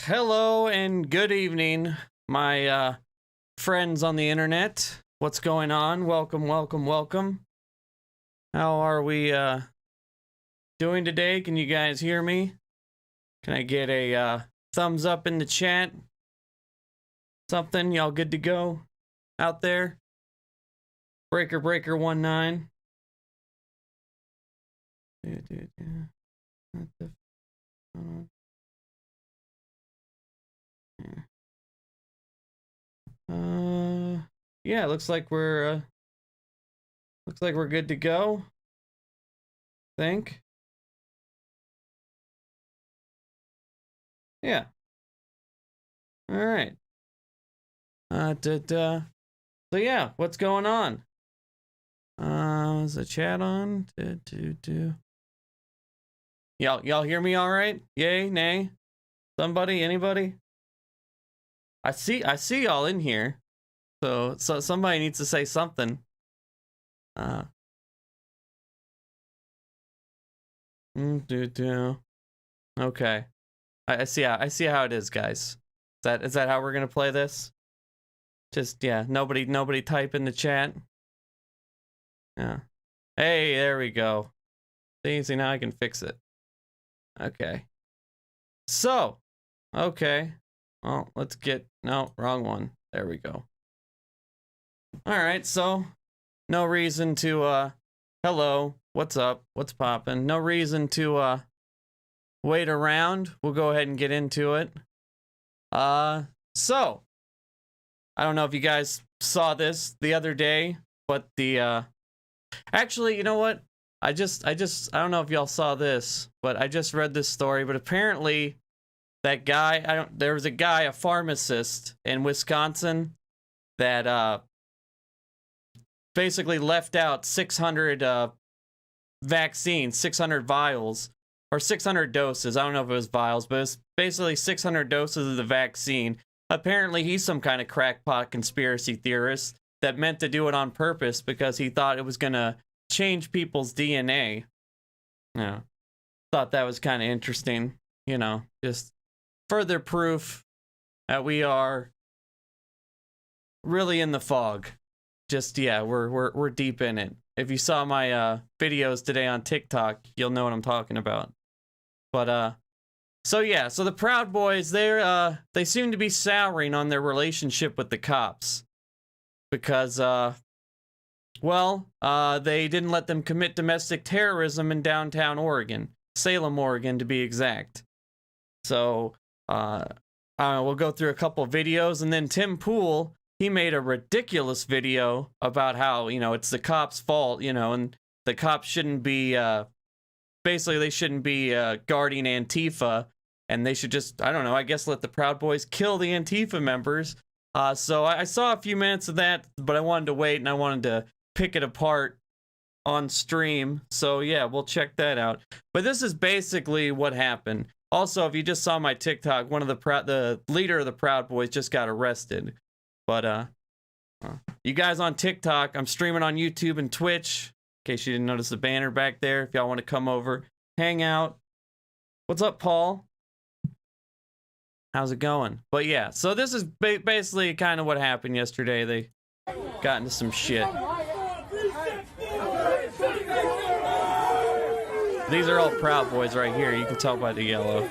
hello and good evening, my friends on the internet. What's going on? Welcome, welcome, welcome. How are we doing today? Can you guys hear me? Can I get a thumbs up in the chat? Something? Y'all good to go out there? Breaker 19. What the yeah, looks like we're good to go. Think. Yeah. All right. So yeah, what's going on? Is the chat on? Y'all hear me all right? Yay, nay? Somebody, anybody? I see y'all in here. So somebody needs to say something. Okay. I see how it is, guys. Is that how we're gonna play this? Just yeah, nobody type in the chat. Yeah. Hey, there we go. See, now I can fix it. Okay. So, okay. Well, let's get no, wrong one. There we go. Alright, so no reason to hello, what's up? What's poppin'? No reason to wait around. We'll go ahead and get into it. So I don't know if you guys saw this the other day, but the actually, you know what? I don't know if y'all saw this, but I just read this story, but apparently that guy, there was a guy, a pharmacist in Wisconsin that basically left out 600 vaccines, 600 vials, or 600 doses. I don't know if it was vials, but it's basically 600 doses of the vaccine. Apparently, he's some kind of crackpot conspiracy theorist that meant to do it on purpose because he thought it was going to change people's DNA. Yeah. Thought that was kind of interesting. You know, just further proof that we are really in the fog. Just, yeah, we're deep in it. If you saw my videos today on TikTok, you'll know what I'm talking about. But so yeah, so the Proud Boys, they seem to be souring on their relationship with the cops because they didn't let them commit domestic terrorism in downtown Oregon, Salem, Oregon to be exact. So we'll go through a couple of videos, and then Tim Pool, he made a ridiculous video about how, you know, it's the cops' fault, you know, and the cops shouldn't be basically they shouldn't be guarding Antifa, and they should just, I don't know, I guess let the Proud Boys kill the Antifa members. So I saw a few minutes of that, but I wanted to wait and I wanted to pick it apart on stream. So yeah, we'll check that out. But this is basically what happened. Also, if you just saw my TikTok, one of the leader of the Proud Boys just got arrested. But you guys on TikTok, I'm streaming on YouTube and Twitch. In case you didn't notice the banner back there, if y'all want to come over, hang out. What's up, Paul? How's it going? But yeah, so this is basically kind of what happened yesterday. They got into some shit. These are all Proud Boys right here. You can tell by the yellow.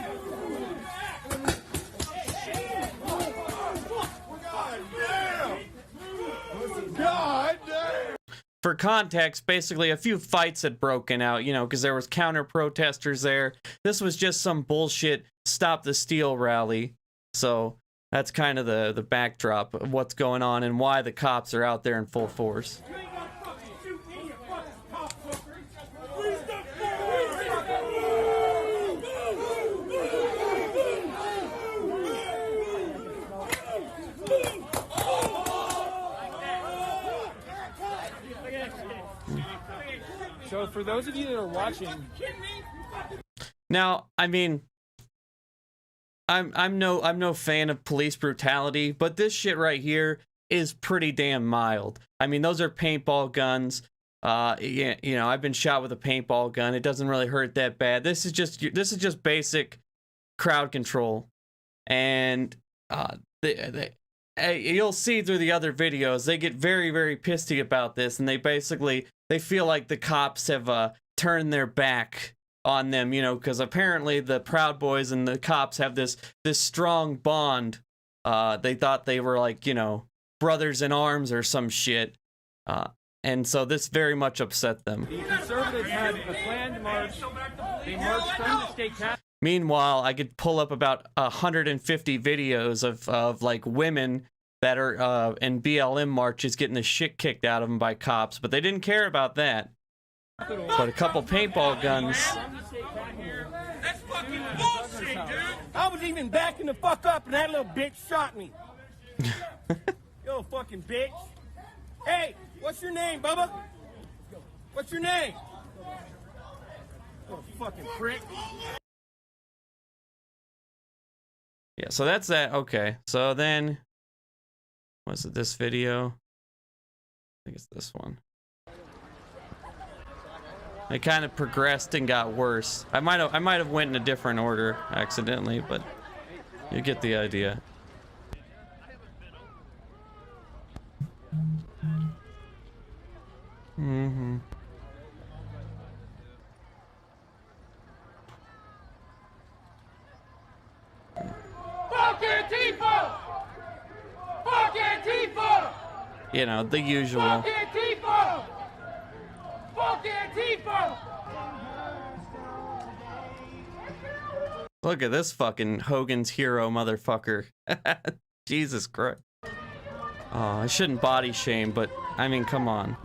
For context, basically a few fights had broken out, you know, because there was counter protesters there. This was just some bullshit Stop the Steal rally. So that's kind of the backdrop of what's going on and why the cops are out there in full force. So for those of you that are watching, now, I mean, I'm no fan of police brutality, but this shit right here is pretty damn mild. I mean, those are paintball guns. Yeah, you know, I've been shot with a paintball gun. It doesn't really hurt that bad. This is just basic crowd control. and you'll see through the other videos, they get very, very pissy about this, and they feel like the cops have turned their back on them, you know, because apparently the Proud Boys and the cops have this strong bond. They thought they were like, you know, brothers in arms or some shit. And so this very much upset them. The conservatives had a planned march. They marched from the state capitol. Meanwhile, I could pull up about 150 videos of like women that are in BLM marches getting the shit kicked out of them by cops, but they didn't care about that. But a couple paintball guns. That's fucking bullshit, dude! I was even backing the fuck up and that little bitch shot me. Yo, fucking bitch. Hey, what's your name, Bubba? What's your name? Oh, fucking prick. Yeah, so that's that. Okay, so then, was it this video? I think it's this one. It kind of progressed and got worse. I might have went in a different order accidentally, but you get the idea. Mm-hmm. Fuck Antifa! Fuck Antifa! You know, the usual. Fuck Antifa! Fuck Antifa! Look at this fucking Hogan's Hero motherfucker. Jesus Christ. Oh, I shouldn't body shame, but I mean, come on.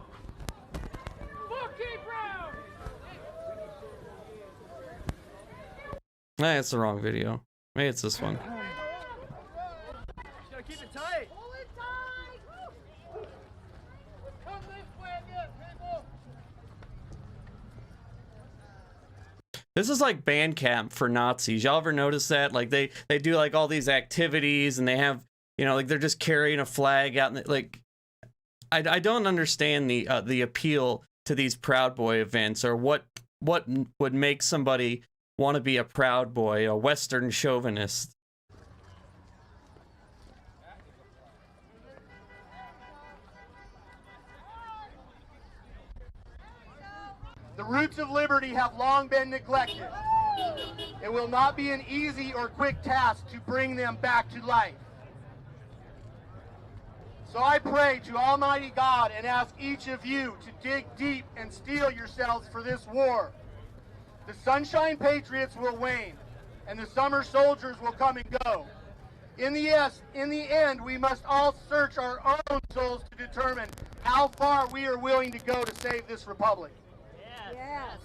Nah, it's the wrong video. Maybe it's this one. Gotta keep it tight. Pull it tight. Come this way again, people. This is like band camp for Nazis. Y'all ever notice that? Like they do like all these activities and they have, you know, like they're just carrying a flag out and like I don't understand the appeal to these Proud Boy events, or what would make somebody want to be a Proud Boy, a Western chauvinist. The roots of liberty have long been neglected. It will not be an easy or quick task to bring them back to life. So I pray to Almighty God and ask each of you to dig deep and steel yourselves for this war. The sunshine patriots will wane, and the summer soldiers will come and go. In the end, we must all search our own souls to determine how far we are willing to go to save this republic. Yes.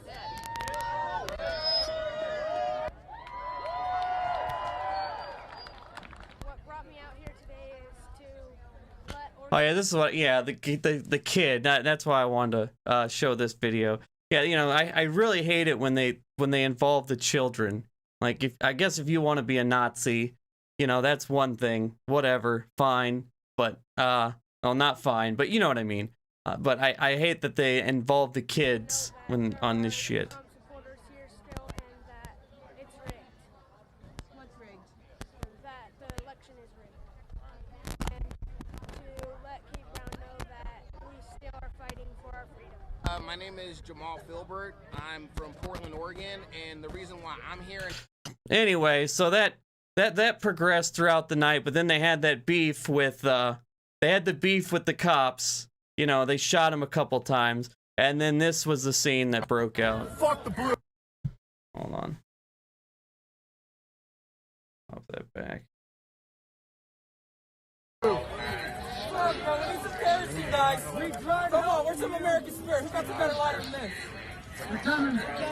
What brought me out here today is to let Oh yeah, this is what. Yeah, the kid. That's why I wanted to show this video. Yeah, you know, I really hate it when they involve the children. Like, I guess if you want to be a Nazi, you know, that's one thing. Whatever, fine. But well, not fine, but you know what I mean. But I hate that they involve the kids when on this shit. supporters here still, and that it's rigged. What's rigged? That the election is rigged. And to let Cape Brown know that we still are fighting for our freedom. My name is Jamal Filbert. I'm from Portland, Oregon, and the reason why I'm here. Anyway, so that progressed throughout the night, but then they had that beef with the cops. You know, they shot him a couple times, and then this was the scene that broke out. Fuck the brew. Hold on. Pop that back. Come on, where's some American spirit? Who got the better lighter than this?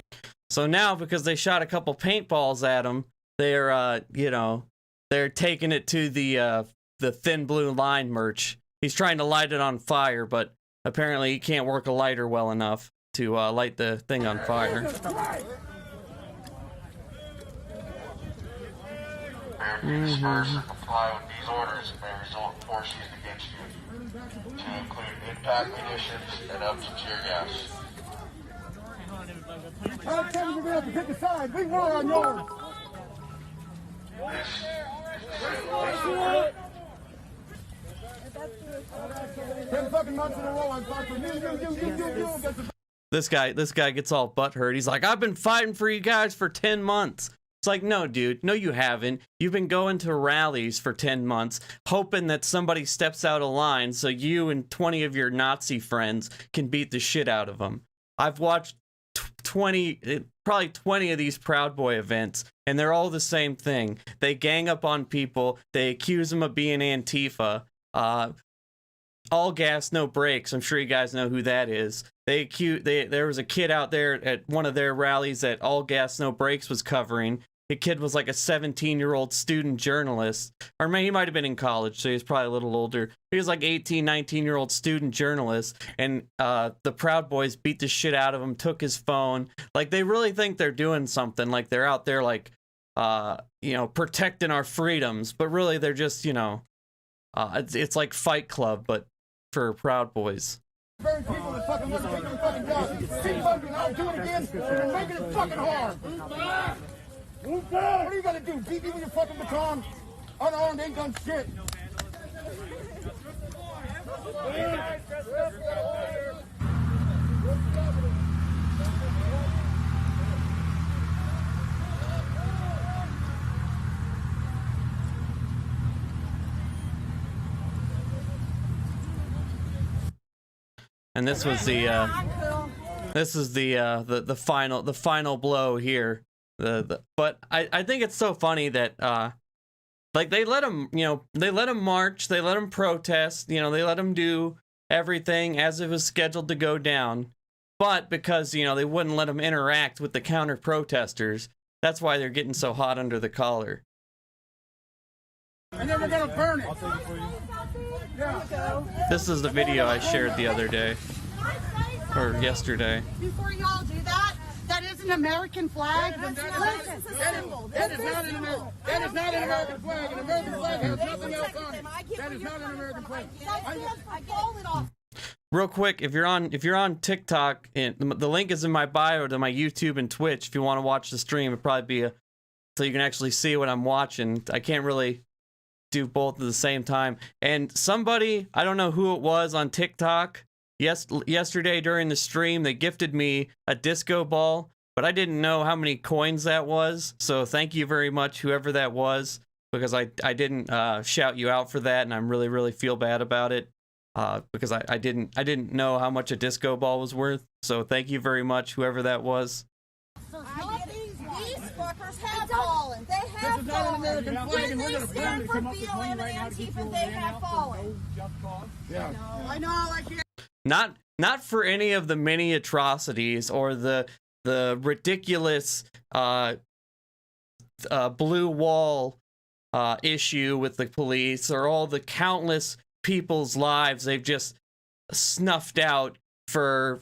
So now, because they shot a couple paintballs at him, they're you know, they're taking it to the Thin Blue Line merch. He's trying to light it on fire, but apparently he can't work a lighter well enough to light the thing on fire. Disperse or comply with these orders may result in force used against you, to include impact munitions and up to tear gas. How come we're going to have to pick a side? We were on yours. This is This guy gets all butthurt. He's like, I've been fighting for you guys for 10 months. It's like, no, dude, no, you haven't. You've been going to rallies for 10 months, hoping that somebody steps out of line so you and 20 of your Nazi friends can beat the shit out of them. I've watched probably 20 of these Proud Boy events, and they're all the same thing. They gang up on people. They accuse them of being Antifa. All gas, no brakes. I'm sure you guys know who that is. There was a kid out there at one of their rallies that All Gas, No Brakes was covering. The kid was like a 17-year-old student journalist. Or maybe he might have been in college, so he was probably a little older. He was like 18, 19-year-old student journalist. And the Proud Boys beat the shit out of him, took his phone. Like, they really think they're doing something. Like, they're out there, like, protecting our freedoms. But really, they're just, it's like Fight Club, but for Proud Boys. Very people that fucking want to take their fucking jobs. Keep fucking out, do it again, and making it fucking hard. What are you gonna do? Beat me with your fucking baton? Unarmed, ain't done shit. And this was the final blow here. But I think it's so funny that like they let them march, they let them protest, they let them do everything as it was scheduled to go down. But because they wouldn't let them interact with the counter protesters, that's why they're getting so hot under the collar. And then we're gonna burn it. This is the video I shared the other day, or yesterday. Before y'all do that, that is an American flag. That is not an American flag. An American flag has nothing else on it. That is not an American flag. I call it off. Real quick, if you're on TikTok, and the link is in my bio to my YouTube and Twitch. If you want to watch the stream, it'd probably be so you can actually see what I'm watching. I can't really do both at the same time. And somebody, I don't know who it was on TikTok, yesterday during the stream, they gifted me a disco ball, but I didn't know how many coins that was. So thank you very much, whoever that was, because I didn't shout you out for that, and I'm really feel bad about it, because I didn't know how much a disco ball was worth. So thank you very much, whoever that was. These fuckers have fallen. They have fallen. When they stand for BLM and Antifa, they have fallen. Yeah. I know, I can't. Not for any of the many atrocities or the ridiculous blue wall issue with the police, or all the countless people's lives they've just snuffed out for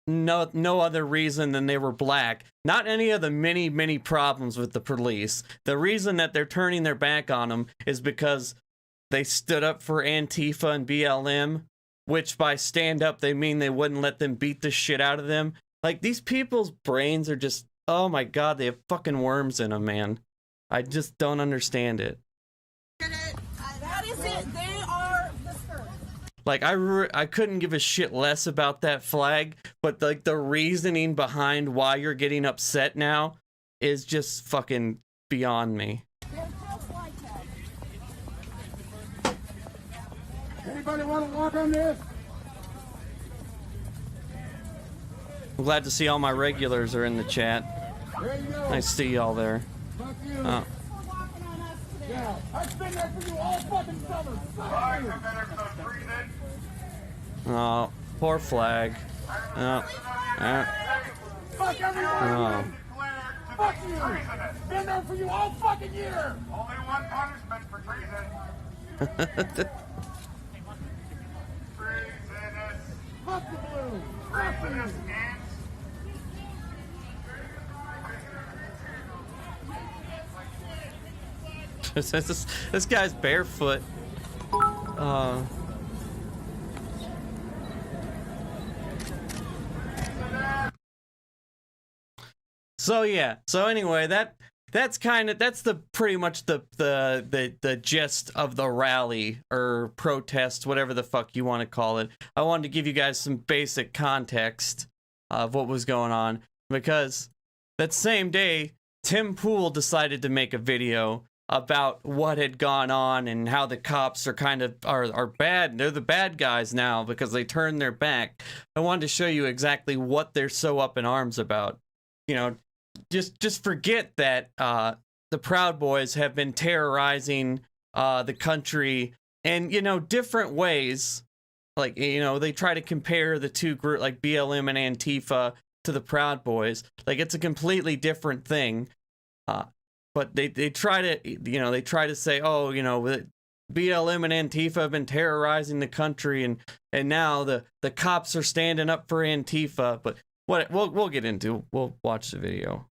no other reason than they were black. Not any of the many problems with the police. The reason that they're turning their back on them is because they stood up for Antifa and BLM, which by stand up they mean they wouldn't let them beat the shit out of them. Like, these people's brains are just, oh my god, they have fucking worms in them, man. I just don't understand it. That is it. They are the first. Like, I couldn't give a shit less about that flag, but like the reasoning behind why you're getting upset now is just fucking beyond me. Anybody want to walk on this? I'm glad to see all my regulars are in the chat. There you go. Nice to see y'all there. Fuck you. Oh. Yeah, I've been there for you all fucking summer. Fuck you. Oh, poor flag. Oh. Fuck everyone. Oh. Fuck you. Been there for you all fucking year. Only one punishment for treason. Fuck the blue. Fuck you. This guy's barefoot. So yeah. So anyway, that's the pretty much the gist of the rally or protest, whatever the fuck you want to call it. I wanted to give you guys some basic context of what was going on, because that same day Tim Pool decided to make a video about what had gone on and how the cops are kind of are bad. They're the bad guys now because they turned their back. I wanted to show you exactly what they're so up in arms about. You know, just forget that the Proud Boys have been terrorizing the country in, you know, different ways. Like, you know, they try to compare the two groups, like BLM and Antifa, to the Proud Boys. Like, it's a completely different thing. But they try to, you know, they try to say, oh, you know, BLM and Antifa have been terrorizing the country, and now the cops are standing up for Antifa. But what we'll get into, we'll watch the video.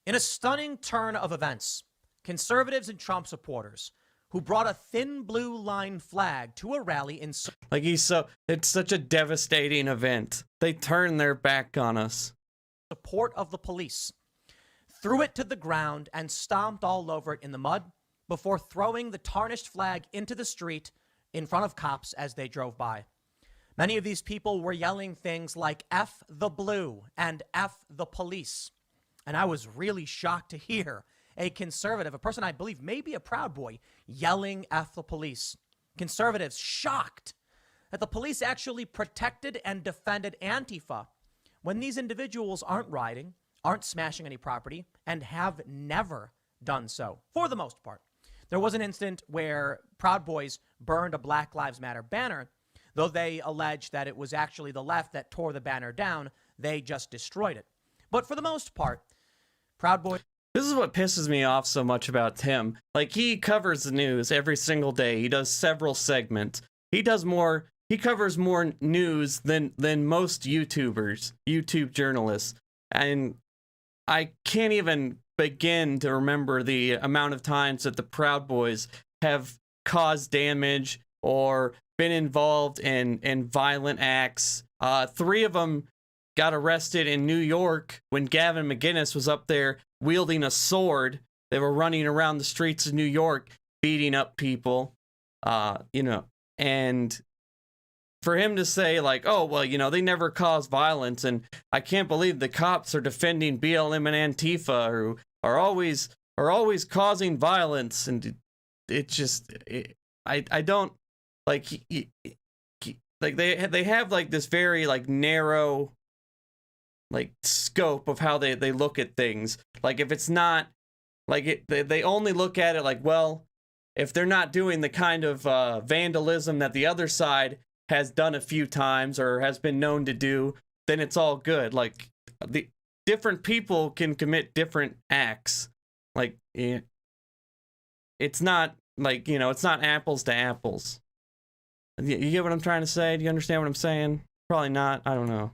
In a stunning turn of events, conservatives and Trump supporters who brought a thin blue line flag to a rally in it's such a devastating event. They turned their back on us. Support of the police, threw it to the ground and stomped all over it in the mud before throwing the tarnished flag into the street in front of cops as they drove by. Many of these people were yelling things like F the blue and F the police. And I was really shocked to hear a conservative, a person I believe may be a Proud Boy, yelling F the police. Conservatives shocked that the police actually protected and defended Antifa when these individuals aren't rioting, aren't smashing any property, and have never done so, for the most part. There was an incident where Proud Boys burned a Black Lives Matter banner, though they alleged that it was actually the left that tore the banner down. They just destroyed it. But for the most part, Proud Boys... This is what pisses me off so much about Tim. Like, he covers the news every single day. He does several segments. He covers more news than most YouTubers, YouTube journalists. And I can't even begin to remember the amount of times that the Proud Boys have caused damage or been involved in violent acts. 3 of them got arrested in New York when Gavin McInnes was up there wielding a sword. They were running around the streets of New York beating up people, you know, and for him to say, like, oh, well, you know, they never caused violence, and I can't believe the cops are defending BLM and Antifa, who are always causing violence, and it just, I don't, like, like, they have, like, this very, like, narrow, like, scope of how they look at things. Like, if it's not, like, they only look at it like, well, if they're not doing the kind of vandalism that the other side has done a few times or has been known to do, then it's all good. Like, the different people can commit different acts. Like, it's not, like, you know, it's not apples to apples. You get what I'm trying to say? Do you understand what I'm saying? Probably not. I don't know.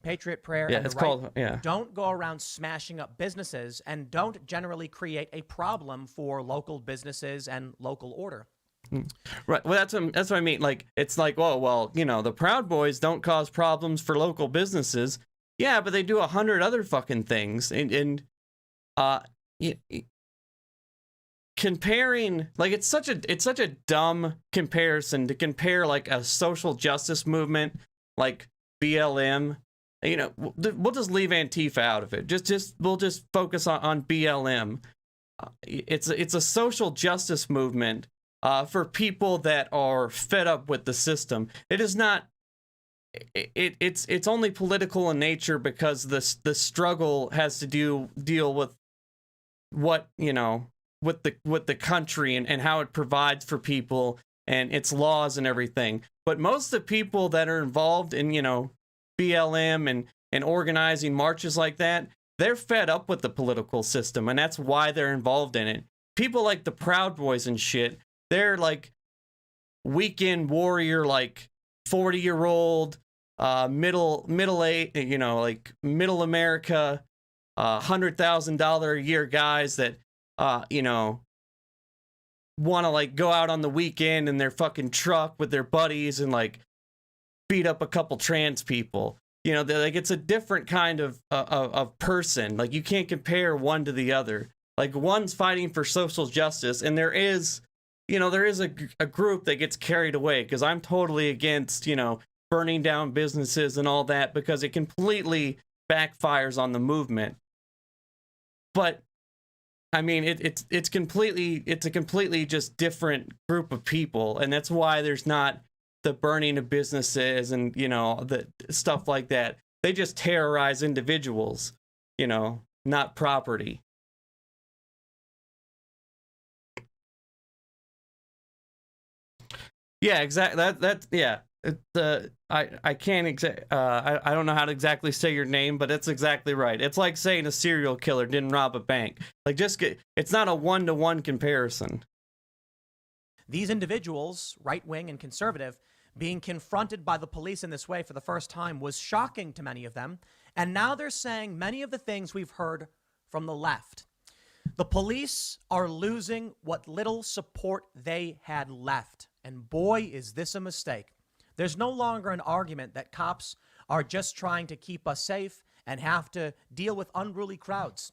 Patriot Prayer, yeah, and it's the right called, yeah. Don't go around smashing up businesses and don't generally create a problem for local businesses and local order. Right. Well, that's what I mean. Like, it's like, well, you know, the Proud Boys don't cause problems for local businesses. Yeah, but they do 100 other fucking things. And comparing, like, it's such a dumb comparison to compare, like, a social justice movement like BLM. You know, we'll just leave Antifa out of it. We'll just focus on BLM. It's a social justice movement for people that are fed up with the system. It is not. It's only political in nature because the struggle has to deal with what, you know, with the country and how it provides for people and its laws and everything. But most of the people that are involved in, you know, BLM and organizing marches like that, they're fed up with the political system, and that's why they're involved in it. People like the Proud Boys and shit, they're like weekend warrior, like 40-year-old, middle age, you know, like middle America, $100,000 a year guys that, you know, want to, like, go out on the weekend in their fucking truck with their buddies and, like, beat up a couple trans people. you know, like it's a different kind of person. Like you can't compare one to the other. Like one's fighting for social justice, and there is, you know, there is a group that gets carried away, because I'm totally against, you know, burning down businesses and all that, because it completely backfires on the movement. But I mean, it's a completely just different group of people, and that's why there's not the burning of businesses and, you know, the stuff like that. They just terrorize individuals, you know, not property. Yeah, exactly. Yeah. I can't I don't know how to exactly say your name, but it's exactly right. It's like saying a serial killer didn't rob a bank. Like, it's not a one-to-one comparison. These individuals, right-wing and conservative, being confronted by the police in this way for the first time was shocking to many of them. And now they're saying many of the things we've heard from the left. The police are losing what little support they had left. And boy, is this a mistake. There's no longer an argument that cops are just trying to keep us safe and have to deal with unruly crowds.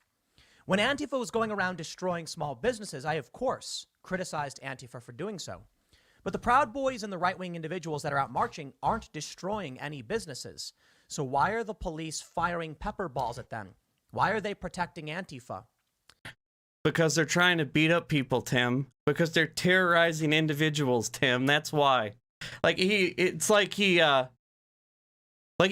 When Antifa was going around destroying small businesses, I, of course, criticized Antifa for doing so. But the Proud Boys and the right-wing individuals that are out marching aren't destroying any businesses. So why are the police firing pepper balls at them? Why are they protecting Antifa? Because they're trying to beat up people, Tim. Because they're terrorizing individuals, Tim. That's why. Like it's like he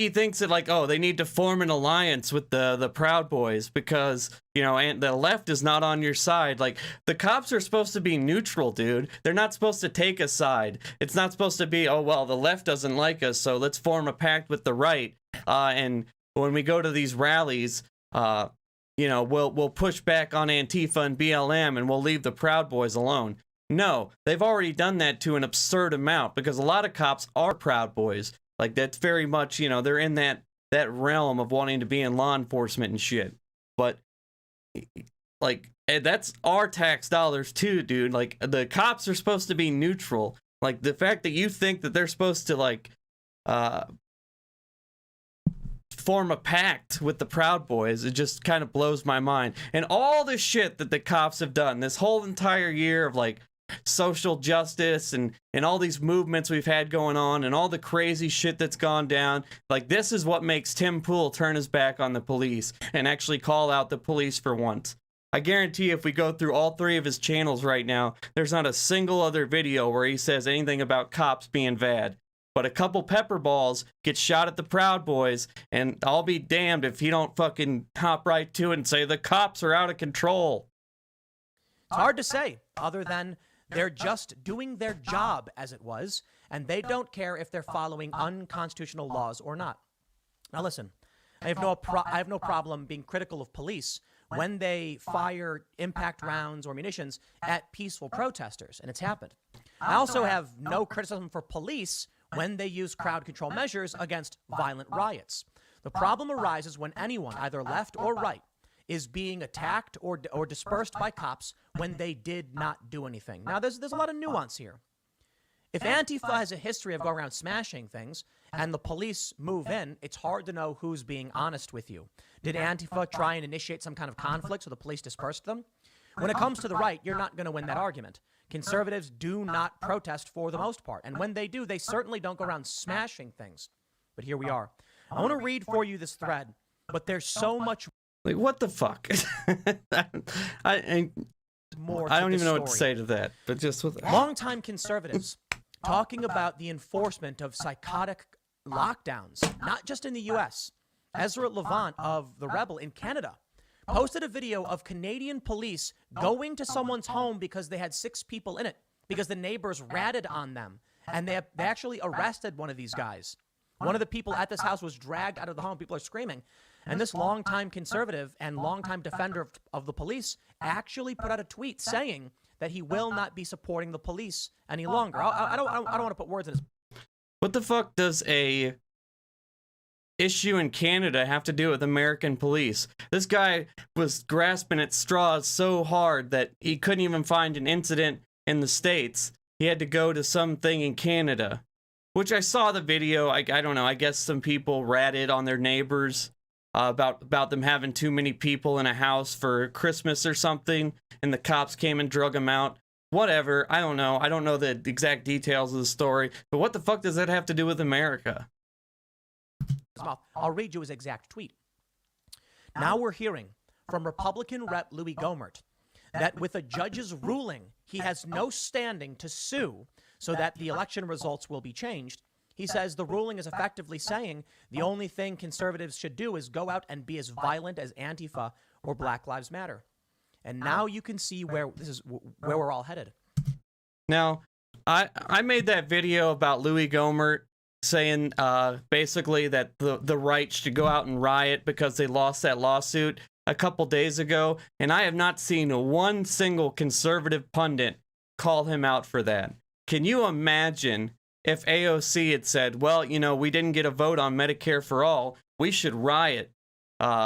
thinks that, like, oh, they need to form an alliance with the Proud Boys because, you know, and the left is not on your side. Like, the cops are supposed to be neutral, dude. They're not supposed to take a side. It's not supposed to be, oh, well, the left doesn't like us, so let's form a pact with the right. And when we go to these rallies, you know, we'll push back on Antifa and BLM and we'll leave the Proud Boys alone. No, they've already done that to an absurd amount, because a lot of cops are Proud Boys. Like, that's very much, you know, they're in that realm of wanting to be in law enforcement and shit. But, like, that's our tax dollars too, dude. Like, the cops are supposed to be neutral. Like, the fact that you think that they're supposed to, like, form a pact with the Proud Boys, it just kind of blows my mind. And all the shit that the cops have done this whole entire year of, like, social justice and all these movements we've had going on and all the crazy shit that's gone down, like, this is what makes Tim Pool turn his back on the police and actually call out the police for once. I guarantee if we go through all 3 of his channels right now, there's not a single other video where he says anything about cops being bad. But a couple pepper balls get shot at the Proud Boys, and I'll be damned if he don't fucking hop right to it and say the cops are out of control. It's hard to say, other than they're just doing their job as it was, and they don't care if they're following unconstitutional laws or not. Now listen, I have no problem being critical of police when they fire impact rounds or munitions at peaceful protesters, and it's happened. I also have no criticism for police when they use crowd control measures against violent riots. The problem arises when anyone, either left or right, is being attacked or dispersed by cops when they did not do anything. Now, there's a lot of nuance here. If Antifa has a history of going around smashing things and the police move in, it's hard to know who's being honest with you. Did Antifa try and initiate some kind of conflict so the police dispersed them? When it comes to the right, you're not going to win that argument. Conservatives do not protest for the most part. And when they do, they certainly don't go around smashing things. But here we are. I want to read for you this thread, but there's so much... Like, what the fuck? I don't even know what to say to that, but just with... Longtime conservatives talking about the enforcement of psychotic lockdowns, not just in the U.S. Ezra Levant of The Rebel in Canada posted a video of Canadian police going to someone's home because they had 6 people in it, because the neighbors ratted on them, and they actually arrested one of these guys. One of the people at this house was dragged out of the home. People are screaming. And this longtime conservative and longtime defender of the police actually put out a tweet saying that he will not be supporting the police any longer. I don't want to put words in his... What the fuck does a issue in Canada have to do with American police? This guy was grasping at straws so hard that he couldn't even find an incident in the States. He had to go to something in Canada. which I saw the video. I don't know. I guess some people ratted on their neighbors about them having too many people in a house for Christmas or something, and the cops came and drug them out. Whatever. I don't know. I don't know the exact details of the story, but what the fuck does that have to do with America? I'll read you his exact tweet. Now we're hearing from Republican Rep. Louis Gohmert that with a judge's ruling, he has no standing to sue so that the election results will be changed. He says the ruling is effectively saying the only thing conservatives should do is go out and be as violent as Antifa or Black Lives Matter. And now you can see where we're all headed. Now, I made that video about Louis Gohmert saying basically that the right should go out and riot because they lost that lawsuit a couple days ago, and I have not seen one single conservative pundit call him out for that. Can you imagine if AOC had said, well, you know, we didn't get a vote on Medicare for all, we should riot.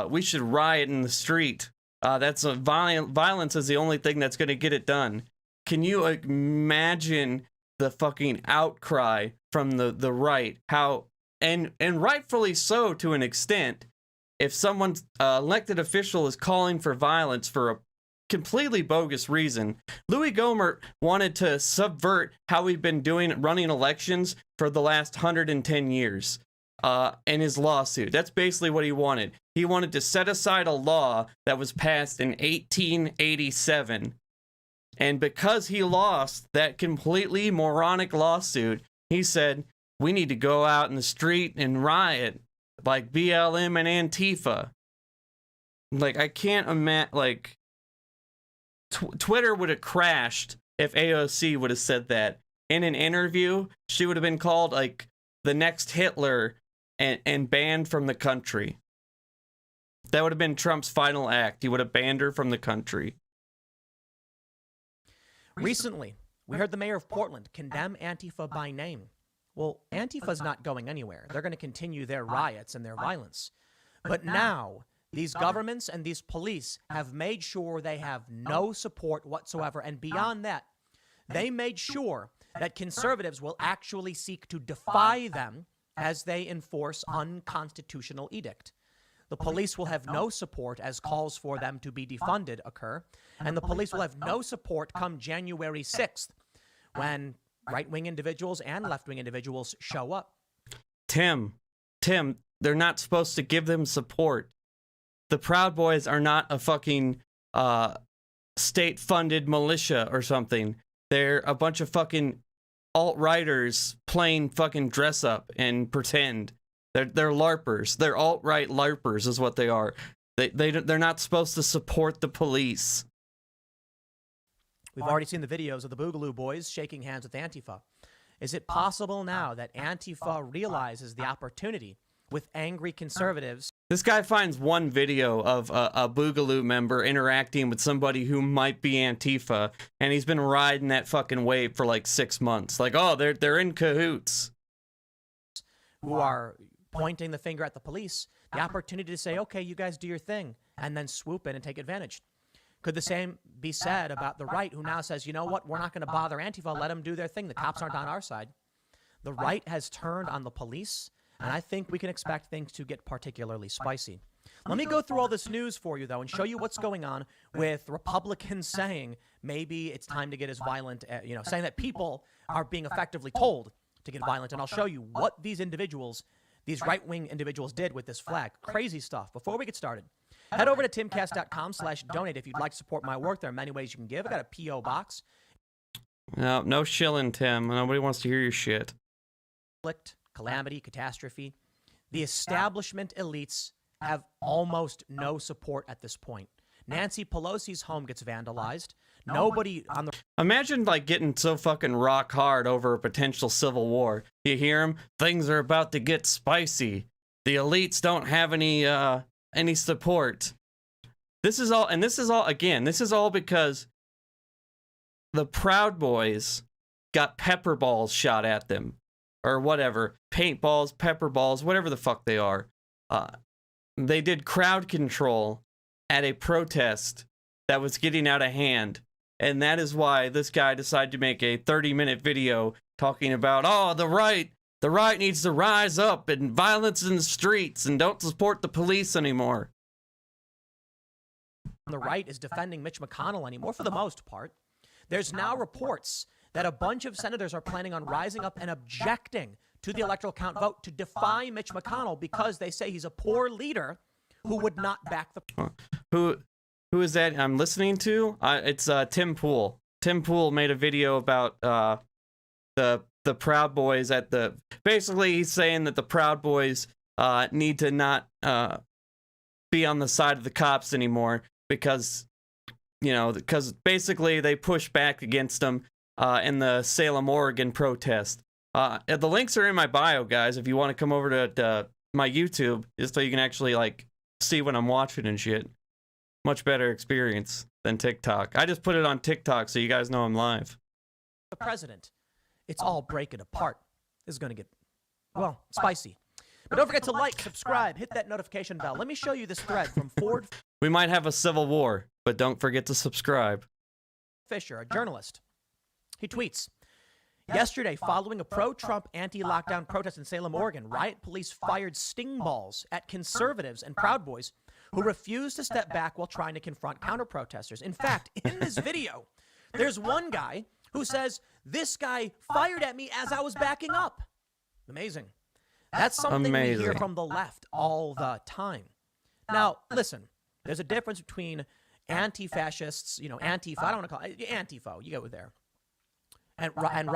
We should riot in the street. That's a violence is the only thing that's going to get it done. Can you imagine the fucking outcry from the right? How and rightfully so to an extent. If someone's elected official is calling for violence for a completely bogus reason, Louis Gohmert wanted to subvert how we've been running elections for the last 110 years in his lawsuit. That's basically what he wanted. He wanted to set aside a law that was passed in 1887. And because he lost that completely moronic lawsuit, he said, we need to go out in the street and riot like BLM and Antifa. Like, I can't imagine, like, Twitter would have crashed if AOC would have said that. In an interview, she would have been called, like, the next Hitler and banned from the country. That would have been Trump's final act. He would have banned her from the country. Recently, we heard the mayor of Portland condemn Antifa by name. Well, Antifa's not going anywhere. They're going to continue their riots and their violence. But now, these governments and these police have made sure they have no support whatsoever. And beyond that, they made sure that conservatives will actually seek to defy them as they enforce unconstitutional edict. The police will have no support as calls for them to be defunded occur, and the police will have no support come January 6th when right-wing individuals and left-wing individuals show up. Tim, they're not supposed to give them support. The Proud Boys are not a fucking state-funded militia or something. They're a bunch of fucking alt-righters playing fucking dress-up and pretend. They're LARPers. They're alt-right LARPers is what they are. They're not supposed to support the police. We've already seen the videos of the Boogaloo Boys shaking hands with Antifa. Is it possible now that Antifa realizes the opportunity with angry conservatives? This guy finds one video of a Boogaloo member interacting with somebody who might be Antifa, and he's been riding that fucking wave for like 6 months. Like, oh, they're in cahoots. Who are pointing the finger at the police, the opportunity to say, okay, you guys do your thing, and then swoop in and take advantage. Could the same be said about the right, who now says, you know what, we're not going to bother Antifa, let them do their thing. The cops aren't on our side. The right has turned on the police, and I think we can expect things to get particularly spicy. Let me go through all this news for you, though, and show you what's going on with Republicans saying maybe it's time to get as violent, saying that people are being effectively told to get violent. And I'll show you what these individuals, these right-wing individuals did with this flag. Crazy stuff. Before we get started, head over to timcast.com/donate if you'd like to support my work. There are many ways you can give. I got a P.O. box. No shilling, Tim. Nobody wants to hear your shit. Conflict, calamity, catastrophe. The establishment elites have almost no support at this point. Nancy Pelosi's home gets vandalized. Nobody on the... Imagine, like, getting so fucking rock hard over a potential civil war. You hear him? Things are about to get spicy. The elites don't have any support. This is all because the Proud Boys got pepper balls shot at them. Or whatever. Paintballs, pepper balls, whatever the fuck they are. They did crowd control at a protest that was getting out of hand. And that is why this guy decided to make a 30-minute video talking about, oh, the right the right needs to rise up and violence in the streets and don't support the police anymore. The right is defending Mitch McConnell anymore for the most part. There's now reports that a bunch of senators are planning on rising up and objecting to the electoral count vote to defy Mitch McConnell because they say he's a poor leader who would not back the... Who is that I'm listening to? It's Tim Pool. Tim Pool made a video about the Proud Boys at the... Basically, he's saying that the Proud Boys need to not be on the side of the cops anymore because, you know, because basically they push back against them in the Salem, Oregon protest. The links are in my bio, guys, if you want to come over to my YouTube, just so you can actually, like, see what I'm watching and shit. Much better experience than TikTok. I just put it on TikTok so you guys know I'm live. The president. It's all breaking apart. This is going to get, well, spicy. But don't forget to like, subscribe, hit that notification bell. Let me show you this thread from Ford. We might have a civil war, but don't forget to subscribe. Fisher, a journalist. He tweets, yesterday, following a pro-Trump anti-lockdown protest in Salem, Oregon, riot police fired sting balls at conservatives and Proud Boys who refused to step back while trying to confront counter-protesters. In fact, in this video, there's one guy who says, this guy fired at me as I was backing up. Amazing. That's something we hear from the left all the time. Now, listen, there's a difference between anti-fascists, you know, Antifa, I don't want to call it, Antifa, you go there. And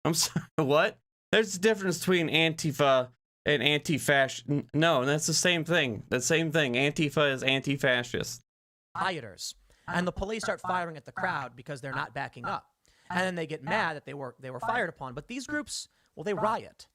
I'm sorry, what? There's a difference between Antifa and anti-fascist. No, that's the same thing. The same thing. Antifa is anti-fascist. Rioters. And the police start firing at the crowd because they're not backing up. And then they get mad that they were fired upon. But these groups, well, they riot.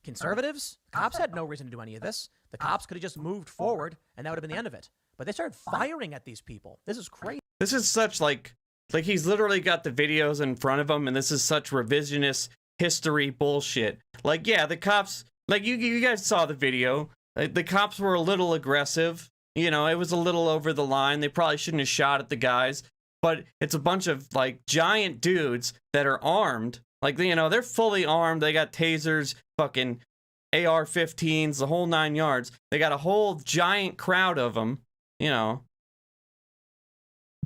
Conservatives, cops had no reason to do any of this. The cops could have just moved forward, and that would have been the end of it. But they started firing at these people. This is crazy. This is such, like he's literally got the videos in front of him, and this is such revisionist history bullshit. Like, yeah, the cops, like, you guys saw the video. The cops were a little aggressive. You know, it was a little over the line. They probably shouldn't have shot at the guys. But it's a bunch of, like, giant dudes that are armed. Like, you know, they're fully armed. They got tasers, fucking AR-15s, the whole 9 yards. They got a whole giant crowd of them, you know.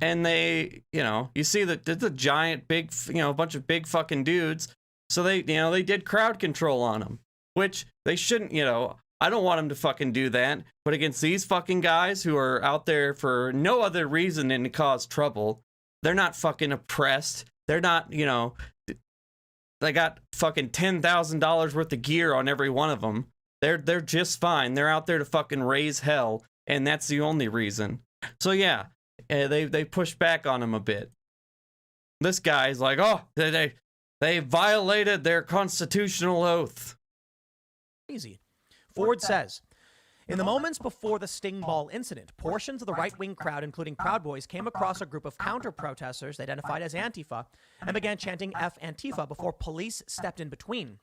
And they, you know, you see that it's a giant, big, you know, a bunch of big fucking dudes. So they, you know, they did crowd control on them, which they shouldn't, you know. I don't want them to fucking do that. But against these fucking guys who are out there for no other reason than to cause trouble, they're not fucking oppressed. They're not, you know, they got fucking $10,000 worth of gear on every one of them. They're just fine. They're out there to fucking raise hell, and that's the only reason. So yeah, they pushed back on him a bit. This guy's like, oh, they violated their constitutional oath. Crazy. Ford says, in the moments before the sting ball incident, portions of the right-wing crowd, including Proud Boys, came across a group of counter-protesters identified as Antifa and began chanting F Antifa before police stepped in between.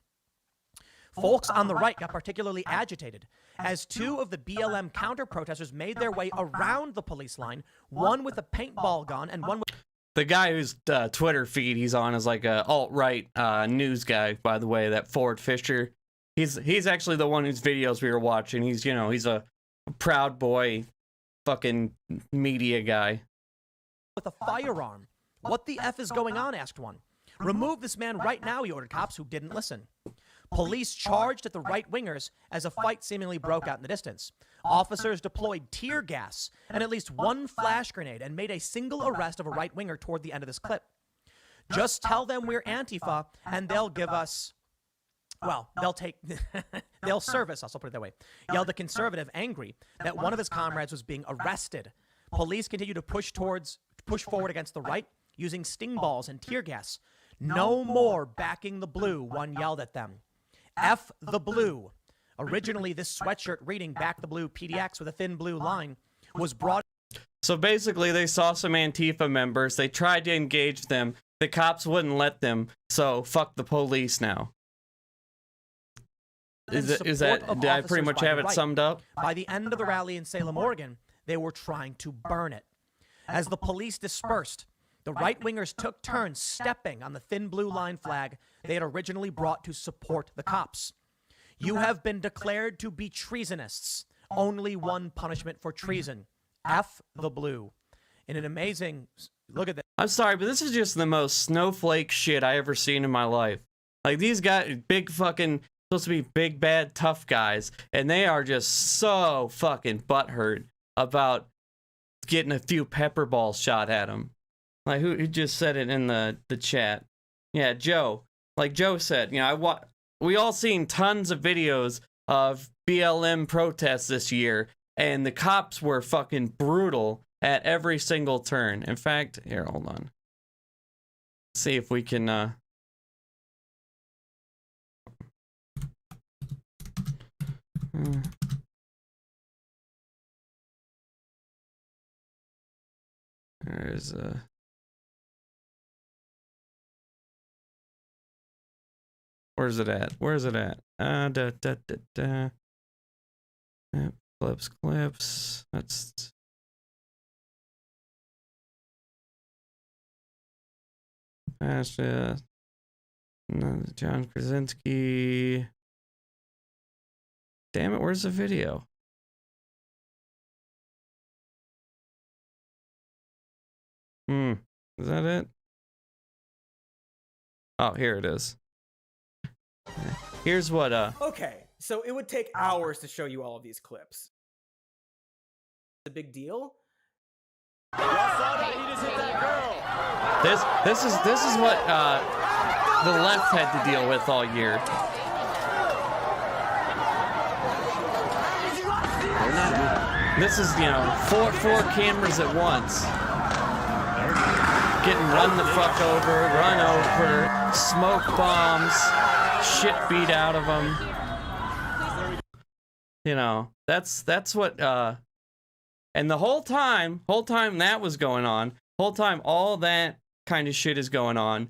Folks on the right got particularly agitated as two of the BLM counter-protesters made their way around the police line, one with a paintball gun and one with... The guy whose Twitter feed he's on is like a alt-right news guy, by the way, that Ford Fisher. He's actually the one whose videos we were watching. He's, you know, he's a Proud Boy fucking media guy. With a firearm. What the F is going on, asked one. Remove this man right now, he ordered cops who didn't listen. Police charged at the right-wingers as a fight seemingly broke out in the distance. Officers deployed tear gas and at least one flash grenade and made a single arrest of a right-winger toward the end of this clip. Just tell them we're Antifa and they'll give us... Well, they'll service us, I'll put it that way. Yelled the conservative, angry that one of his comrades was being arrested. Police continue to push forward against the right, using sting balls and tear gas. No more backing the blue, one yelled at them. F the blue. Originally, this sweatshirt reading Back the Blue PDX with a thin blue line was brought... So basically, they saw some Antifa members. They tried to engage them. The cops wouldn't let them. So fuck the police now. Did I pretty much have it summed up? By the end of the rally in Salem, Oregon, they were trying to burn it. As the police dispersed, The right-wingers took turns stepping on the thin blue line flag they had originally brought to support the cops. You have been declared to be treasonists. Only one punishment for treason. F the blue. In an amazing... Look at that. I'm sorry, but this is just the most snowflake shit I ever seen in my life. Like, these guys, big fucking, supposed to be big, bad, tough guys, and they are just so fucking butthurt about getting a few pepper balls shot at them. Like, who just said it in the chat? Yeah, Joe. Like Joe said, you know, we all seen tons of videos of BLM protests this year, and the cops were fucking brutal at every single turn. In fact, here, hold on. See if we can, there's where's it at? Where's it at? Clips. That's John Krasinski. Damn it, where's the video? Is that it? Oh, here it is. Here's what, Okay, so it would take hours to show you all of these clips. The big deal? This is what, the left had to deal with all year. This is, you know, four cameras at once. Getting run the fuck over, run over, smoke bombs, shit beat out of them. You know, that's what, and the whole time that was going on, whole time all that kind of shit is going on,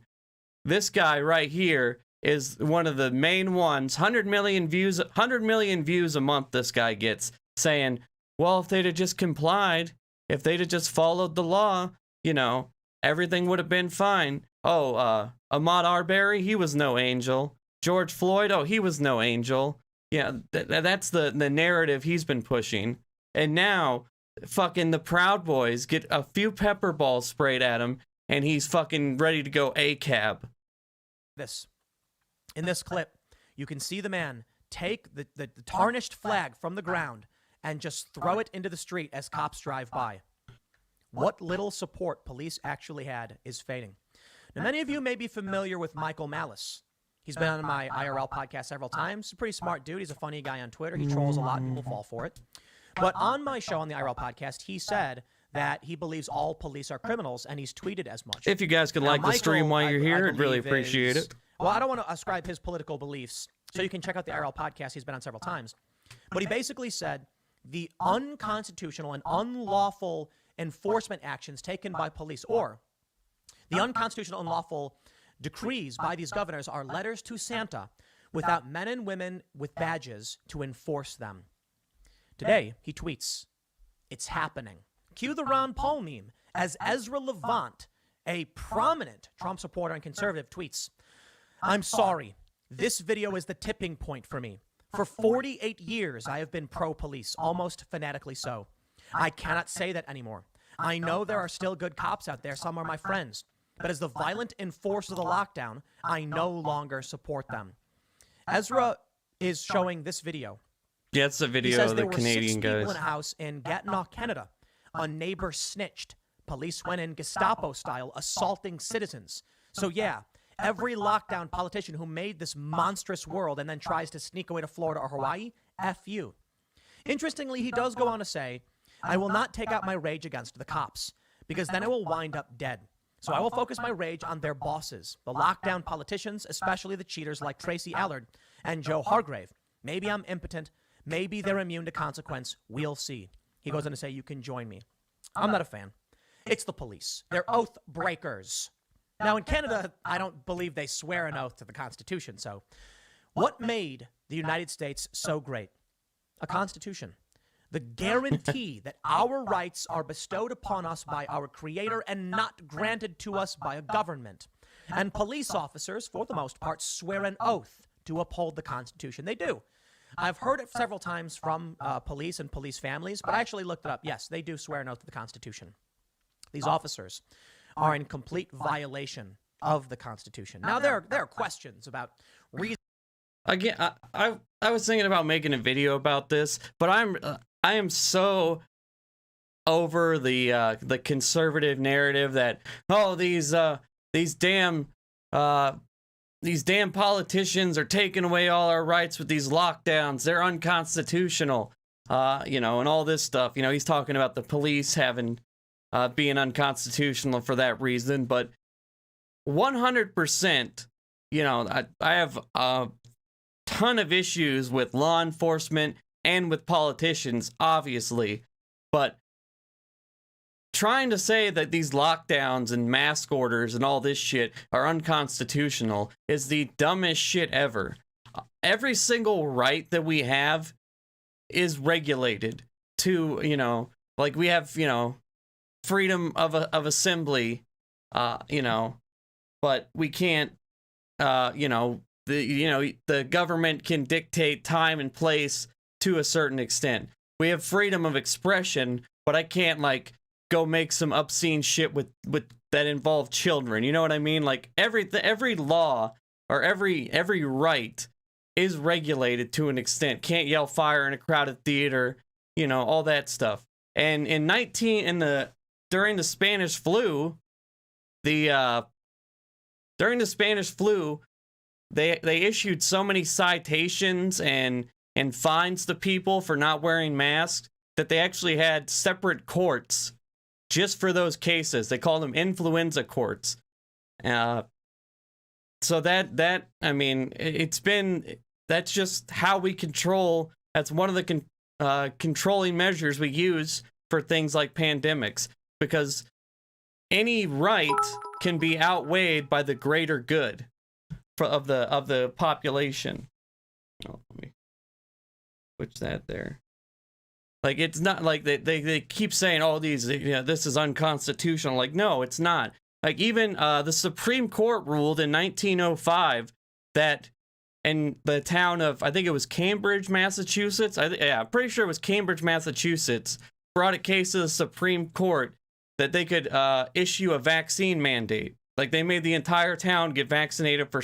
this guy right here is one of the main ones. 100 million views a month this guy gets, saying, well, if they'd have just complied, if they'd have just followed the law, you know, everything would have been fine. Oh, Ahmaud Arbery, he was no angel. George Floyd, oh, he was no angel. Yeah, that's the narrative he's been pushing. And now, fucking the Proud Boys get a few pepper balls sprayed at him, and he's fucking ready to go ACAB. In this clip, you can see the man take the tarnished flag from the ground and just throw it into the street as cops drive by. What little support police actually had is fading. Now, many of you may be familiar with Michael Malice. He's been on my IRL podcast several times. He's a pretty smart dude. He's a funny guy on Twitter. He trolls a lot. People fall for it. But on my show on the IRL podcast, he said that he believes all police are criminals, and he's tweeted as much. If you guys could like the stream while you're here, I'd really appreciate it. Well, I don't want to ascribe his political beliefs, so you can check out the IRL podcast. He's been on several times. But he basically said the unconstitutional and unlawful enforcement actions taken by police, or the unconstitutional and unlawful decrees by these governors, are letters to Santa without men and women with badges to enforce them. Today, he tweets, "It's happening." Cue the Ron Paul meme as Ezra Levant, a prominent Trump supporter and conservative, tweets, "I'm sorry. This video is the tipping point for me. For 48 years, I have been pro-police, almost fanatically so. I cannot say that anymore. I know there are still good cops out there. Some are my friends. But as the violent enforcer of the lockdown, I no longer support them." Ezra is showing this video. Yeah, it's a video of the Canadian guys. There were 6 people in a house in Gatineau, Canada. A neighbor snitched. Police went in Gestapo style, assaulting citizens. So yeah, every lockdown politician who made this monstrous world and then tries to sneak away to Florida or Hawaii, F you. Interestingly, he does go on to say, "I will not take out my rage against the cops, because then I will wind up dead. So I will focus my rage on their bosses, the lockdown politicians, especially the cheaters like Tracy Allard and Joe Hargrave. Maybe I'm impotent. Maybe they're immune to consequence. We'll see." He goes on to say, "You can join me." I'm not a fan. It's the police. They're oath breakers. Now, in Canada, I don't believe they swear an oath to the Constitution. So what made the United States so great? A Constitution. the guarantee that our rights are bestowed upon us by our Creator and not granted to us by a government. And police officers, for the most part, swear an oath to uphold the Constitution. They do. I've heard it several times from police and police families, but I actually looked it up. Yes, they do swear an oath to the Constitution. These officers are in complete violation of the Constitution. Now, there are questions about reason. Again, I was thinking about making a video about this, but I am so over the conservative narrative that, oh, these damn politicians are taking away all our rights with these lockdowns. They're unconstitutional, and all this stuff. He's talking about the police being unconstitutional for that reason, but 100%, I have a ton of issues with law enforcement and with politicians, obviously, but trying to say that these lockdowns and mask orders and all this shit are unconstitutional is the dumbest shit ever. Every single right that we have is regulated to, like we have, freedom of assembly, but we can't, the government can dictate time and place to a certain extent. We have freedom of expression, but I can't go make some obscene shit with that involve children. You know what I mean? Like every law or every right is regulated to an extent. Can't yell fire in a crowded theater, all that stuff. And during the Spanish flu, they issued so many citations and fines to people for not wearing masks that they actually had separate courts just for those cases. They call them influenza courts. So that's just how we control. That's one of the controlling measures we use for things like pandemics, because any right can be outweighed by the greater good of the population. Oh, let me switch that there. Like, it's not like they keep saying, oh, this is unconstitutional. Like, no, it's not. Like, even the Supreme Court ruled in 1905 that in the town of, I think it was Cambridge, Massachusetts. I'm pretty sure it was Cambridge, Massachusetts, brought a case to the Supreme Court that they could issue a vaccine mandate. Like, they made the entire town get vaccinated for,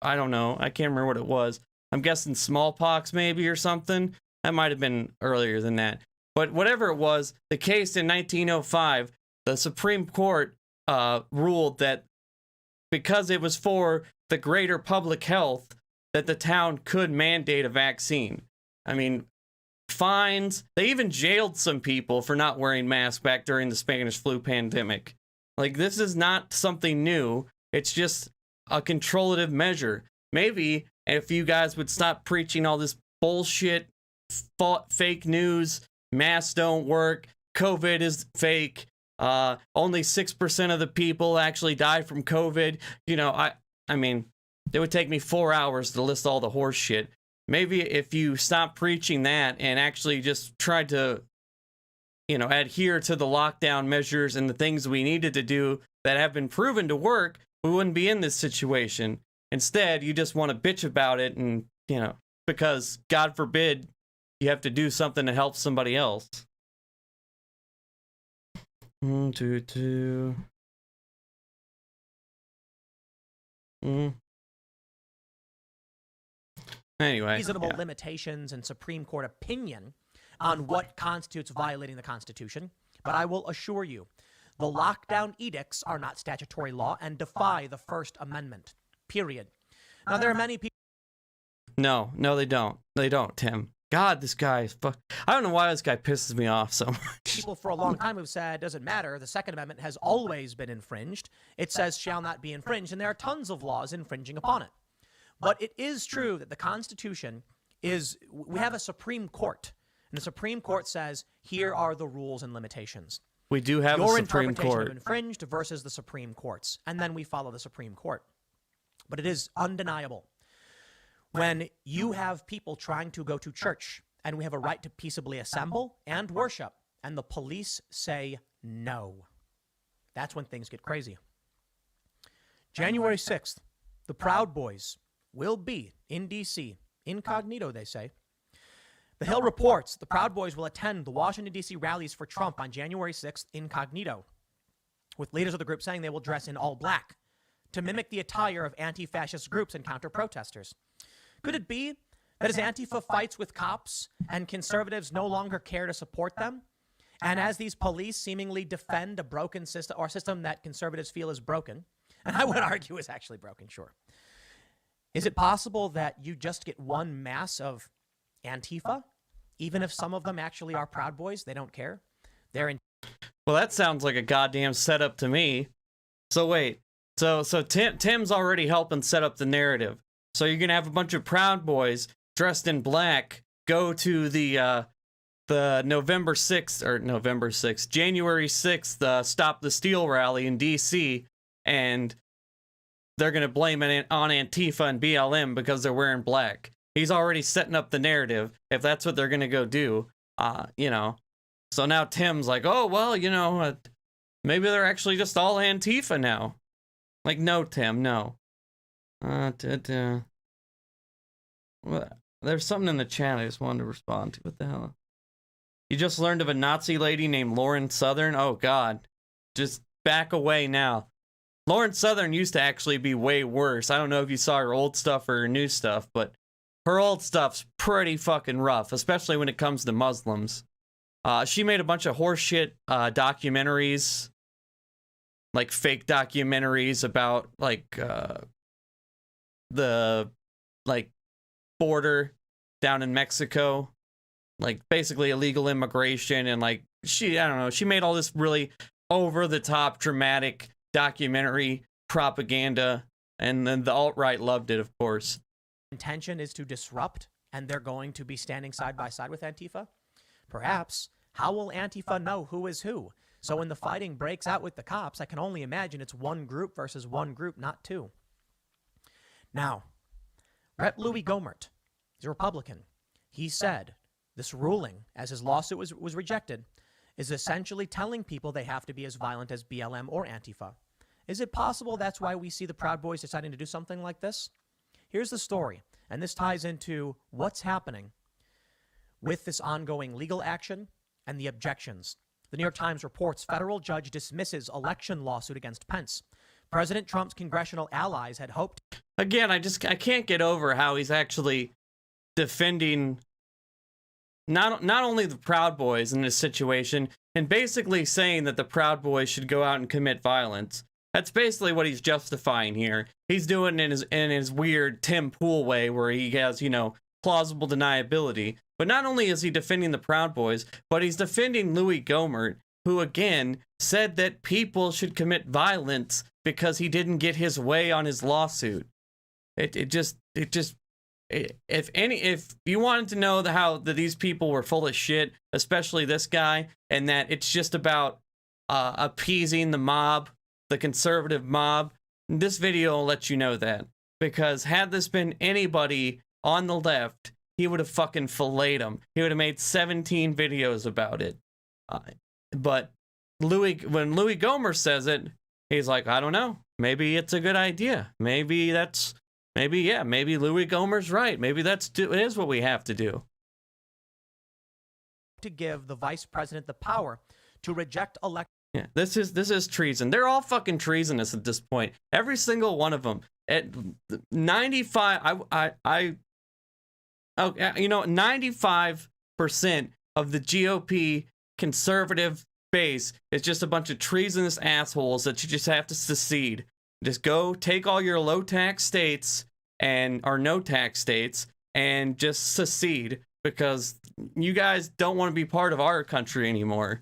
I don't know, I can't remember what it was. I'm guessing smallpox maybe or something. That might have been earlier than that. But whatever it was, the case in 1905, the Supreme Court ruled that because it was for the greater public health, that the town could mandate a vaccine. I mean, fines. They even jailed some people for not wearing masks back during the Spanish flu pandemic. Like, this is not something new. It's just a controllative measure. Maybe if you guys would stop preaching all this bullshit, fake news, masks don't work, COVID is fake, only 6% of the people actually die from COVID. I mean, it would take me 4 hours to list all the horse shit. Maybe if you stop preaching that and actually just tried to, adhere to the lockdown measures and the things we needed to do that have been proven to work, we wouldn't be in this situation. Instead, you just want to bitch about it and, because God forbid you have to do something to help somebody else. Anyway, reasonable limitations and Supreme Court opinion on what constitutes violating the Constitution, but I will assure you, the lockdown edicts are not statutory law and defy the First Amendment, period. Now, there are many people... No, they don't. They don't, Tim. God, this guy is I don't know why this guy pisses me off so much. People for a long time have said, doesn't matter, the Second Amendment has always been infringed. It says shall not be infringed, and there are tons of laws infringing upon it. But it is true that the Constitution we have a Supreme Court, and the Supreme Court says, here are the rules and limitations. We do have a Supreme Court. Your interpretation of infringed versus the Supreme Court's, and then we follow the Supreme Court. But it is undeniable. When you have people trying to go to church and we have a right to peaceably assemble and worship. And the police say no. That's when things get crazy. January 6th, the Proud Boys will be in D.C. Incognito, they say. The Hill reports the Proud Boys will attend the Washington, D.C. rallies for Trump on January 6th incognito, with leaders of the group saying they will dress in all black to mimic the attire of anti-fascist groups and counter-protesters. Could it be that as Antifa fights with cops and conservatives no longer care to support them, and as these police seemingly defend a broken system, or a system that conservatives feel is broken, and I would argue is actually broken, sure, is it possible that you just get one mass of Antifa, even if some of them actually are Proud Boys? They don't care. They're in. Well, that sounds like a goddamn setup to me. So wait, so Tim's already helping set up the narrative. So you're gonna have a bunch of Proud Boys dressed in black go to the January 6th Stop the Steal rally in D.C. and they're gonna blame it on Antifa and BLM because they're wearing black. He's already setting up the narrative if that's what they're gonna go do. You know. So now Tim's like, oh well, you know, maybe they're actually just all Antifa now. Like, no, Tim, no. There's something in the chat I just wanted to respond to. What the hell? You just learned of a Nazi lady named Lauren Southern? Oh, God. Just back away now. Lauren Southern used to actually be way worse. I don't know if you saw her old stuff or her new stuff, but her old stuff's pretty fucking rough, especially when it comes to Muslims. She made a bunch of horseshit documentaries, like fake documentaries about like the border down in Mexico, like basically illegal immigration, and like I don't know, she made all this really over the top dramatic documentary propaganda, and then the alt-right loved it, of course. Intention is to disrupt, and they're going to be standing side by side with Antifa. Perhaps. How will Antifa know who is who? So when the fighting breaks out with the cops, I can only imagine it's one group versus one group, not two. Now, Rep. Louis Gohmert, he's a Republican. He said this ruling, as his lawsuit was rejected, is essentially telling people they have to be as violent as BLM or Antifa. Is it possible that's why we see the Proud Boys deciding to do something like this? Here's the story, and this ties into what's happening with this ongoing legal action and the objections. The New York Times reports federal judge dismisses election lawsuit against Pence. President Trump's congressional allies had hoped. Again, I can't get over how he's actually defending not only the Proud Boys in this situation, and basically saying that the Proud Boys should go out and commit violence. That's basically what he's justifying here. He's doing it in his weird Tim Pool way, where he has, you know, plausible deniability. But not only is he defending the Proud Boys, but he's defending Louis Gohmert, who again said that people should commit violence because he didn't get his way on his lawsuit. If you wanted to know how these people were full of shit, especially this guy, and that it's just about appeasing the mob, the conservative mob, this video will let you know that. Because had this been anybody on the left, he would have fucking filleted him. He would have made 17 videos about it. But when Louis Gohmert says it, he's like, I don't know. Maybe it's a good idea. Maybe Louis Gohmert's right. Maybe it is what we have to do. To give the vice president the power to reject election. Yeah, this is treason. They're all fucking treasonous at this point. Every single one of them. At 95, 95% of the GOP conservative base is just a bunch of treasonous assholes that you just have to secede. Just go take all your low tax states or no tax states and just secede, because you guys don't want to be part of our country anymore.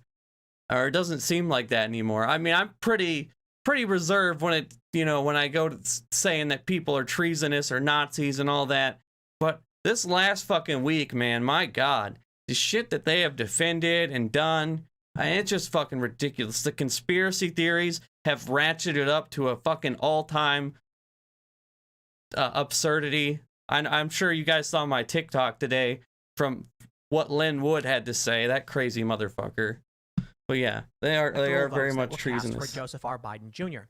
Or it doesn't seem like that anymore. I mean, I'm pretty reserved when I go to saying that people are treasonous or Nazis and all that. But this last fucking week, man, my God, the shit that they have defended and done, it's just fucking ridiculous. The conspiracy theories have ratcheted up to a fucking all-time absurdity. I'm sure you guys saw my TikTok today from what Lynn Wood had to say. That crazy motherfucker. But yeah, they are very much treasonous. For Joseph R. Biden Jr.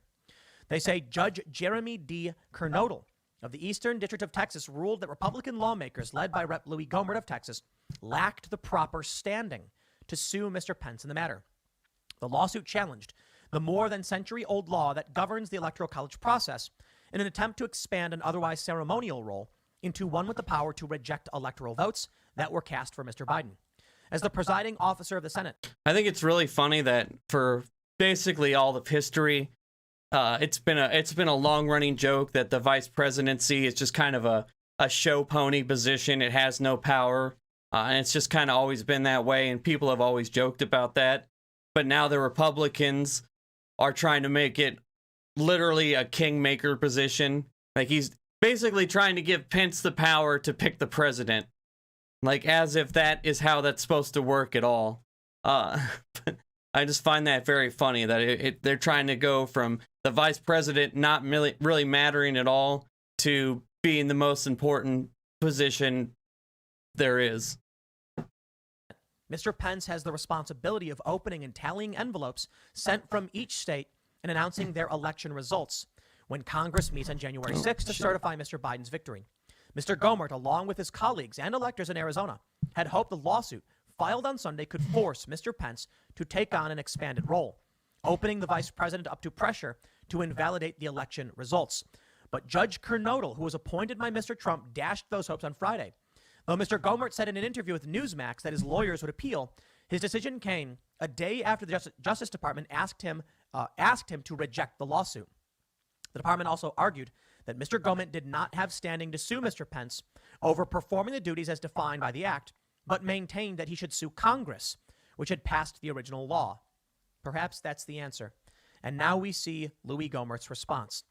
They say Judge Jeremy D. Kernodle of the Eastern District of Texas ruled that Republican lawmakers led by Rep. Louis Gohmert of Texas lacked the proper standing to sue Mr. Pence in the matter. The lawsuit challenged the more than century-old law that governs the Electoral College process in an attempt to expand an otherwise ceremonial role into one with the power to reject electoral votes that were cast for Mr. Biden. As the presiding officer of the Senate, I think it's really funny that for basically all of history, it's been a long-running joke that the vice presidency is just kind of a show pony position. It has no power, and it's just kind of always been that way, and people have always joked about that. But now the Republicans are trying to make it literally a kingmaker position. Like, he's basically trying to give Pence the power to pick the president. Like, as if that is how that's supposed to work at all. I just find that very funny that they're trying to go from the vice president not really mattering at all to being the most important position there is. Mr. Pence has the responsibility of opening and tallying envelopes sent from each state and announcing their election results when Congress meets on January 6th to certify Mr. Biden's victory. Mr. Gohmert, along with his colleagues and electors in Arizona, had hoped the lawsuit filed on Sunday could force Mr. Pence to take on an expanded role, opening the vice president up to pressure to invalidate the election results. But Judge Kernodle, who was appointed by Mr. Trump, dashed those hopes on Friday. Though Mr. Gohmert said in an interview with Newsmax that his lawyers would appeal, his decision came a day after the Justice Department asked him to reject the lawsuit. The department also argued that Mr. Gohmert did not have standing to sue Mr. Pence over performing the duties as defined by the act, but maintained that he should sue Congress, which had passed the original law. Perhaps that's the answer. And now we see Louis Gohmert's response.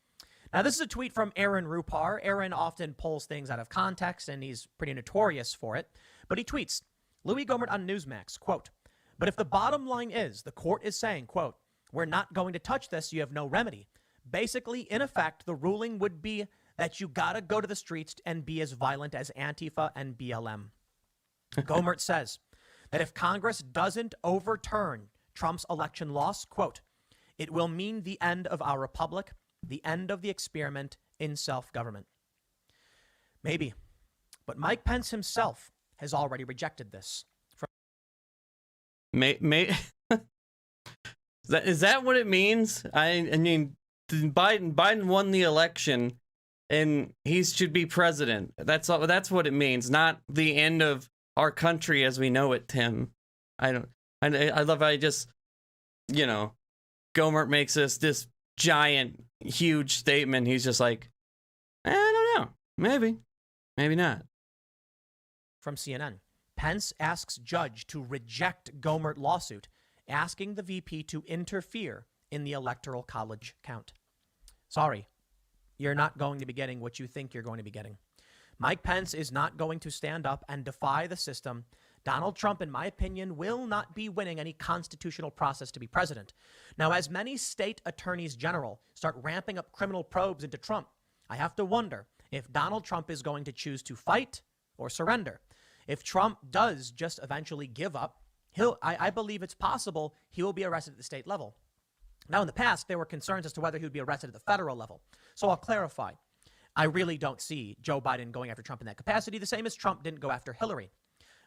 Now, this is a tweet from Aaron Rupar. Aaron often pulls things out of context, and he's pretty notorious for it. But he tweets, Louis Gohmert on Newsmax, quote, "But if the bottom line is the court is saying, quote, we're not going to touch this, you have no remedy. Basically, in effect, the ruling would be that you got to go to the streets and be as violent as Antifa and BLM. Gohmert says that if Congress doesn't overturn Trump's election loss, quote, it will mean the end of our republic, the end of the experiment in self-government. Maybe. But Mike Pence himself has already rejected this. Is that what it means? I mean, Biden won the election, and he should be president. That's what it means, not the end of our country as we know it, Tim. I love how I just, Gohmert makes this giant, huge statement. He's just like, I don't know. Maybe not. From CNN, Pence asks judge to reject Gohmert lawsuit, asking the VP to interfere in the Electoral College count. Sorry, you're not going to be getting what you think you're going to be getting. Mike Pence is not going to stand up and defy the system. Donald Trump, in my opinion, will not be winning any constitutional process to be president. Now, as many state attorneys general start ramping up criminal probes into Trump, I have to wonder if Donald Trump is going to choose to fight or surrender. If Trump does just eventually give up, I believe it's possible he will be arrested at the state level. Now, in the past, there were concerns as to whether he would be arrested at the federal level. So I'll clarify. I really don't see Joe Biden going after Trump in that capacity, the same as Trump didn't go after Hillary.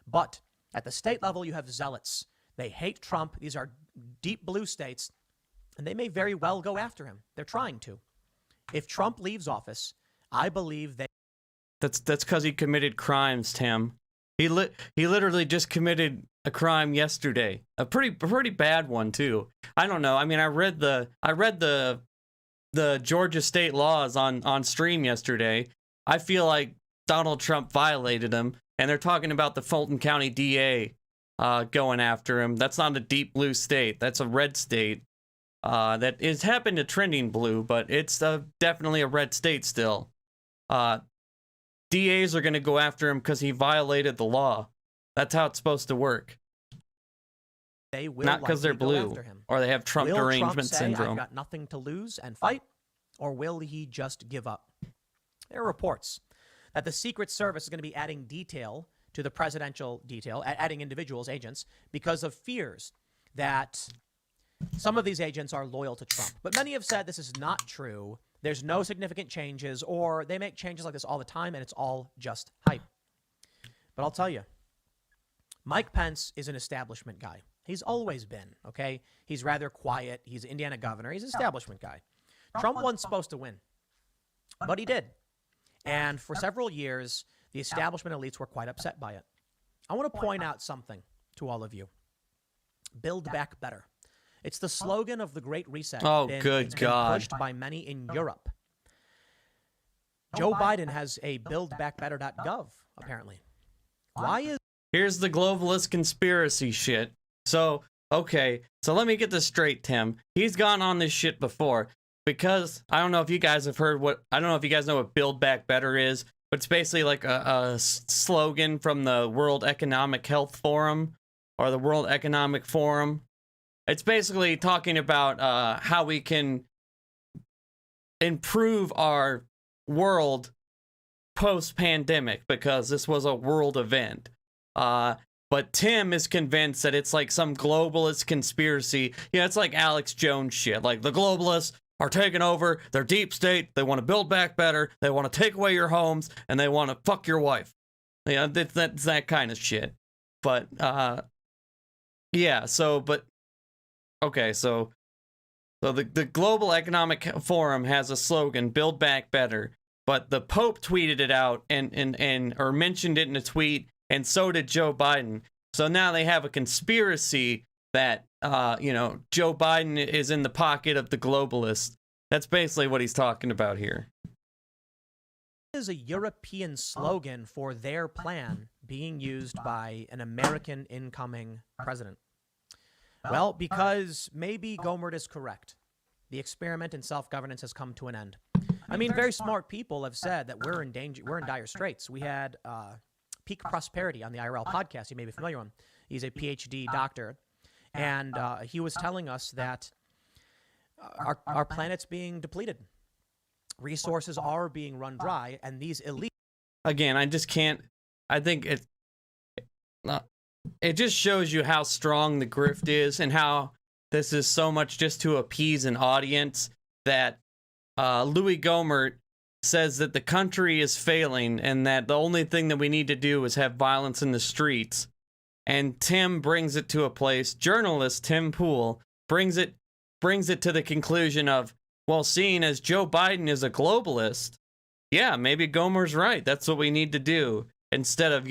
But at the state level, you have zealots. They hate Trump. These are deep blue states, and they may very well go after him. They're trying to. If Trump leaves office, I believe they... That's because he committed crimes, Tim. He literally just committed a crime yesterday, a pretty bad one too. I don't know. I mean, I read the Georgia state laws on stream yesterday. I feel like Donald Trump violated them, and they're talking about the Fulton County DA going after him. That's not a deep blue state. That's a red state. That is happened to trending blue, but it's definitely a red state still. DAs are going to go after him because he violated the law. That's how it's supposed to work. They will not because they're blue or they have Trump derangement syndrome. I've got nothing to lose and fight, or will he just give up? There are reports that the Secret Service is going to be adding detail to the presidential detail, adding individuals, agents, because of fears that some of these agents are loyal to Trump. But many have said this is not true. There's no significant changes, or they make changes like this all the time, and it's all just hype. But I'll tell you, Mike Pence is an establishment guy. He's always been, okay? He's rather quiet. He's an Indiana governor. He's an establishment guy. Trump wasn't supposed to win, but he did. And for several years, the establishment elites were quite upset by it. I want to point out something to all of you. Build back better. It's the slogan of the Great Reset. Oh, it's good been God. pushed by many in Europe. Joe Biden has a buildbackbetter.gov, apparently. Why is... Here's the globalist conspiracy shit. So, okay, so let me get this straight, Tim. He's gone on this shit before because I don't know if you guys have heard I don't know if you guys know what Build Back Better is, but it's basically like a slogan from the World Economic Health Forum or the World Economic Forum. It's basically talking about how we can improve our world post-pandemic because this was a world event. But Tim is convinced that it's like some globalist conspiracy. Yeah, it's like Alex Jones shit. Like the globalists are taking over. They're deep state. They want to build back better. They want to take away your homes and they want to fuck your wife. Yeah, that's that kind of shit. But, yeah, so, but, okay, so the Global Economic Forum has a slogan, Build Back Better. But the Pope tweeted it out or mentioned it in a tweet, and so did Joe Biden. So now they have a conspiracy that, Joe Biden is in the pocket of the globalists. That's basically what he's talking about here. Is a European slogan for their plan being used by an American incoming president? Well, because maybe Gohmert is correct. The experiment in self-governance has come to an end. I mean, very smart people have said that we're in danger, we're in dire straits. We had Peak Prosperity on the IRL podcast. You may be familiar with him. He's a PhD doctor, and he was telling us that our planet's being depleted. Resources are being run dry, and these elites... Again, I just can't... I think it just shows you how strong the grift is and how this is so much just to appease an audience that Louis Gohmert says that the country is failing and that the only thing that we need to do is have violence in the streets. And Tim brings it to a place, journalist Tim Pool brings it to the conclusion of, well, seeing as Joe Biden is a globalist, yeah, maybe Gohmert's right. That's what we need to do instead of,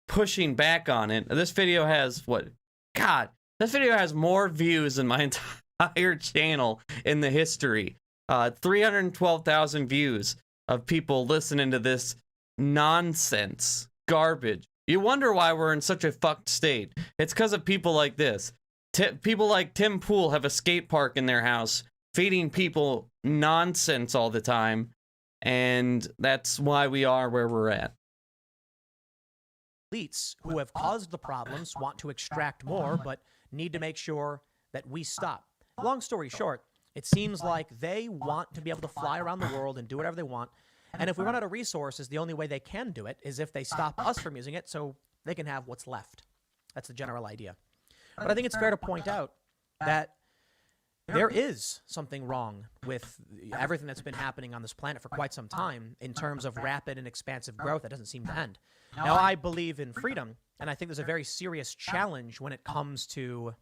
pushing back on it. This video has this video has more views than my entire channel in the history. 312,000 views of people listening to this nonsense garbage. You wonder why we're in such a fucked state. It's because of people like this. People like Tim Pool have a skate park in their house, feeding people nonsense all the time, and that's why we are where we're at. Elites who have caused the problems want to extract more, but need to make sure that we stop. Long story short, it seems like they want to be able to fly around the world and do whatever they want. And if we run out of resources, the only way they can do it is if they stop us from using it so they can have what's left. That's the general idea. But I think it's fair to point out that there is something wrong with everything that's been happening on this planet for quite some time in terms of rapid and expansive growth that doesn't seem to end. Now, I believe in freedom, and I think there's a very serious challenge when it comes to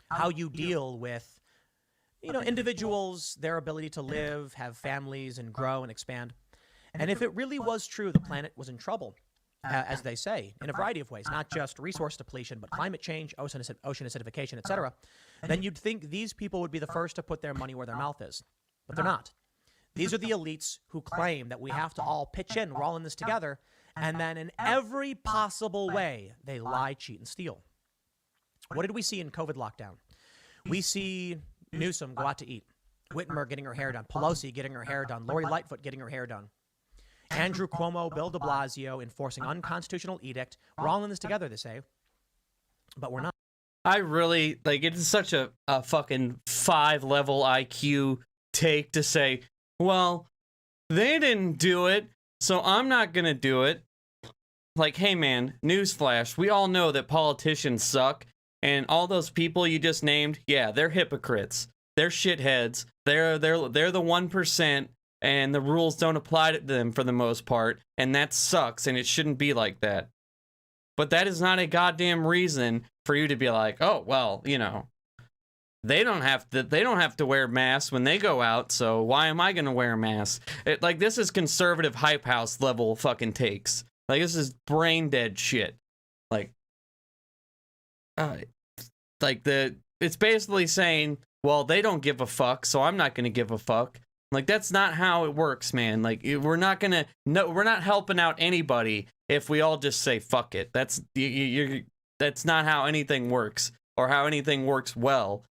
how you deal with, individuals, their ability to live, have families, and grow and expand. And if it really was true the planet was in trouble, as they say, in a variety of ways, not just resource depletion, but climate change, ocean acidification, etc., then you'd think these people would be the first to put their money where their mouth is. But they're not. These are the elites who claim that we have to all pitch in, we're all in this together, and then in every possible way, they lie, cheat, and steal. What did we see in COVID lockdown? We see Newsom go out to eat, Whitmer getting her hair done, Pelosi getting her hair done, Lori Lightfoot getting her hair done, Andrew Cuomo, Bill de Blasio enforcing unconstitutional edict. We're all in this together, they say, but we're not. I really, it's such a fucking 5-level IQ take to say, well, they didn't do it, so I'm not gonna do it. like, hey man, newsflash, we all know that politicians suck, and all those people you just named, yeah, they're hypocrites. They're shitheads. They're the 1%, and the rules don't apply to them for the most part, and that sucks, and it shouldn't be like that. But that is not a goddamn reason for you to be like, oh, well, you know, they don't have to wear masks when they go out, so why am I gonna wear a mask? Like, this is conservative hype house level fucking takes. Like, this is brain dead shit. Like, it's basically saying, well, they don't give a fuck, so I'm not gonna give a fuck. Like, that's not how it works, man. Like, we're not helping out anybody if we all just say fuck it. That's not how anything works, or how anything works well.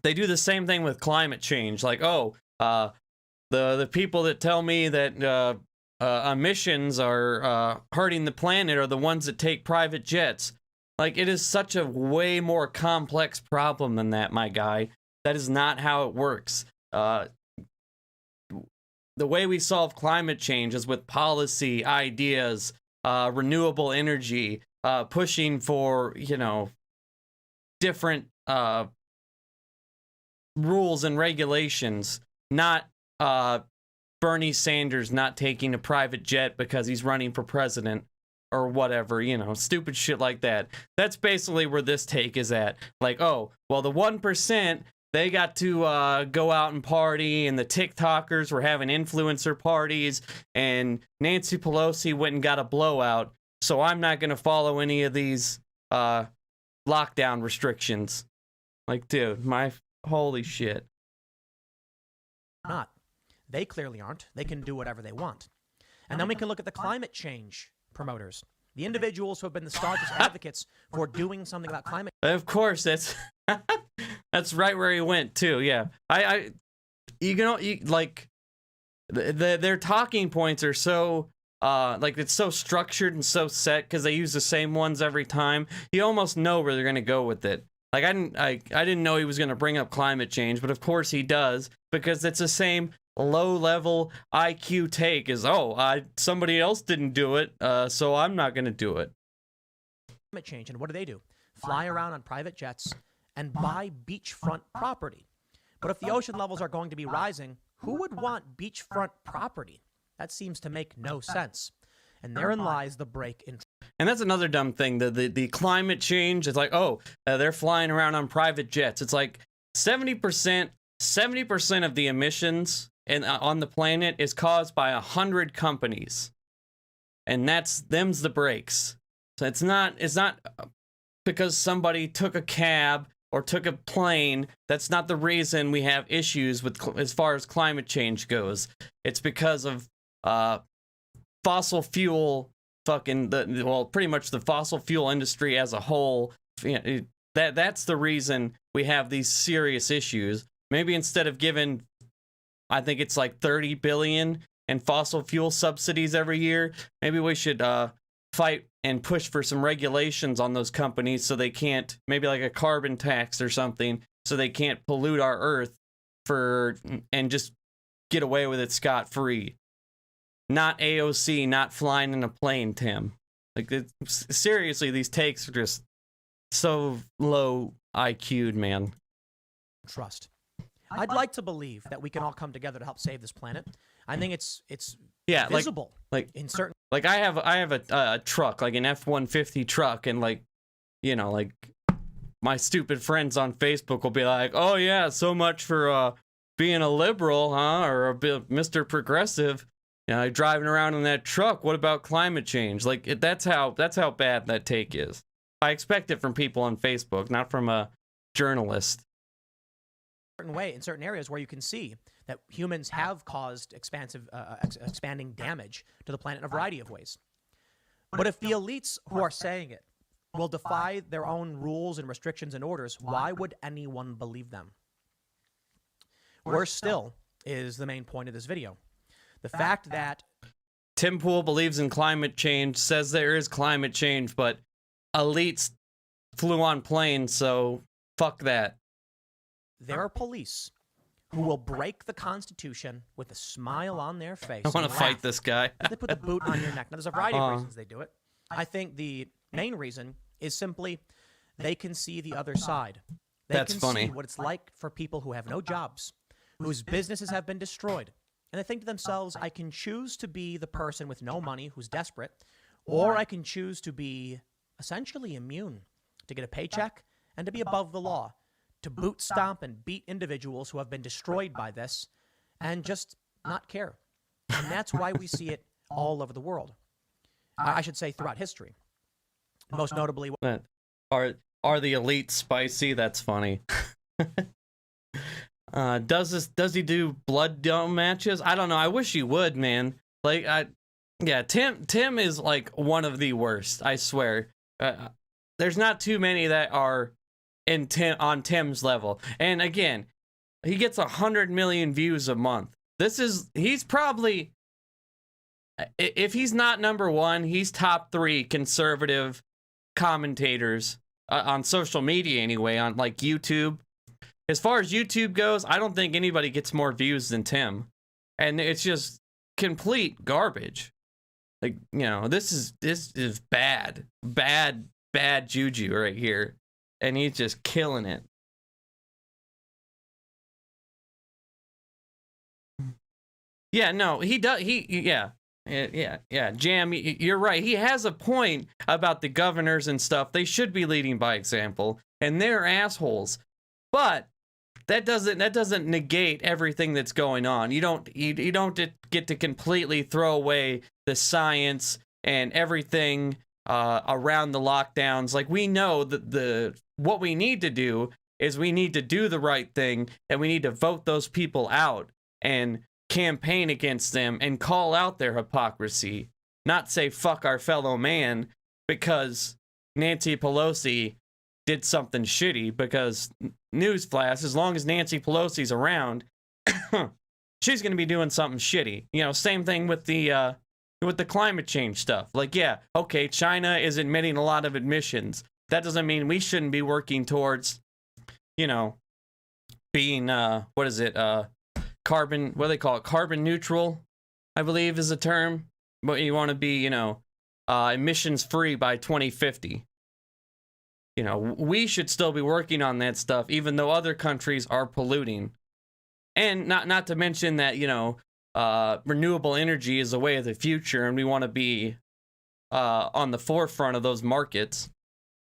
They do the same thing with climate change. Like, oh, the people that tell me that emissions are hurting the planet are the ones that take private jets. Like, it is such a way more complex problem than that, my guy. That is not how it works. The way we solve climate change is with policy, ideas, renewable energy, pushing for, you know, different rules and regulations, not Bernie Sanders not taking a private jet because he's running for president or whatever, you know, stupid shit like that. That's basically where this take is at. Like, oh, well, the 1%, they got to go out and party, and the TikTokers were having influencer parties, and Nancy Pelosi went and got a blowout, so I'm not going to follow any of these lockdown restrictions. Like, dude, holy shit. Not. They clearly aren't. They can do whatever they want. And then we can look at the climate change promoters, the individuals who have been the staunchest advocates for doing something about climate. Of course, that's that's right where he went too. Yeah, like their talking points are so like, it's so structured and so set because they use the same ones every time. You almost know where they're gonna go with it. Like, I didn't know he was gonna bring up climate change, but of course he does, because it's the same low-level IQ take as, oh, somebody else didn't do it, so I'm not gonna do it. Climate change, and what do? Fly around on private jets and buy beachfront property. But if the ocean levels are going to be rising, who would want beachfront property? That seems to make no sense. And therein lies the break in. And that's another dumb thing. The climate change, it's like, oh, they're flying around on private jets. It's like 70% of the emissions on the planet is caused by 100 companies. And them's the breaks. So it's not because somebody took a cab or took a plane. That's not the reason we have issues with as far as climate change goes. It's because of fossil fuel, pretty much the fossil fuel industry as a whole. That's the reason we have these serious issues. Maybe instead of giving, I think it's like 30 billion in fossil fuel subsidies every year, maybe we should fight and push for some regulations on those companies so they can't, maybe like a carbon tax or something, so they can't pollute our earth and just get away with it scot-free. Not AOC, not flying in a plane, Tim. Like, seriously, these takes are just so low IQ'd, man. Trust. I'd like to believe that we can all come together to help save this planet. I think it's visible, like in certain. Like, I have a truck, like an F-150 truck, and like, you know, like my stupid friends on Facebook will be like, "Oh yeah, so much for being a liberal, huh? Or Mr. Progressive." You know, driving around in that truck. What about climate change? Like, that's how bad that take is. I expect it from people on Facebook, not from a journalist. Certain way in certain areas where you can see that humans have caused expanding damage to the planet in a variety of ways. But if the elites who are saying it will defy their own rules and restrictions and orders, why would anyone believe them? Worse still is the main point of this video. The fact that Tim Pool believes in climate change, says there is climate change, but elites flew on planes, so fuck that. There are police who will break the Constitution with a smile on their face. I want and to fight laugh. this guy. They put the boot on your neck. Now, there's a variety of reasons they do it. I think the main reason is simply they can see the other side. They That's can funny. see what it's like for people who have no jobs, whose businesses have been destroyed. And they think to themselves, I can choose to be the person with no money who's desperate, or I can choose to be essentially immune, to get a paycheck and to be above the law, to boot stomp and beat individuals who have been destroyed by this and just not care. And that's why we see it all over the world. I should say throughout history. Most notably, Are the elite spicy? That's funny. Does he do blood dome matches? I don't know. I wish he would, man. Like, Tim is like one of the worst. I swear. There's not too many that are on Tim's level. And again, he gets 100 million views a month. He's probably, if he's not number one, he's top 3 conservative commentators on social media anyway, on like YouTube. As far as YouTube goes, I don't think anybody gets more views than Tim. And it's just complete garbage. Like, you know, this is bad juju right here. And he's just killing it. Yeah, no, he does. Yeah. Jam, you're right. He has a point about the governors and stuff. They should be leading by example, and they're assholes. But that doesn't negate everything that's going on. You don't get to completely throw away the science and everything around the lockdowns. Like, we know that what we need to do is we need to do the right thing, and we need to vote those people out and campaign against them and call out their hypocrisy, not say fuck our fellow man because Nancy Pelosi did something shitty. Because newsflash, as long as Nancy Pelosi's around, she's going to be doing something shitty. You know, same thing with the climate change stuff. Like, yeah, okay, China is admitting a lot of admissions. That doesn't mean we shouldn't be working towards, you know, being carbon, what do they call it? Carbon neutral, I believe is the term. But you want to be, you know, emissions free by 2050. You know, we should still be working on that stuff, even though other countries are polluting. And not to mention that, you know, renewable energy is the way of the future, and we want to be on the forefront of those markets.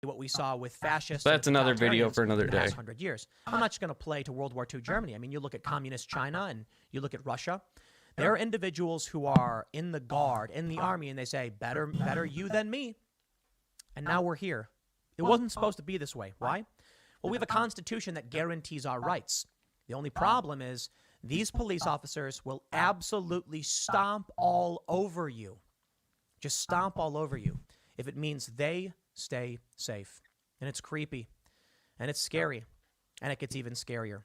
What we saw with fascists. But that's another video for another day. 100 years. I'm not just going to play to World War II Germany. I mean, you look at communist China and you look at Russia. There are individuals who are in the guard, in the army, and they say, better you than me. And now we're here. It wasn't supposed to be this way. Why? Well, we have a constitution that guarantees our rights. The only problem is these police officers will absolutely stomp all over you. Just stomp all over you if it means they stay safe. And it's creepy. And it's scary. And it gets even scarier.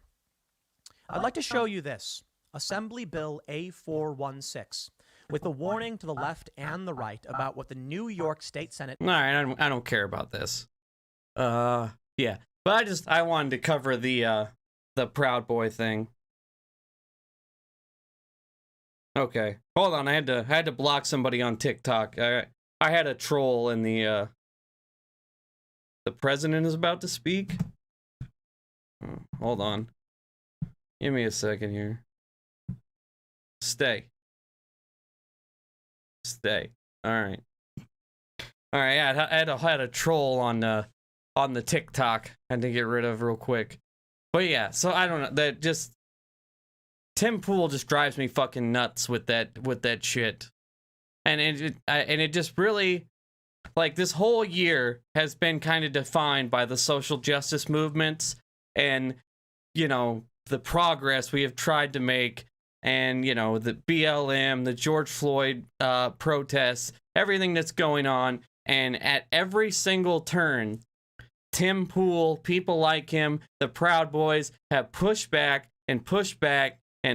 I'd like to show you this. Assembly Bill A416. With a warning to the left and the right about what the New York State Senate... All right, I don't care about this. Yeah. But I wanted to cover the Proud Boy thing. Okay. Hold on, I had to block somebody on TikTok. I had a troll in the president is about to speak. Hold on. Give me a second here. Stay. All right. Yeah, I had a troll on the TikTok I had to get rid of real quick. But yeah, so I don't know, that just Tim Pool just drives me fucking nuts with that shit. And it just really, like, this whole year has been kind of defined by the social justice movements and, you know, the progress we have tried to make, and, you know, the BLM, the George Floyd protests, everything that's going on. And at every single turn, Tim Pool, people like him, the Proud Boys, have pushed back, and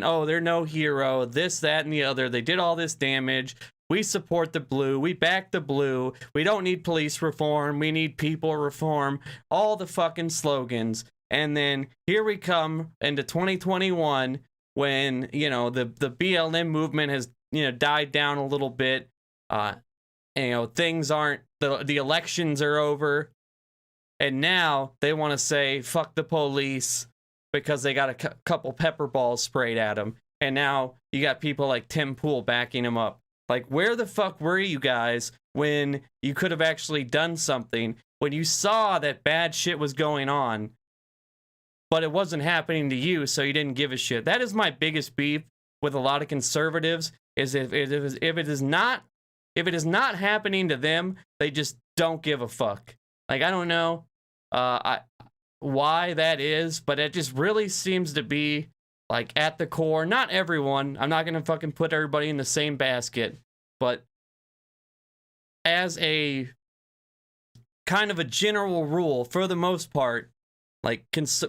oh, they're no hero, this, that, and the other. They did all this damage. We support the blue. We back the blue. We don't need police reform. We need people reform. All the fucking slogans. And then here we come into 2021 when, you know, the BLM movement has, you know, died down a little bit. And, you know, things aren't, the elections are over. And now they want to say, fuck the police, because they got a couple pepper balls sprayed at them. And now you got people like Tim Pool backing him up. Like, where the fuck were you guys when you could have actually done something, when you saw that bad shit was going on, but it wasn't happening to you, so you didn't give a shit? That is my biggest beef with a lot of conservatives, is if it is not happening to them, they just don't give a fuck. Like, I don't know why that is, but it just really seems to be, like, at the core. Not everyone. I'm not gonna fucking put everybody in the same basket, but as a kind of a general rule, for the most part, like,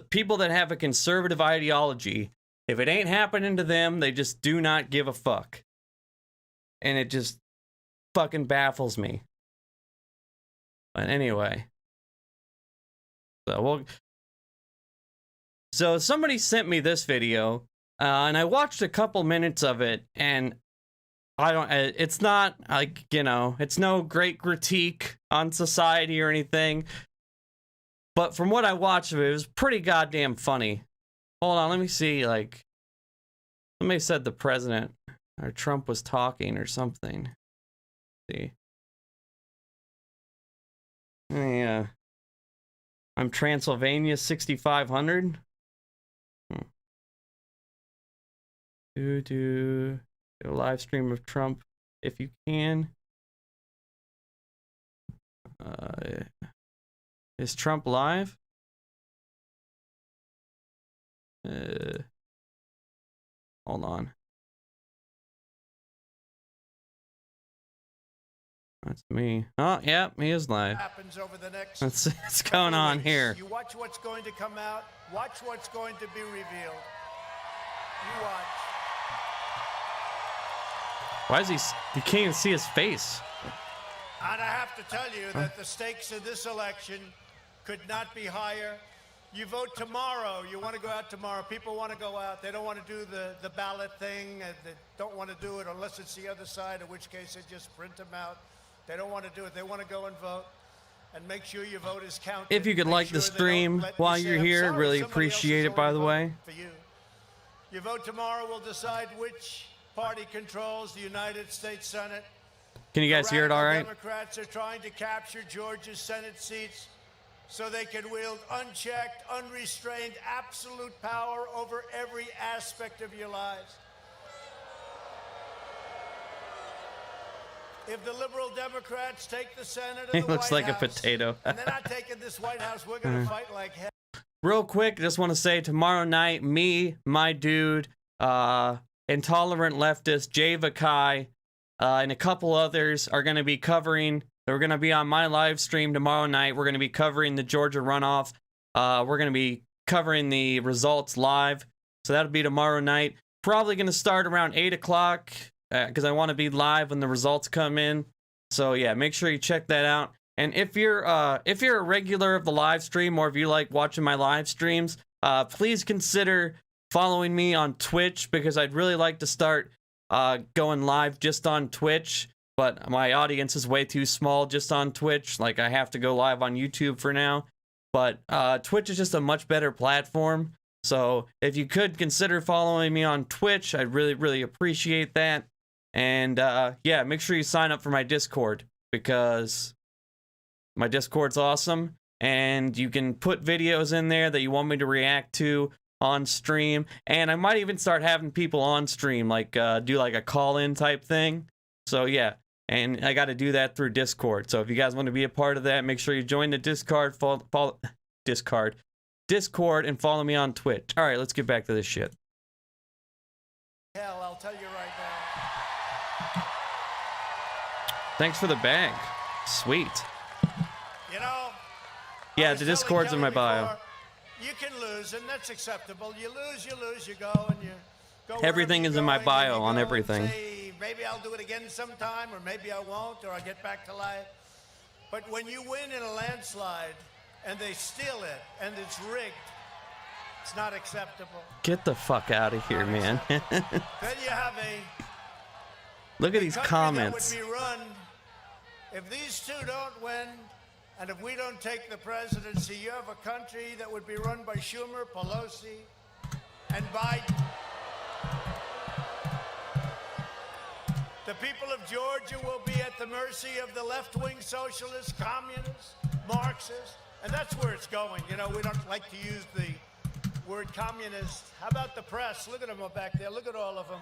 people that have a conservative ideology, if it ain't happening to them, they just do not give a fuck. And it just fucking baffles me. But anyway. So somebody sent me this video, and I watched a couple minutes of it, and it's not, like, you know, it's no great critique on society or anything, but from what I watched of it, it was pretty goddamn funny. Hold on, let me see, like, somebody said the president, or Trump was talking or something. Let's see. Yeah. I'm Transylvania 6500. Do a live stream of Trump if you can. Is Trump live? Hold on. That's me. Oh, yeah, he is live. Happens over the next Let's see what's going on here. You watch what's going to come out. Watch what's going to be revealed. You watch. Why is he? You can't even see his face. And I have to tell you that the stakes of this election could not be higher. You vote tomorrow. You want to go out tomorrow. People want to go out. They don't want to do the ballot thing. They don't want to do it unless it's the other side, in which case they just print them out. They don't want to do it. They want to go and vote. And make sure your vote is counted. If you could like the stream while you're here, really appreciate it, by the way. For you. Your vote tomorrow will decide which party controls the United States Senate. Can you guys hear it all right? Democrats are trying to capture Georgia's Senate seats so they can wield unchecked, unrestrained, absolute power over every aspect of your lives. If the liberal Democrats take the Senate and He the looks White like House, a potato. and they're not taking this White House, we're going to fight like hell. Real quick, just want to say tomorrow night, me, my dude, intolerant leftist Jay Vakai, and a couple others are going to be covering. They're going to be on my live stream tomorrow night. We're going to be covering the Georgia runoff. We're going to be covering the results live. So that'll be tomorrow night. Probably going to start around 8 o'clock because I want to be live when the results come in. So yeah, make sure you check that out. And if you're a regular of the live stream, or if you like watching my live streams, please consider following me on Twitch, because I'd really like to start going live just on Twitch, but my audience is way too small just on Twitch. Like, I have to go live on YouTube for now. But Twitch is just a much better platform. So if you could consider following me on Twitch, I'd really, really appreciate that. And yeah, make sure you sign up for my Discord, because my Discord's awesome. And you can put videos in there that you want me to react to on stream. And I might even start having people on stream, like do like a call-in type thing. So yeah, and I got to do that through Discord. So if you guys want to be a part of that, make sure you join the Discord, Discord, and follow me on Twitch. All right, let's get back to this shit. Hell, I'll tell you right now. Thanks for the bag. Sweet. You know, yeah, the Discord's in my bio. You can lose, and that's acceptable. You lose, you go, and you go. Everything is in my bio on everything. Say, maybe I'll do it again sometime, or maybe I won't, or I'll get back to life. But when you win in a landslide, and they steal it, and it's rigged, That's not acceptable. Get the fuck out of here, man. Then you have a Look at these country comments. that would be run if these two don't win, and if we don't take the presidency. You have a country that would be run by Schumer, Pelosi, and Biden. The people of Georgia will be at the mercy of the left-wing socialists, communists, Marxists, and that's where it's going. You know, we don't like to use the word communist. How about the press? Look at them back there. Look at all of them.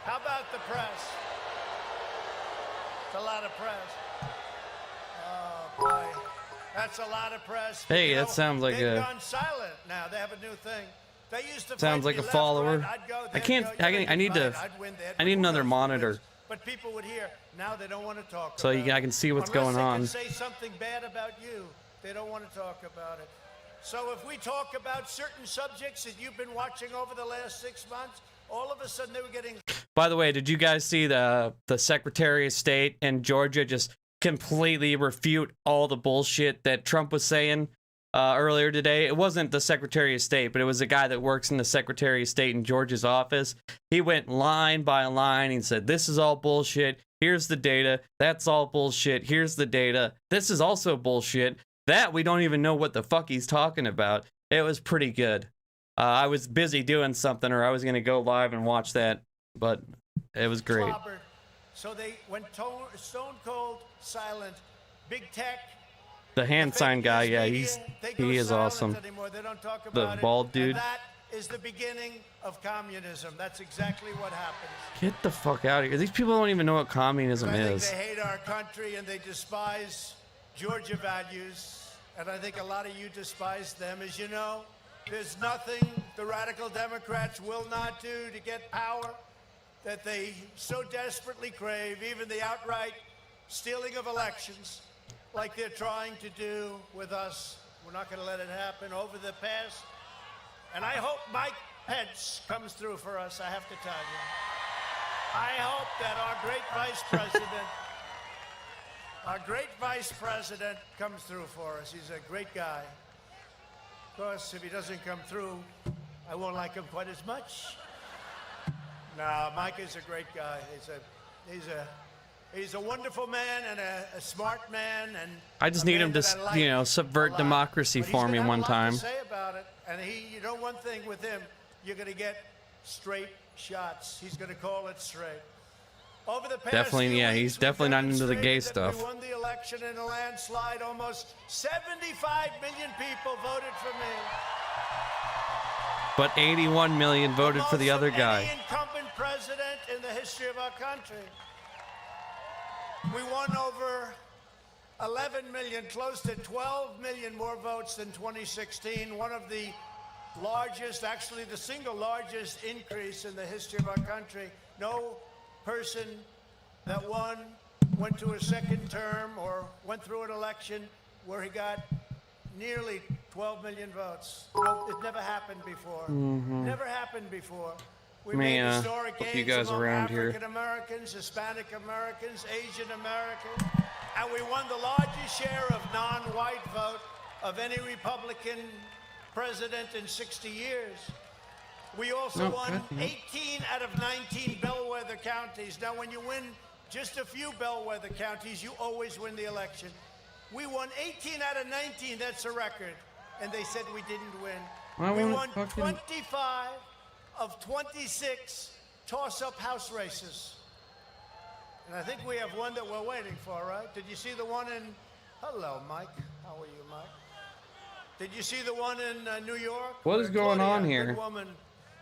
How about the press? It's a lot of press. Oh, boy. That's a lot of press. Hey, You know, that sounds like they've a... gone silent now. They have a new thing. They used to Sounds fight like a me left, follower. right. I'd go, I they'd can't... go, I need to... I'd win, they'd I need win. another monitor. But people would hear. Now they don't want to talk So about I can see what's Unless going they on. can say something bad about you, they don't want to talk about it. So if we talk about certain subjects that you've been watching over the last 6 months, all of a sudden they were getting... By the way, did you guys see the Secretary of State in Georgia just completely refute all the bullshit that Trump was saying earlier today? It wasn't the Secretary of State, but it was a guy that works in the Secretary of State in Georgia's office. He went line by line and said, this is all bullshit. Here's the data. That's all bullshit. Here's the data. This is also bullshit. That we don't even know what the fuck he's talking about. It was pretty good. I was busy doing something, or I was going to go live and watch that, but it was great. clobbered. So they went stone cold silent. Big tech. The hand sign guy, yeah, he is silent awesome. anymore. They don't talk The about it. bald dude. And that is the beginning of communism. That's exactly what happens. Get the fuck out of here. These people don't even know what communism I think is. they hate our country and they despise Georgia values. And I think a lot of you despise them. As you know, there's nothing the radical Democrats will not do to get power that they so desperately crave, even the outright stealing of elections like they're trying to do with us. We're not going to let it happen. Over the past, and I hope Mike Pence comes through for us, I have to tell you. I hope that our great vice president comes through for us. He's a great guy. Of course, if he doesn't come through, I won't like him quite as much. No, Mike is a great guy. He's a wonderful man and a smart man, and I just need him to, you know, subvert democracy for me one time. Say about it, and you know one thing with him, you're going to get straight shots. He's going to call it straight. Over the past Definitely, yeah, he's definitely not into the gay stuff. We won the election in a landslide. Almost 75 million people voted for me. But 81 million voted for the other guy. Any incumbent president in the history of our country. We won over 11 million, close to 12 million more votes than 2016. One of the largest, actually the single largest increase in the history of our country. No person that went to a second term or went through an election where he got nearly 12 million votes. No, it never happened before. Never happened before. We made historic gains you guys among around here. African Americans, Hispanic Americans, Asian Americans, and we won the largest share of non-white vote of any Republican president in 60 years. We also won 18 out of 19 bellwether counties. Now, when you win just a few bellwether counties, you always win the election. We won 18 out of 19. That's a record. And they said we didn't win. We won 25 of 26 toss-up House races. And I think we have one that we're waiting for, right? Did you see the one in... Hello, Mike. How are you, Mike? Did you see the one in New York? What is going on here? Good woman.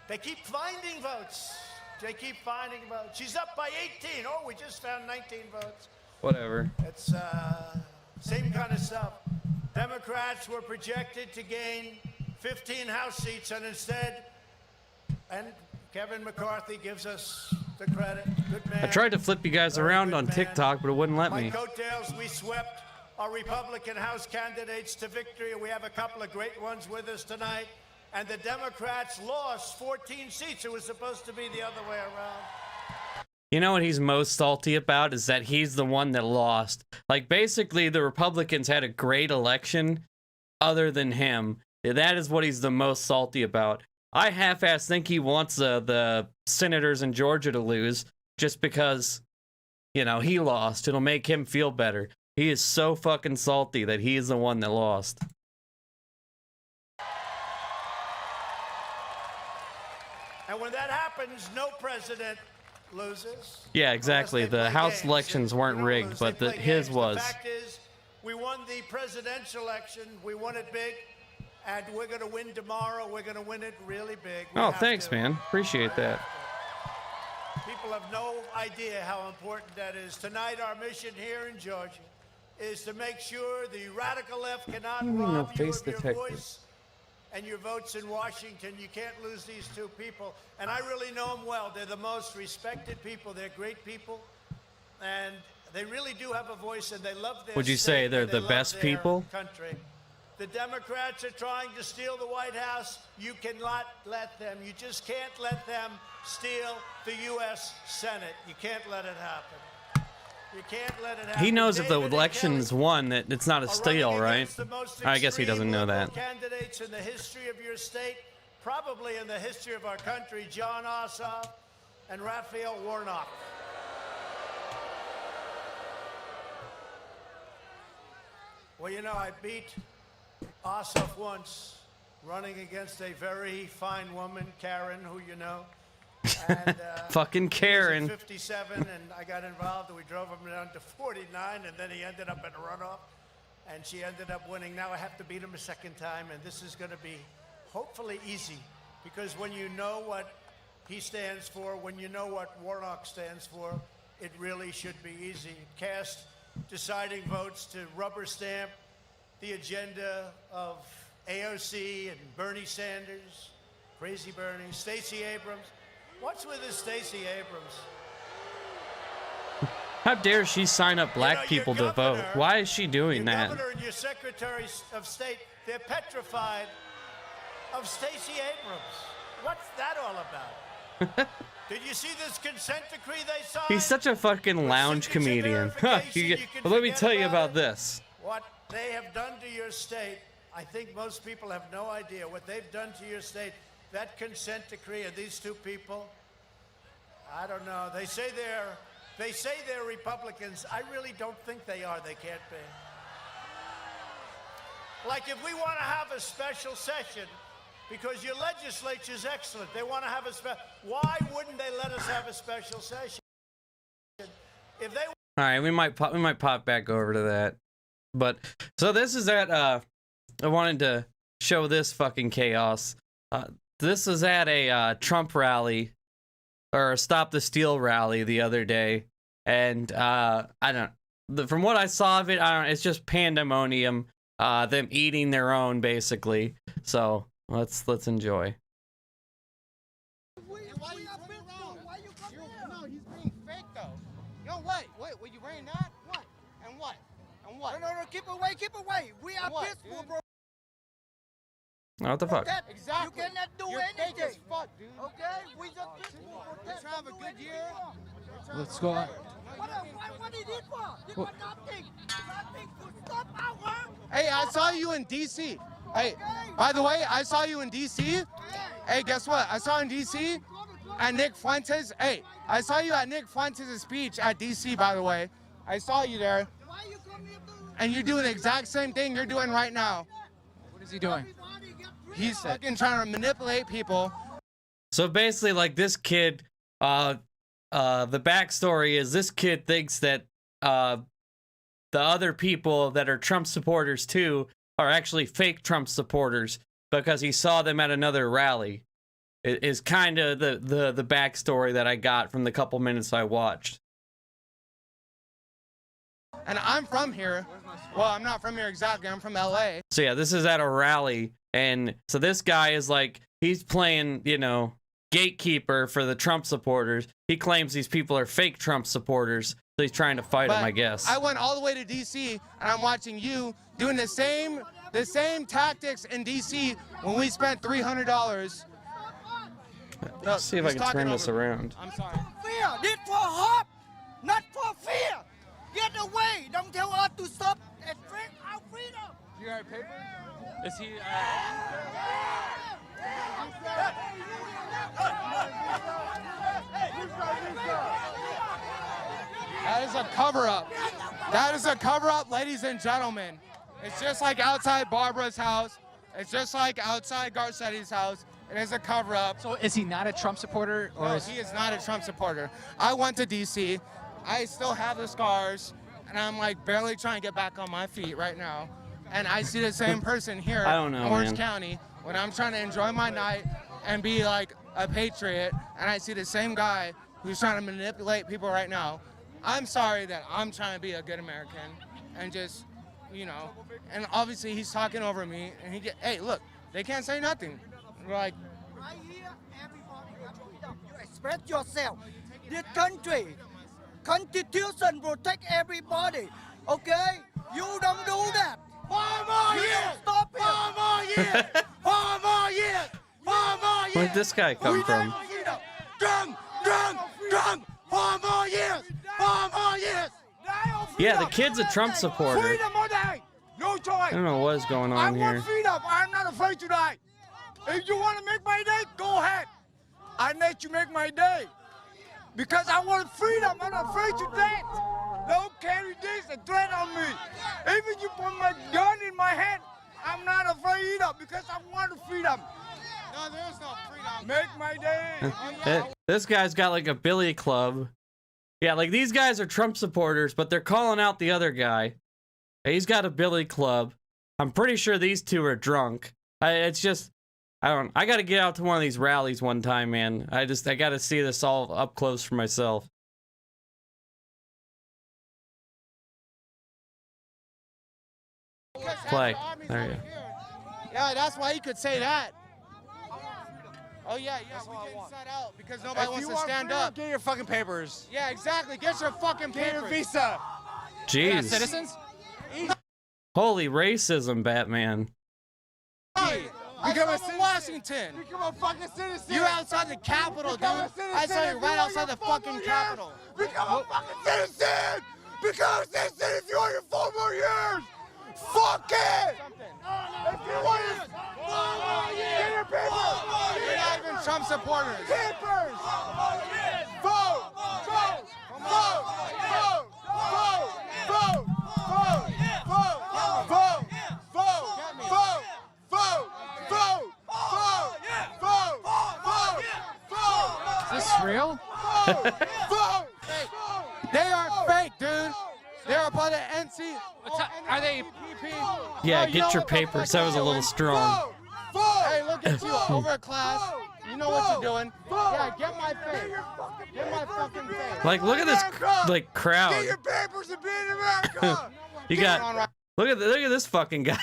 They keep finding votes. They keep finding votes. She's up by 18. Oh, we just found 19 votes. Whatever. It's same kind of stuff. Democrats were projected to gain 15 House seats, and instead, and Kevin McCarthy gives us the credit. Good man. I tried to flip you guys around on TikTok, but it wouldn't let me. By coattails, we swept our Republican House candidates to victory. We have a couple of great ones with us tonight. And the Democrats lost 14 seats. It was supposed to be the other way around. You know what he's most salty about is that he's the one that lost. Like, basically, the Republicans had a great election other than him. That is what he's the most salty about. I half-ass think he wants the senators in Georgia to lose just because, you know, he lost. It'll make him feel better. He is so fucking salty that he is the one that lost. And when that happens, no president loses. Yeah, exactly. The House elections weren't rigged, but his was. The fact is, we won the presidential election. We won it big, and we're going to win tomorrow. We're going to win it really big. Oh, thanks, man. Appreciate that. People have no idea how important that is. Tonight, our mission here in Georgia is to make sure the radical left cannot rob you of your voice and your votes in Washington. You can't lose these two people. And I really know them well. They're the most respected people. They're great people. And they really do have a voice, and they love their Would you say they're the best people? Country. The Democrats are trying to steal the White House. You cannot let them. You just can't let them steal the U.S. Senate. You can't let it happen. You can't let it happen. He knows if the election's won that it's not a steal, right? I guess he doesn't know that. Candidates in the history of your state, probably in the history of our country, John Ossoff and Raphael Warnock. Well, you know, I beat Ossoff once, running against a very fine woman, Karen, who you know. And, fucking Karen. He was at 57, and I got involved, and we drove him down to 49, and then he ended up in a runoff, and she ended up winning. Now I have to beat him a second time, and this is going to be hopefully easy, because when you know what he stands for, when you know what Warnock stands for, it really should be easy. Cast deciding votes to rubber stamp the agenda of AOC and Bernie Sanders, crazy Bernie, Stacey Abrams. What's with this Stacey Abrams? How dare she sign up black people to vote? Why is she doing that? Your governor and your Secretary of State, they're petrified of Stacey Abrams. What's that all about? Did you see this consent decree they signed? He's such a fucking lounge comedian. Well, let me tell you about this. What they have done to your state, I think most people have no idea what they've done to your state. That consent decree of these two people, I don't know. They say they're Republicans. I really don't think they are. They can't be. Like if we want to have a special session, because your legislature's excellent, they want to have a special. Why wouldn't they let us have a special session? If they. All right, we might pop back over to that. But so this is at I wanted to show this fucking chaos. This was at a Trump rally or a Stop the Steal rally the other day, and from what I saw of it, it's just pandemonium. Them eating their own basically. So let's enjoy. Why you no, he's being fake though. Yo, wait, you wearing that? What? And what? And what? No, keep away. We are peaceful, bro. What the fuck? Exactly. You cannot do anything. As fuck, dude. Okay? We just peaceful protest. Let's have a good year. Let's go. What did it for? It for nothing. Nothing to stop our. Hey, I saw you in D.C. Hey, by the way, I saw you in D.C. Hey, guess what? I saw in D.C. at Nick Fuentes. Hey, I saw you at Nick Fuentes' speech at D.C., by the way. I saw you there. And you're doing the exact same thing you're doing right now. What is he doing? He's fucking trying to manipulate people. So basically, like this kid, the backstory is this kid thinks that the other people that are Trump supporters too are actually fake Trump supporters because he saw them at another rally. It is kind of the backstory that I got from the couple minutes I watched. And I'm from here. Well, I'm not from here exactly. I'm from LA. So yeah, this is at a rally. And so this guy is like, he's playing, you know, gatekeeper for the Trump supporters. He claims these people are fake Trump supporters. So he's trying to fight him, I guess. I went all the way to D.C. and I'm watching you doing the same tactics in D.C. when we spent $300. Let's see if I can turn this around. I'm sorry. Fear, need for hope, not for fear. Get away. Don't tell us to stop and drink our freedom. got a paper? Is he? That is a cover-up. That is a cover-up, ladies and gentlemen. It's just like outside Barbara's house. It's just like outside Garcetti's house. It is a cover-up. So is he not a Trump supporter? Or No, he is not a Trump supporter. I went to D.C. I still have the scars, and I'm like barely trying to get back on my feet right now. And I see the same person here I don't know, in Orange man. County when I'm trying to enjoy my night and be like a patriot, and I see the same guy who's trying to manipulate people right now. I'm sorry that I'm trying to be a good American and just, you know, and obviously he's talking over me, and hey, look, they can't say nothing. We're like, Right here, everybody have freedom. You express yourself. This country, Constitution protect everybody. Okay? You don't do that. 4 more years. Stop it. 4 more years. 4 more years. 4 more years. Where'd this guy come from? Drunk, drunk, drunk. 4 more years. 4 more years. Yeah, the kid's a Trump supporter. Freedom or die. No choice. I don't know what's going I on want here. freedom. I'm not afraid to die. If you want to make my day, go ahead. I let you make my day. Because I want freedom. I'm not afraid to death. Don't carry this a threat on me. Even you put my gun in my hand, I'm not afraid either because I want freedom. no, there's no freedom. Make my day. This guy's got like a billy club. Yeah, like these guys are Trump supporters, but they're calling out the other guy. He's got a billy club. I'm pretty sure these two are drunk. It's just, I gotta get out to one of these rallies one time, man. I gotta see this all up close for myself. Play. There you go. Yeah, that's why you could say that. Oh yeah, we getting set out because nobody wants to stand up. Get your fucking papers. Yeah, exactly. Get your fucking Get papers. your visa. Jeez. Citizens? Holy racism, Batman. Become a citizen. Washington. Become a fucking citizen. You're outside the Capitol, dude. I saw you right outside the fucking Capitol. Become a fucking citizen. Become a citizen if you want your 4 more years. Fuck it. If you want your 4 more years. Get your papers. You're not even Trump supporters. Papers. Vote. Vote. Vote. Vote. Vote. Vote. Vote. Vote. Vote. Vote. Vote. Vote. Vote. Vote. Vote. Vote. Vote. Is this real? Vote. They are fake, dude. They're part of NC. Are they? Yeah, get your papers. That was a little strong. Hey, look at you, over class. You know what you're doing. Yeah, get my face. Get my fucking face. Like, look at this, like, crowd. Get your papers and be in America. You got, look at this fucking guy.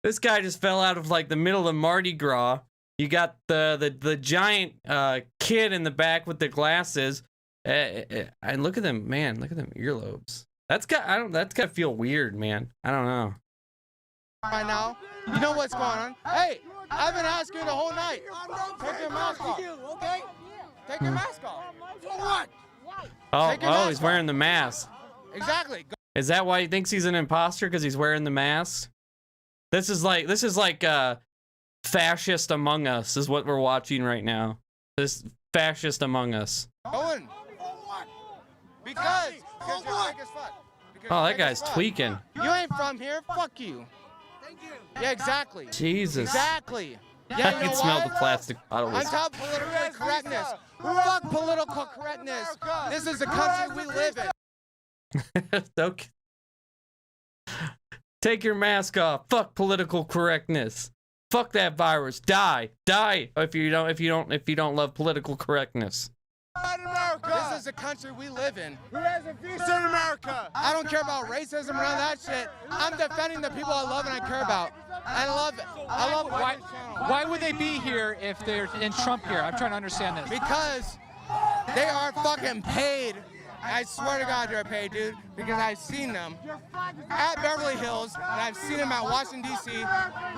This guy just fell out of like the middle of Mardi Gras. You got the giant kid in the back with the glasses. And look at them, man. Look at them earlobes. That's gotta feel weird, man. I don't know. Right now, you know what's going on. Hey, I've been asking you the whole night. Take your mask off. Okay? Take your mask off. For what? Oh, he's wearing the mask. Exactly. Is that why he thinks he's an imposter? Because he's wearing the mask? This is like Fascist Among Us is what we're watching right now. This Fascist Among Us. Owen. Because you're fake as fuck. Oh, that guy's tweaking. You ain't from here. Fuck you. Thank you. Yeah, exactly. Jesus. Exactly. I Yeah, you can know smell why? the plastic On bottles. top of political correctness. Fuck political correctness. This is the country we live in. Okay. Take your mask off. Fuck political correctness. Fuck that virus. Die. Die if you don't love political correctness. This is the country we live in. Who has a visa in America? I don't care about racism or none of that shit. I'm defending the people I love and I care about. I love it. I love Why would they be here if they're in Trump here? I'm trying to understand this. because they are fucking paid. I swear to God they're paid, dude, because I've seen them at Beverly Hills and I've seen them at Washington, D.C.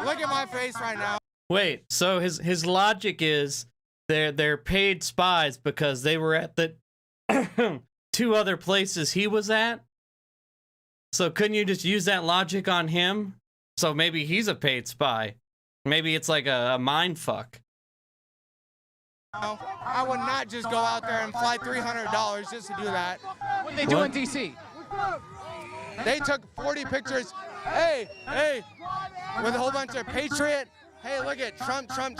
Look at my face right now. Wait, so his logic is they're paid spies because they were at the 2 other places he was at? So couldn't you just use that logic on him? So maybe he's a paid spy. Maybe it's like a mind fuck. I would not just go out there and fly $300 just to do that. What did they do in D.C.? They took 40 pictures. Hey, with a whole bunch of patriot. Hey, look at Trump. Can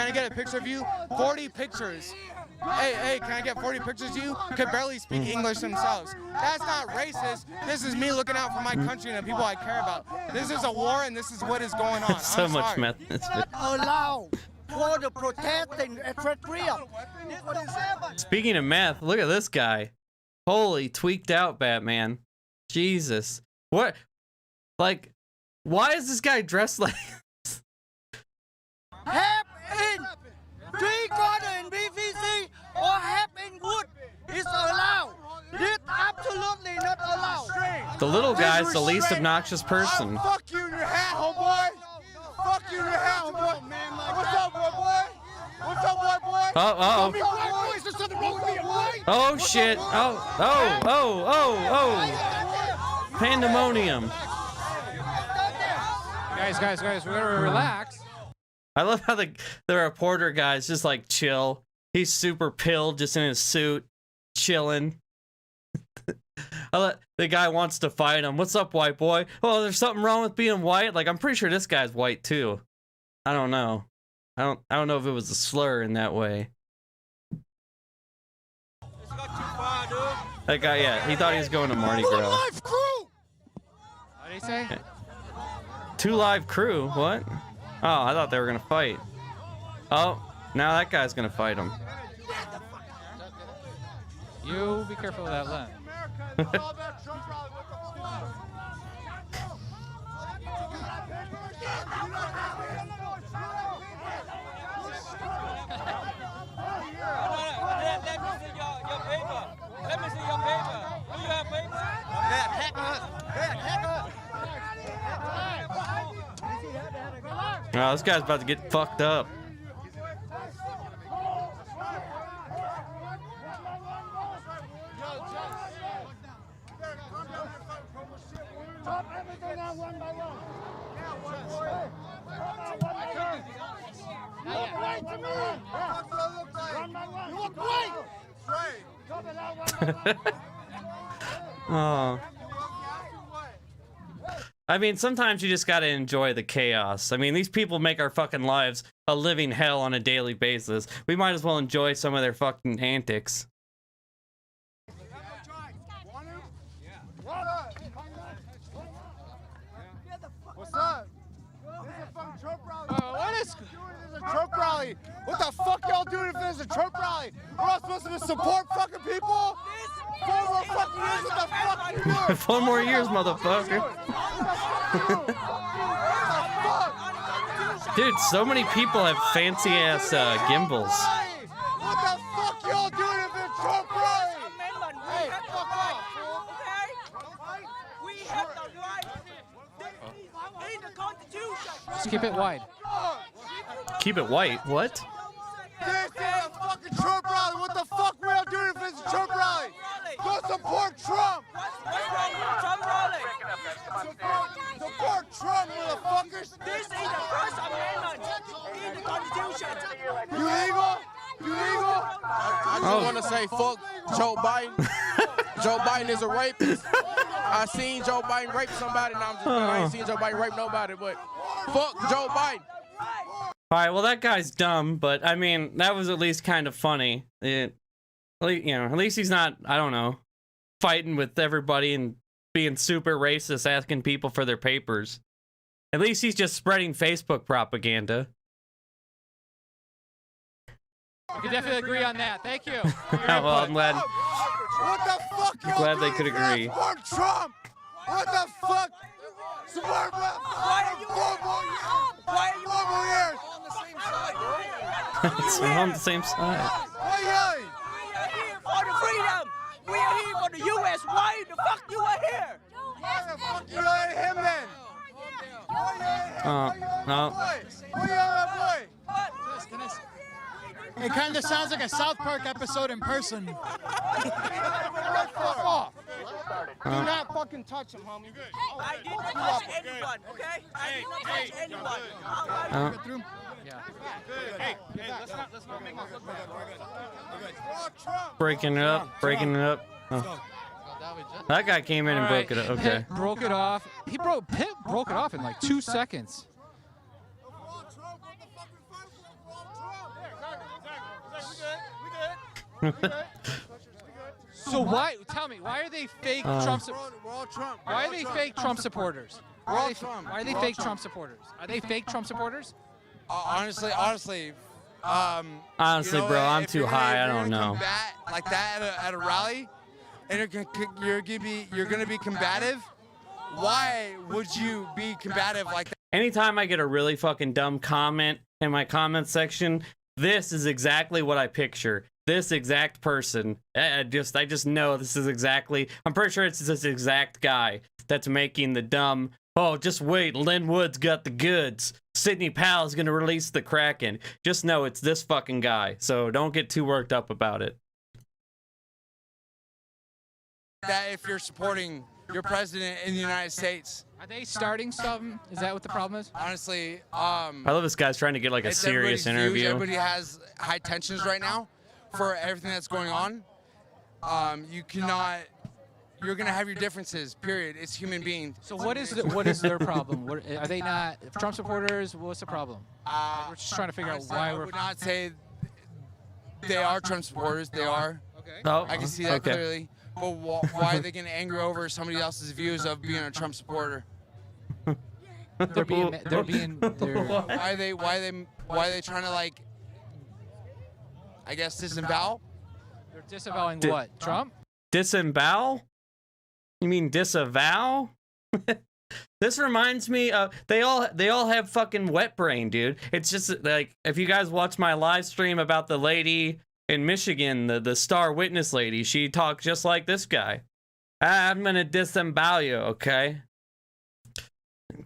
I get a picture of you? 40 pictures. Hey, can I get 40 pictures of you? Could barely speak English themselves. That's not racist. This is me looking out for my country and the people I care about. This is a war, and this is what is going on. So much meth. Allow for the protesting freedom. Speaking of meth, look at this guy. Holy tweaked out Batman. Jesus. What? Like, why is this guy dressed like this? Have in 3/4 in BVC or have in wood is allowed. This absolutely not allowed. The little guy's the least obnoxious person. Fuck you in your hat, homeboy. Fuck you in your hat, homeboy. What's up, boy? What's up, white boy? Oh. Oh shit. Oh. Pandemonium. Guys, we're gonna relax. I love how the reporter guy's just like chill. He's super pilled, just in his suit, chilling. The guy wants to fight him. What's up, white boy? Oh, there's something wrong with being white? Like, I'm pretty sure this guy's white too. I don't know. I don't know if it was a slur in that way. That guy, yeah, he thought he was going to Mardi Gras. Live crew. What did he say? 2 Live Crew? What? Oh, I thought they were gonna fight. Oh, now that guy's gonna fight him. You be careful with that lens. Let me see your paper. Do you have paper? Oh, this guy's about to get fucked up. Oh. I mean, sometimes you just gotta enjoy the chaos. I mean, these people make our fucking lives a living hell on a daily basis. We might as well enjoy some of their fucking antics. What's up? This is a fucking Trump rally. What is a Trump rally? What the fuck y'all doing if there's a Trump rally? We're all supposed to support fucking people? 4 more fucking years, what the fuck you doing? 4 more years, motherfucker. Dude, so many people have fancy ass gimbals. What the fuck y'all doing if it's Trump rally? Hey, fuck off. We have the right in the Constitution. Just keep it wide. Keep it white. What? This is a fucking Trump rally. What the fuck we all doing if it's a Trump rally? Go support Trump. What's wrong with Trump rally? Support Trump, motherfuckers. This is the First Amendment in the Constitution. You legal? I just want to say fuck Joe Biden. Joe Biden is a rapist. I seen Joe Biden rape somebody, and I ain't seen Joe Biden rape nobody, but fuck Joe Biden. Alright, well, that guy's dumb, but I mean, that was at least kind of funny. At least he's not, I don't know, fighting with everybody and being super racist, asking people for their papers. At least he's just spreading Facebook propaganda. We can definitely agree on that. Thank you. Well, I'm glad. What the fuck y'all Glad they doing could if agree. y'all support Trump? What the fuck? Support Trump. Why are you years? We're on the same side. Why yelling? We are here for the freedom. We are here for the U.S. Why the fuck you are here? Why the fuck you yelling at him then? No. Why yelling at boy? It kind of sounds like a South Park episode in person. Fuck off. Do not fucking touch him, homie. I didn't touch anyone, okay? I did not touch anyone. Oh. Hey, let's not make us look bad. Breaking it up. Oh. That guy came in and broke it up. Okay. Pitt broke it off. Pitt broke it off in like 2 seconds. So why? Tell me, why are they fake Trump? Why are they fake Trump supporters? Why are they fake Trump supporters? Are they fake Trump supporters? Honestly, Honestly, bro, I'm too high. I don't know. Like that at a rally, and you're gonna be combative. Why would you be combative like that? Anytime I get a really fucking dumb comment in my comment section, this is exactly what I picture. This exact person. I just know this is exactly. I'm pretty sure it's this exact guy that's making the dumb. Oh, just wait. Lynn Wood's got the goods. Sidney Powell's gonna release the Kraken. Just know it's this fucking guy. So don't get too worked up about it. That if you're supporting your president in the United States. Are they starting something? Is that what the problem is? Honestly, I love this guy's trying to get like a serious interview. Everybody has high tensions right now for everything that's going on. You cannot. You're gonna have your differences. Period. It's human beings. So what is their problem? Are they not Trump supporters? What's the problem? We're just trying to figure out why I we're. would not say they are Trump supporters. They are. Okay. Oh, I can see that clearly. But why are they getting angry over somebody else's views of being a Trump supporter? They're being. Why are they trying to like? I guess disavow. They're disavowing what? Trump? Disavow? You mean disavow? This reminds me of they all have fucking wet brain, dude. It's just like if you guys watch my live stream about the lady in Michigan, the star witness lady, she talked just like this guy. I'm gonna disavow you, okay?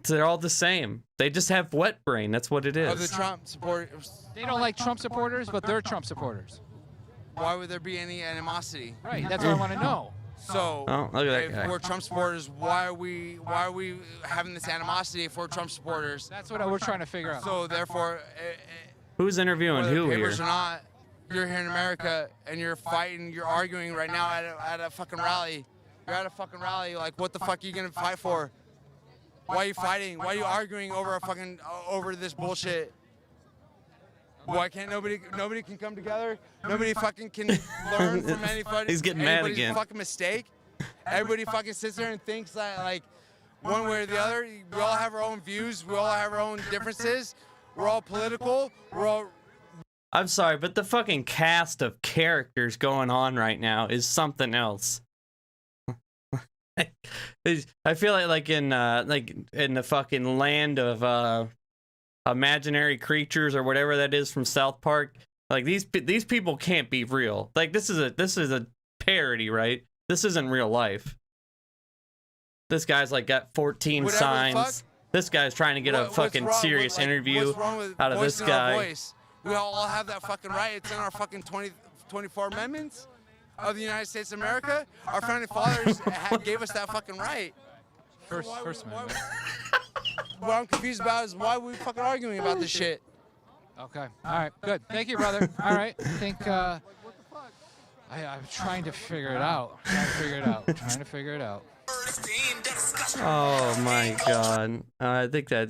They're all the same. They just have wet brain. That's what it is. Of the Trump supporters. They don't like Trump supporters, but they're Trump supporters. Why would there be any animosity? Right. That's what I want to know. So, oh, look at that if guy. we're Trump supporters, why are we having this animosity if we're Trump supporters? That's what we're trying to figure out. So therefore, who's interviewing whether who here? papers or not, you're here in America and you're fighting, you're arguing right now at a fucking rally. You're at a fucking rally. Like, what the fuck are you gonna fight for? Why are you fighting? Why are you arguing over this bullshit? Why can't nobody can come together? Nobody fucking can learn from anybody. He's getting mad again. Fucking mistake. Everybody fucking sits there and thinks that like one way or the other. We all have our own views. We all have our own differences. We're all political. We're all. I'm sorry, but the fucking cast of characters going on right now is something else. I feel like in the fucking land of imaginary creatures or whatever that is from South Park. Like these people can't be real. Like this is a parody, right? This isn't real life. This guy's like got 14 signs. This guy's trying to get a fucking serious interview out of this guy. We all have that fucking right. It's in our fucking 24 amendments of the United States of America. Our founding fathers gave us that fucking right. First amendment. What I'm confused about is why we fucking arguing about this shit. Okay. All right. Good. Thank you, brother. All right. I think I'm trying to figure it out. Trying to figure it out. Oh my god. I think that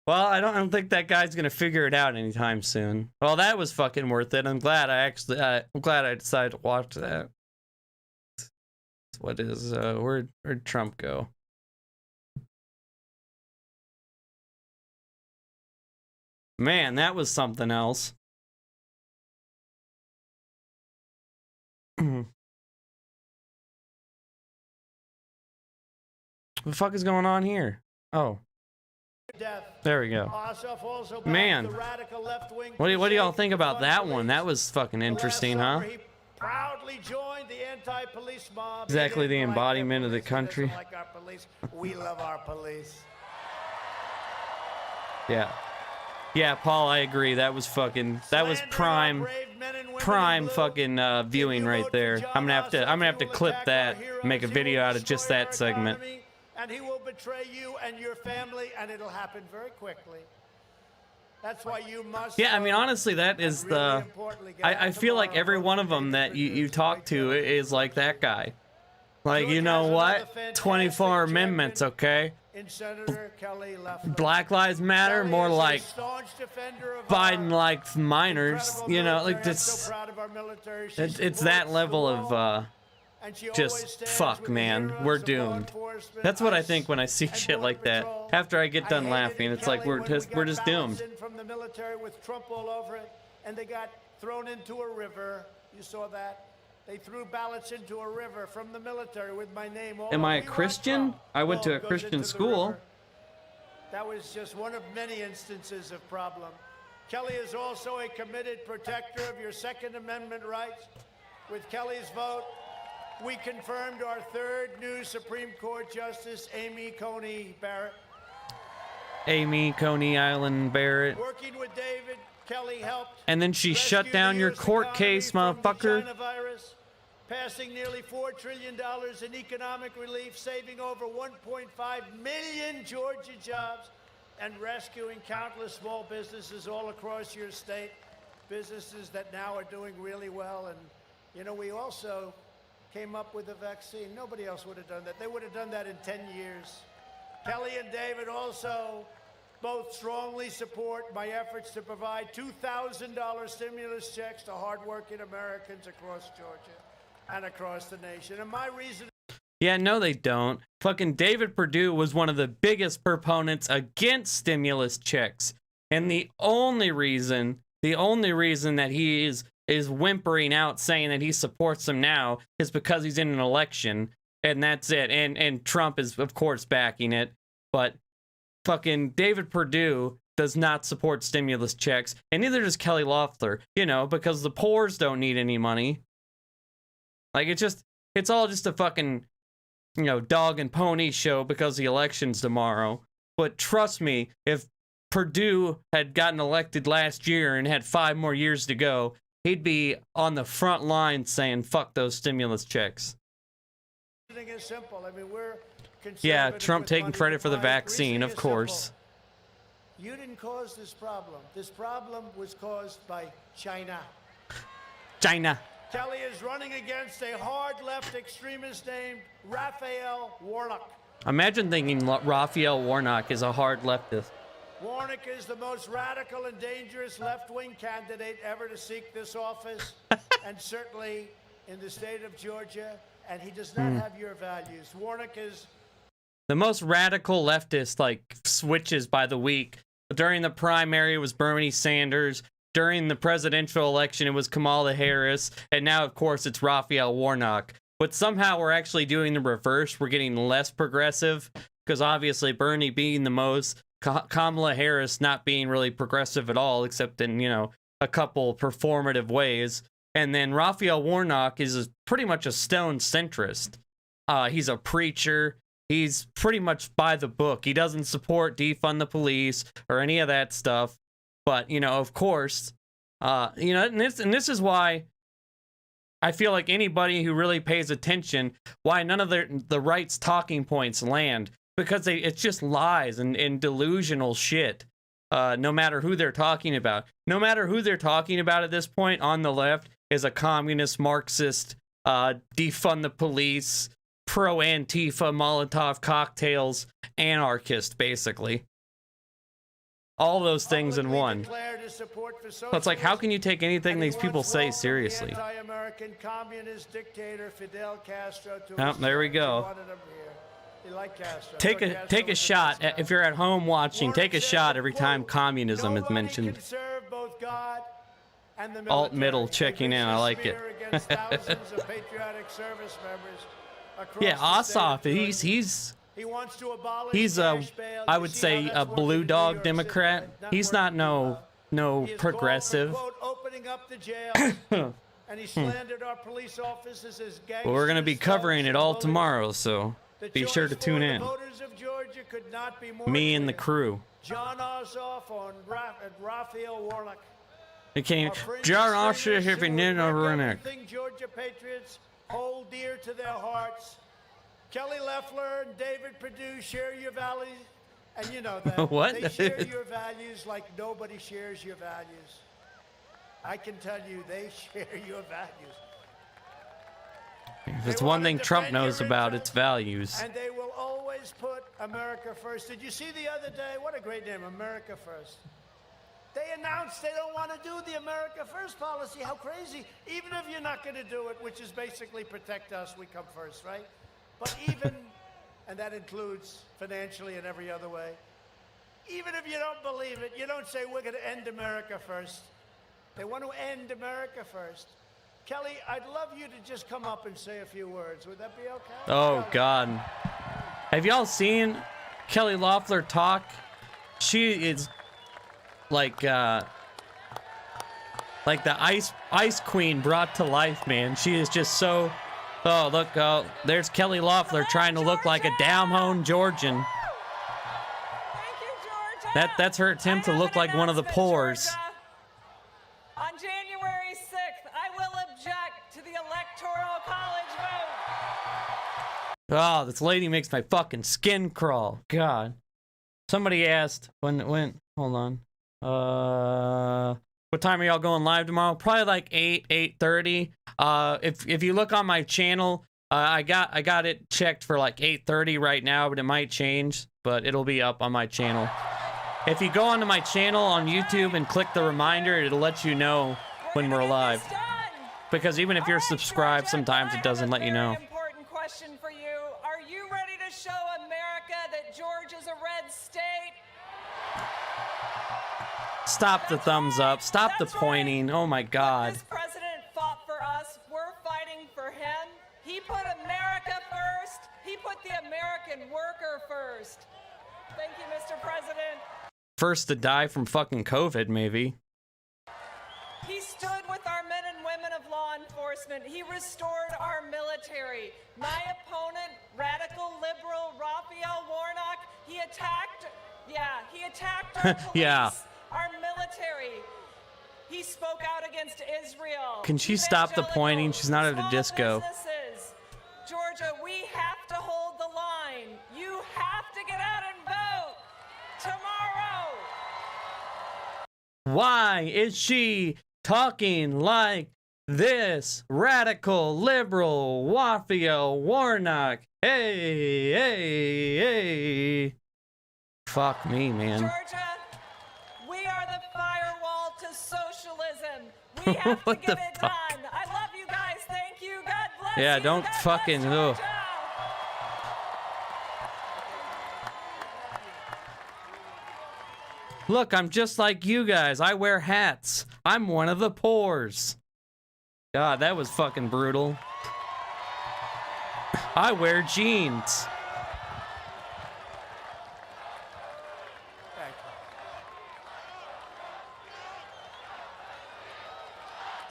Well, I don't think that guy's gonna figure it out anytime soon. Well, that was fucking worth it. I'm glad I decided to watch that. What is where'd Trump go? Man, that was something else. What the fuck is going on here? Oh. There we go. Man. What do y'all think about that one? That was fucking interesting, huh? Proudly joined the anti-police mob. Exactly the embodiment of the country. Like our police. We love our police. Yeah. Yeah, Paul, I agree. That was fucking, that was prime prime fucking viewing right there. I'm gonna have to clip that, make a video out of just that segment. And he will betray you and your family, and it'll happen very quickly. That's why you must. Yeah, I mean, honestly, that is the. I feel like every one of them that you talk to is like that guy. Like, you know what? 24 amendments, okay? Black Lives Matter, more like Biden likes minors. You know, like it's that level of just fuck, man. We're doomed. That's what I think when I see shit like that. After I get done laughing, it's like we're just doomed. From the military with Trump all over it, and they got thrown into a river. You saw that? They threw ballots into a river from the military with my name all over. Am I a Christian? I went to a Christian school. That was just one of many instances of problem. Kelly is also a committed protector of your Second Amendment rights. With Kelly's vote, we confirmed our third new Supreme Court Justice, Amy Coney Barrett. Amy Coney Island Barrett. Working with David, Kelly helped. And then she shut down your court case, motherfucker. Passing nearly $4 trillion in economic relief, saving over 1.5 million Georgia jobs, and rescuing countless small businesses all across your state. Businesses that now are doing really well. And, you know, we also came up with a vaccine. Nobody else would have done that. They would have done that in 10 years. Kelly and David also both strongly support my efforts to provide $2,000 stimulus checks to hardworking Americans across Georgia and across the nation. And my reason... Yeah, no, they don't. Fucking David Perdue was one of the biggest proponents against stimulus checks. And the only reason that he is whimpering out saying that he supports them now is because he's in an election. And that's it. And Trump is, of course, backing it. But fucking David Perdue does not support stimulus checks. And neither does Kelly Loeffler. You know, because the poors don't need any money. Like, it's all just a fucking, you know, dog and pony show because the election's tomorrow. But trust me, if Perdue had gotten elected last year and had 5 more years to go, he'd be on the front line saying, fuck those stimulus checks. Is simple. I mean, we're yeah, Trump taking credit for the vaccine, of course. Simple. You didn't cause this problem. This problem was caused by China. China. Kelly is running against a hard left extremist named Raphael Warnock. Imagine thinking Raphael Warnock is a hard leftist. Warnock is the most radical and dangerous left-wing candidate ever to seek this office, and certainly in the state of Georgia, and he does not have your values. Warnock is the most radical leftist, like, switches by the week. During the primary, it was Bernie Sanders. During the presidential election, it was Kamala Harris. And now, of course, it's Raphael Warnock. But somehow we're actually doing the reverse. We're getting less progressive. Because obviously, Bernie being the most, Kamala Harris not being really progressive at all, except in, you know, a couple performative ways. And then Raphael Warnock is pretty much a stone centrist. He's a preacher. He's pretty much by the book. He doesn't support defund the police or any of that stuff. But, you know, of course, you know, and this is why I feel like anybody who really pays attention, why none of the right's talking points land. Because it's just lies and delusional shit, no matter who they're talking about. No matter who they're talking about at this point on the left is a communist, Marxist, defund the police, pro-Antifa, Molotov cocktails, anarchist, basically. All those things in one. So it's like, how can you take anything these people say seriously? Oh, there we go. Take a shot. If you're at home watching, take a shot every time communism is mentioned. Alt middle checking in. I like it. Yeah, Ossoff. He's I would say a blue dog Democrat. He's not no progressive. Well, we're gonna be covering it all tomorrow, so be sure to tune in. Me and the crew. John Ossoff and Raphael Warnock. It can't. John Osher if he didn't rhetoric. Everything Georgia patriots hold dear to their hearts. Kelly Loeffler and David Perdue share your values, and you know that. What? They share your values like nobody shares your values. I can tell you, they share your values. If it's one thing Trump knows about, it's values. And they will always put America first. Did you see the other day? What a great name, America First. They announced they don't want to do the America First policy. How crazy. Even if you're not going to do it, which is basically protect us, we come first, right? But even, and that includes financially and every other way, even if you don't believe it, you don't say we're going to end America first. They want to end America first. Kelly, I'd love you to just come up and say a few words. Would that be okay? Oh, God. Have y'all seen Kelly Loeffler talk? She is like the ice queen brought to life, man. She is just so... Oh, look, there's Kelly Loeffler trying to look like a down-home Georgian. That's her attempt to look like one of the poors. On January 6th, I will object to the Electoral College vote. Oh, this lady makes my fucking skin crawl. God. Somebody asked when hold on. What time are y'all going live tomorrow? Probably like 8:30. If you look on my channel, I got it checked for like 8:30 right now, but it might change, but it'll be up on my channel. If you go onto my channel on YouTube and click the reminder, it'll let you know when we're live. Because even if you're subscribed, sometimes it doesn't let you know. Important question for you. Are you ready to show America that Georgia's a red state? Stop the thumbs up. Stop the pointing. Oh my God. This president fought for us. We're fighting for him. He put America first. He put the American worker first. Thank you, Mr. President. First to die from fucking COVID, maybe. He stood with our men and women of law enforcement. He restored our military. My opponent, radical liberal Raphael Warnock, he attacked our police, Yeah. our military. He spoke out against Israel. Can she stop the pointing? She's not at a disco. Businesses. Georgia, we have to hold the line. You have to get out and vote tomorrow. Why is she talking like this? Radical liberal Raphael Warnock. Hey, hey, hey. Fuck me, man. Georgia, we are the firewall to socialism. We have to get it done. I love you guys. Thank you. God bless Yeah, you. don't God fucking. bless Ugh. Georgia. Look, I'm just like you guys. I wear hats. I'm one of the poors. God, that was fucking brutal. I wear jeans.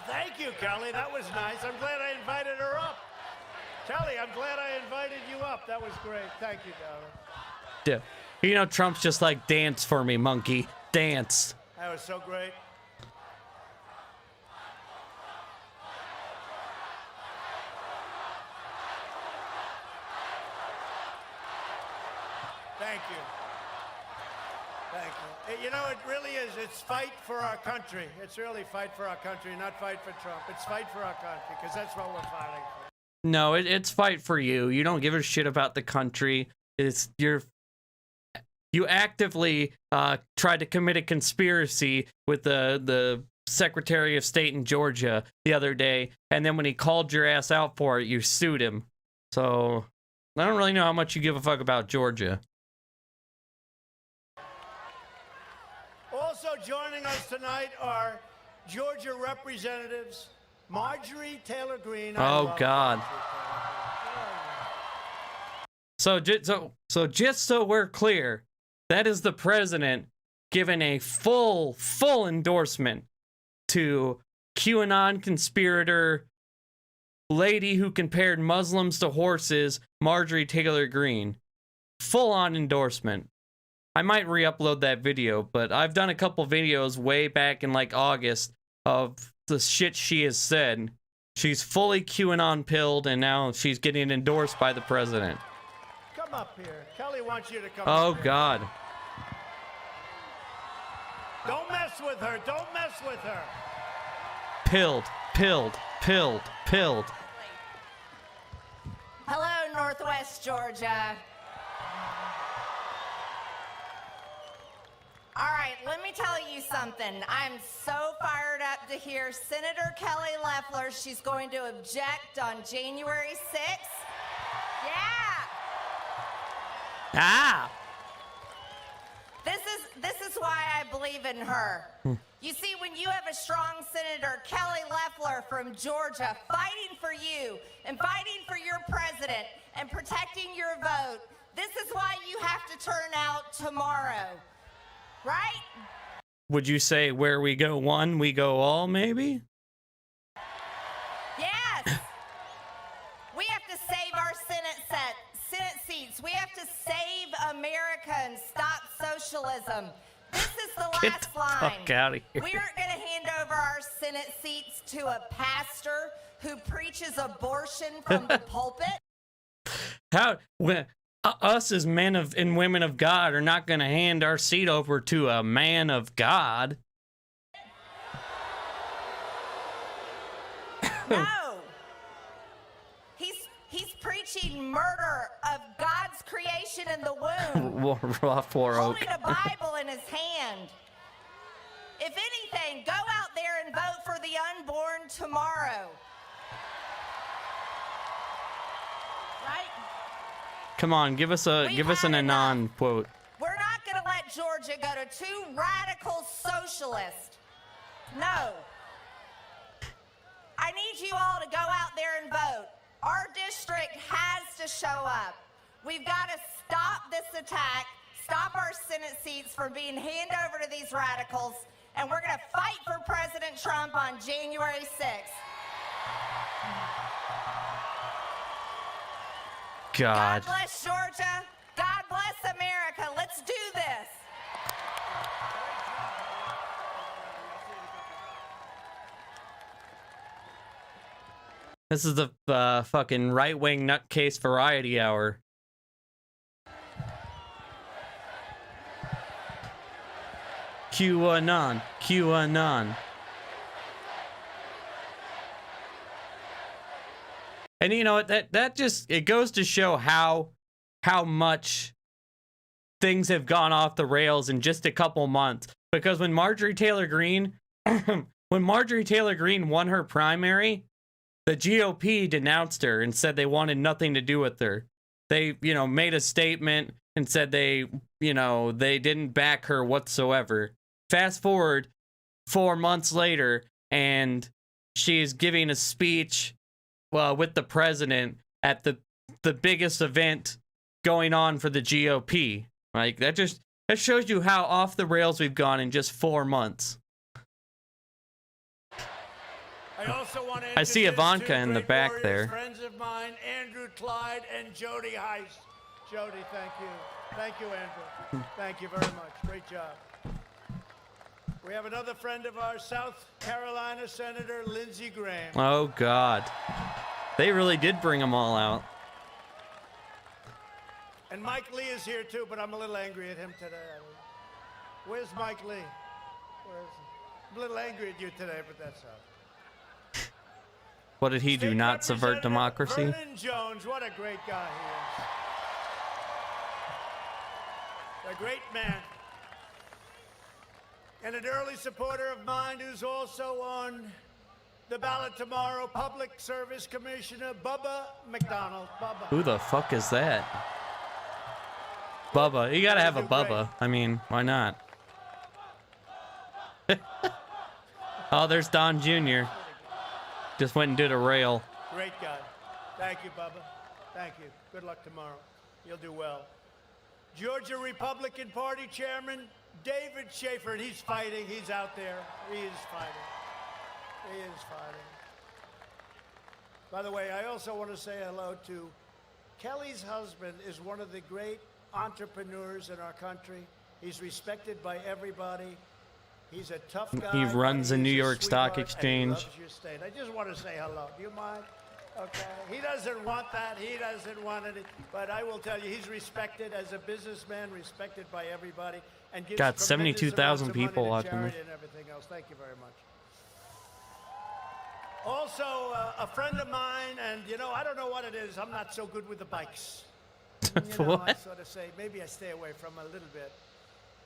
Thank you, Kelly. That was nice. I'm glad I invited her up. Kelly, I'm glad I invited you up. That was great. Thank you, darling. Yeah. You know, Trump's just like, dance for me, monkey. Dance. That was so great. Thank you. Thank you. You know, it really is. It's fight for our country. It's really fight for our country, not fight for Trump. It's fight for our country, because that's what we're fighting for. No, it's fight for you. You don't give a shit about the country. You actively tried to commit a conspiracy with the Secretary of State in Georgia the other day, and then when he called your ass out for it, you sued him. So I don't really know how much you give a fuck about Georgia. Also joining us tonight are Georgia representatives Marjorie Taylor Greene. Oh God. So just so we're clear, that is the president giving a full endorsement to QAnon conspirator lady who compared Muslims to horses, Marjorie Taylor Greene. Full-on endorsement. I might re-upload that video, but I've done a couple videos way back in like August of the shit she has said. She's fully QAnon pilled, and now she's getting endorsed by the president. Come up here. Kelly wants you to come Oh, up here. God. Don't mess with her. Don't mess with her. Pilled, pilled, pilled, pilled. Hello, Northwest Georgia. All right, let me tell you something. I'm so fired up to hear Senator Kelly Loeffler. She's going to object on January 6th. Yeah. Ah. This is why I believe in her. You see, when you have a strong Senator Kelly Loeffler from Georgia fighting for you and fighting for your president and protecting your vote, this is why you have to turn out tomorrow. Right? Would you say where we go one, we go all, maybe? Yes. We have to save our Senate seats. We have to save America and stop socialism. This is the Get last the line. fuck outta here. We aren't going to hand over our Senate seats to a pastor who preaches abortion from the pulpit. How when us as men of and women of God are not going to hand our seat over to a man of God? No. He's preaching murder of God's creation in the womb. Holding a Bible in his hand. If anything, go out there and vote for the unborn tomorrow. Right? Come on, give us an Anon quote. We're not going to let Georgia go to two radical socialists. No. I need you all to go out there and vote. Our district has to show up. We've got to stop this attack, stop our Senate seats from being handed over to these radicals, and we're going to fight for President Trump on January 6th. God. God bless Georgia. God bless America. Let's do this. This is the fucking right-wing nutcase variety hour. QAnon, QAnon. And you know what? That just it goes to show how much things have gone off the rails in just a couple months. Because when Marjorie Taylor Greene won her primary, the GOP denounced her and said they wanted nothing to do with her. They, made a statement and said they didn't back her whatsoever. Fast forward 4 months later, and she's giving a speech with the president at the biggest event going on for the GOP. Like that shows you how off the rails we've gone in just 4 months. I see Ivanka in the back there. Friends of mine, Andrew Clyde and Jody Heiss. Jody, thank you. Thank you, Andrew. Thank you very much. Great job. We have another friend of ours, South Carolina Senator Lindsey Graham. Oh, God. They really did bring them all out. And Mike Lee is here, too, but I'm a little angry at him today. Where's Mike Lee? I'm a little angry at you today, but that's all. What did he do? Not subvert democracy? Vernon Jones, what a great guy he is. A great man. And an early supporter of mine who's also on the ballot tomorrow, Public Service Commissioner Bubba McDonald. Bubba. Who the fuck is that? Bubba. You gotta have a Bubba. I mean, why not? Oh, there's Don Jr. Just went and did a rail. Great guy. Thank you, Bubba. Thank you. Good luck tomorrow. You'll do well. Georgia Republican Party Chairman David Schaefer, and he's fighting. He's out there. He is fighting. He is fighting. By the way, I also want to say hello to Kelly's husband is one of the great entrepreneurs in our country. He's respected by everybody. He's a tough guy. He runs the New York Stock Exchange. Loves your state. I just want to say hello. Do you mind? Okay. He doesn't want that. He doesn't want it. But I will tell you, he's respected as a businessman, respected by everybody, and gives Got tremendous 72,000 amounts of money people to watching charity this. and everything else. Thank you very much. Also, a friend of mine, and you know, I don't know what it is. I'm not so good with the bikes. You know, I sort of say maybe I stay away from a little bit.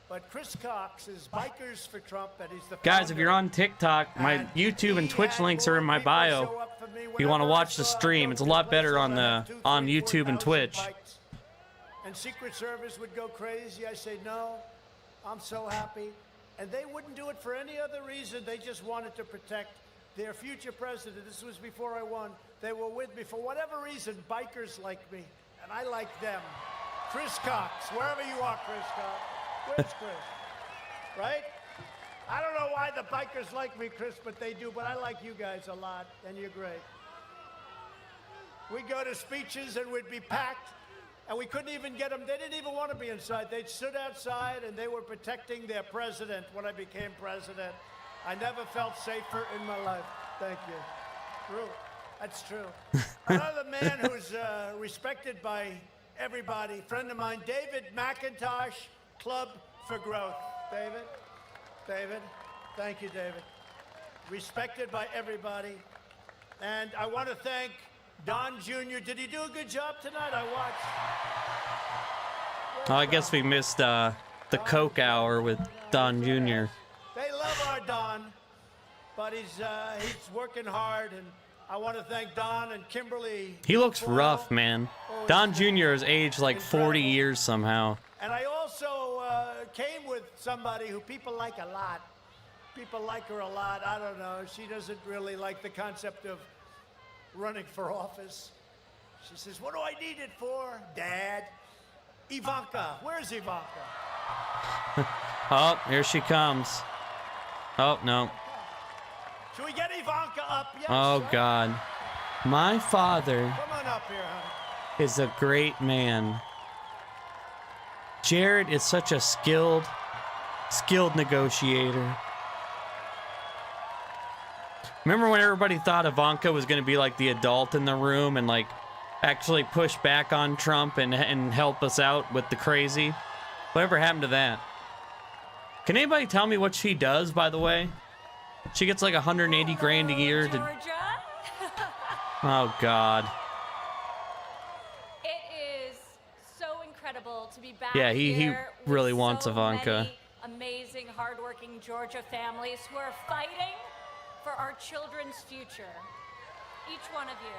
But Chris Cox is Bikers for Trump, and he's the Guys, if you're on TikTok, my YouTube and Twitch links are in my bio. If you want to watch the stream, it's a lot better on YouTube and Twitch. And Secret Service would go crazy. I say, no, I'm so happy. And they wouldn't do it for any other reason. They just wanted to protect their future president. This was before I won. They were with me. For whatever reason, bikers like me, and I like them. Chris Cox, wherever you are, Chris Cox. Where's Chris? Right? I don't know why the bikers like me, Chris, but they do. But I like you guys a lot, and you're great. We'd go to speeches, and we'd be packed. And we couldn't even get them. They didn't even want to be inside. They stood outside, and they were protecting their president when I became president. I never felt safer in my life. Thank you. True. That's true. Another man who's respected by everybody, friend of mine, David McIntosh, Club for Growth. David. Thank you, David. Respected by everybody. And I want to thank Don Jr. Did he do a good job tonight? I watched. Oh, I guess we missed the Coke hour with Don Jr. They love our Don, but he's working hard, and I want to thank Don and Kimberly. He looks rough, man. Don Jr. has aged like 40 years somehow. And I also came with somebody who people like a lot. People like her a lot. I don't know. She doesn't really like the concept of running for office. She says, what do I need it for, Dad? Ivanka. Where's Ivanka? Oh, here she comes. Oh, no. Should we get Ivanka up? Yes, Oh, right? God. My father Come on up here, honey. is a great man. Jared is such a skilled negotiator. Remember when everybody thought Ivanka was going to be like the adult in the room and like actually push back on Trump and help us out with the crazy? Whatever happened to that? Can anybody tell me what she does, by the way? She gets like 180 grand a year to... Oh, God. It is so incredible to be back Yeah, he here really with wants so Ivanka. many amazing, hardworking Georgia families who are fighting for our children's future. Each one of you.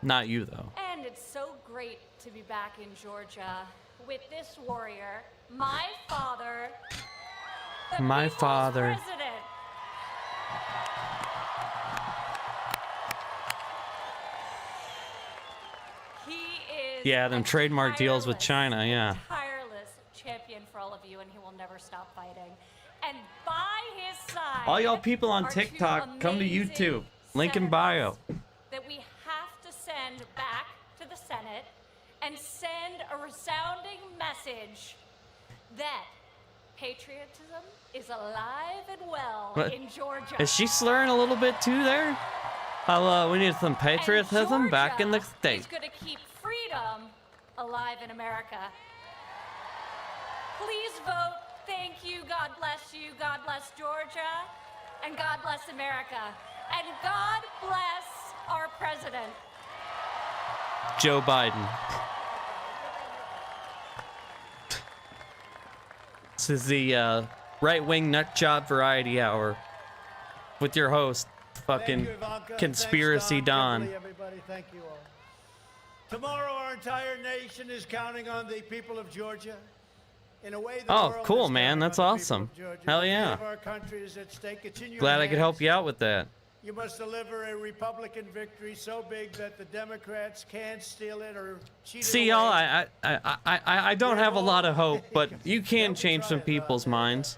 Not you, though. And it's so great to be back in Georgia with this warrior, my father, the My people's father. president. He is Yeah, them trademark deals with China, yeah. tireless champion for all of you, and he will never stop fighting. And by his side, All y'all people on are two TikTok, come to amazing YouTube. Link in bio. that we have to send back to the Senate and send a resounding message that patriotism is alive and well What? in Georgia. Is she slurring a little bit too there? We need some patriotism back in the He's state. going to keep freedom alive in America. Please vote. Thank you. God bless you. God bless Georgia. And God bless America. And God bless our president. Joe Biden. This is the right-wing nutjob variety hour with your host, fucking Thank you, Ivanka. conspiracy Thanks, Don. Kimberly, everybody, thank you all. Tomorrow, our entire nation is counting on the people of Georgia. In a way, the Oh, world cool, is man. counting That's on the people awesome. of Georgia. Hell The fate yeah. of our country is at stake. It's in your Glad I could hands. help you out with that. You must deliver a Republican victory so big that the Democrats can't steal it or cheat it See, away. y'all, I don't have a lot of hope, but you can change some people's minds.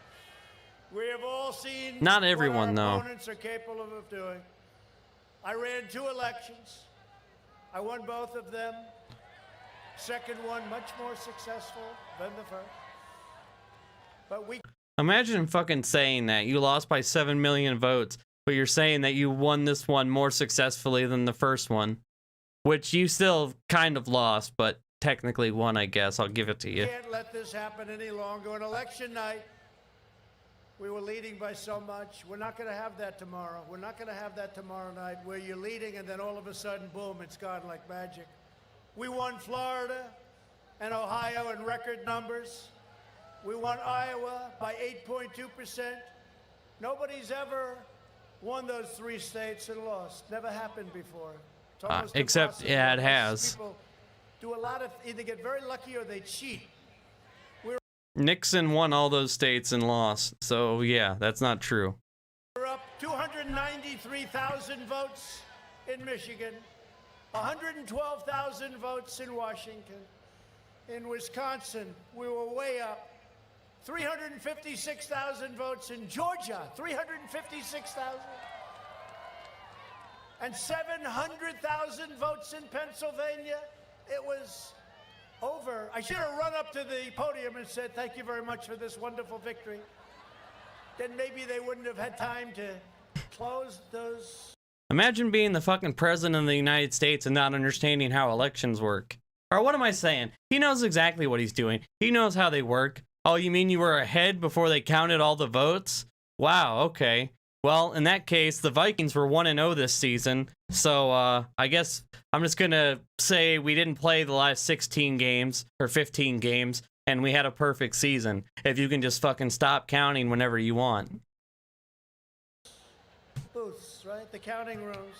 We have all seen Not everyone, what our though. opponents are capable of doing. I ran 2 elections. I won both of them. Second one much more successful than the first. But we Imagine fucking saying that. You lost by 7 million votes, but you're saying that you won this one more successfully than the first one. Which you still kind of lost, but technically won, I guess. I'll give it to you. Can't let this happen any longer. On election night, we were leading by so much. We're not going to have that tomorrow. We're not going to have that tomorrow night where you're leading and then all of a sudden, boom, it's gone like magic. We won Florida and Ohio in record numbers. We won Iowa by 8.2%. Nobody's ever won those 3 states and lost. Never happened before. Except, yeah, it has. People do a lot of, either get very lucky or they cheat. Nixon won all those states and lost. So, yeah, that's not true. We're up 293,000 votes in Michigan, 112,000 votes in Washington. In Wisconsin, we were way up. 356,000 votes in Georgia, 356,000. And 700,000 votes in Pennsylvania. It was over. I should have run up to the podium and said, thank you very much for this wonderful victory. Then maybe they wouldn't have had time to close those. Imagine being the fucking president of the United States and not understanding how elections work. Or what am I saying? He knows exactly what he's doing. He knows how they work. Oh, you mean you were ahead before they counted all the votes? Wow, okay. Well, in that case, the Vikings were 1-0 this season, so I guess I'm just going to say we didn't play the last 16 games or 15 games, and we had a perfect season, if you can just fucking stop counting whenever you want. Booths, right? The counting rooms,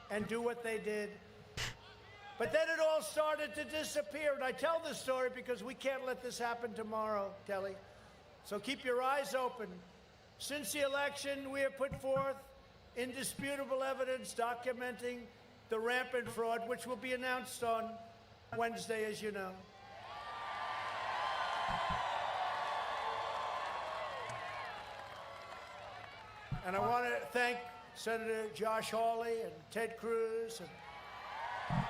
and do what they did. But then it all started to disappear, and I tell this story because we can't let this happen tomorrow, Kelly. So keep your eyes open. Since the election, we have put forth indisputable evidence documenting the rampant fraud, which will be announced on Wednesday, as you know. And I want to thank Senator Josh Hawley and Ted Cruz and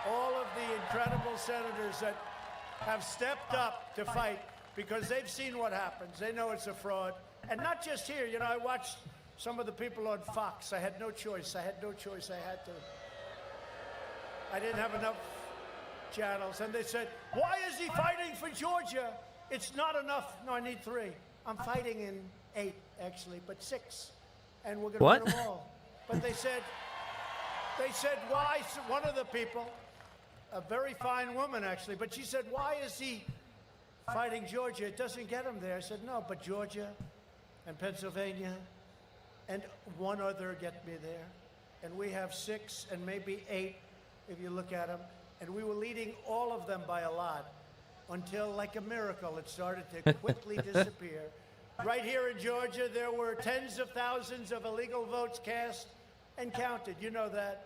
all of the incredible senators that have stepped up to fight because they've seen what happens. They know it's a fraud. And not just here. You know, I watched some of the people on Fox. I had no choice. I had to. I didn't have enough channels. And they said, why is he fighting for Georgia? It's not enough. No, I need 3. I'm fighting in 8, actually, but 6. And we're going to win them all. But they said, why? One of the people, a very fine woman, actually, but she said, why is he fighting Georgia? It doesn't get him there. I said, no, but Georgia and Pennsylvania and one other get me there. And we have 6 and maybe 8 if you look at them. And we were leading all of them by a lot until, like a miracle, it started to quickly disappear. Right here in Georgia, there were tens of thousands of illegal votes cast and counted. You know that.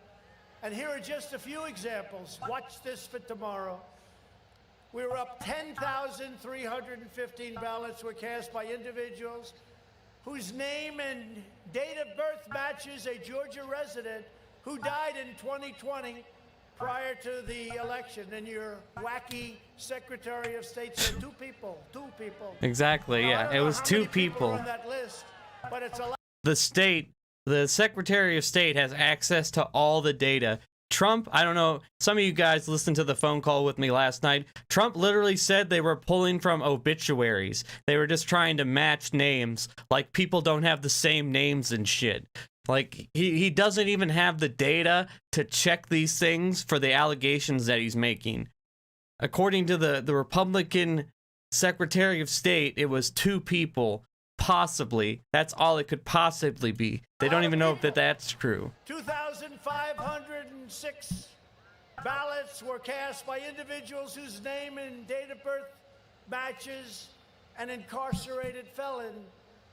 And here are just a few examples. Watch this for tomorrow. We were up 10,315 ballots were cast by individuals whose name and date of birth matches a Georgia resident who died in 2020 prior to the election. And your wacky Secretary of State said 2 people. Exactly, yeah. It was 2 people. On that list, but it's a lot. The Secretary of State has access to all the data. Trump, I don't know, some of you guys listened to the phone call with me last night. Trump literally said they were pulling from obituaries. They were just trying to match names. Like, people don't have the same names and shit. Like, he doesn't even have the data to check these things for the allegations that he's making. According to the Republican Secretary of State, it was 2 people. Possibly. That's all it could possibly be. They don't even know if that's true. 2,506 ballots were cast by individuals whose name and date of birth matches an incarcerated felon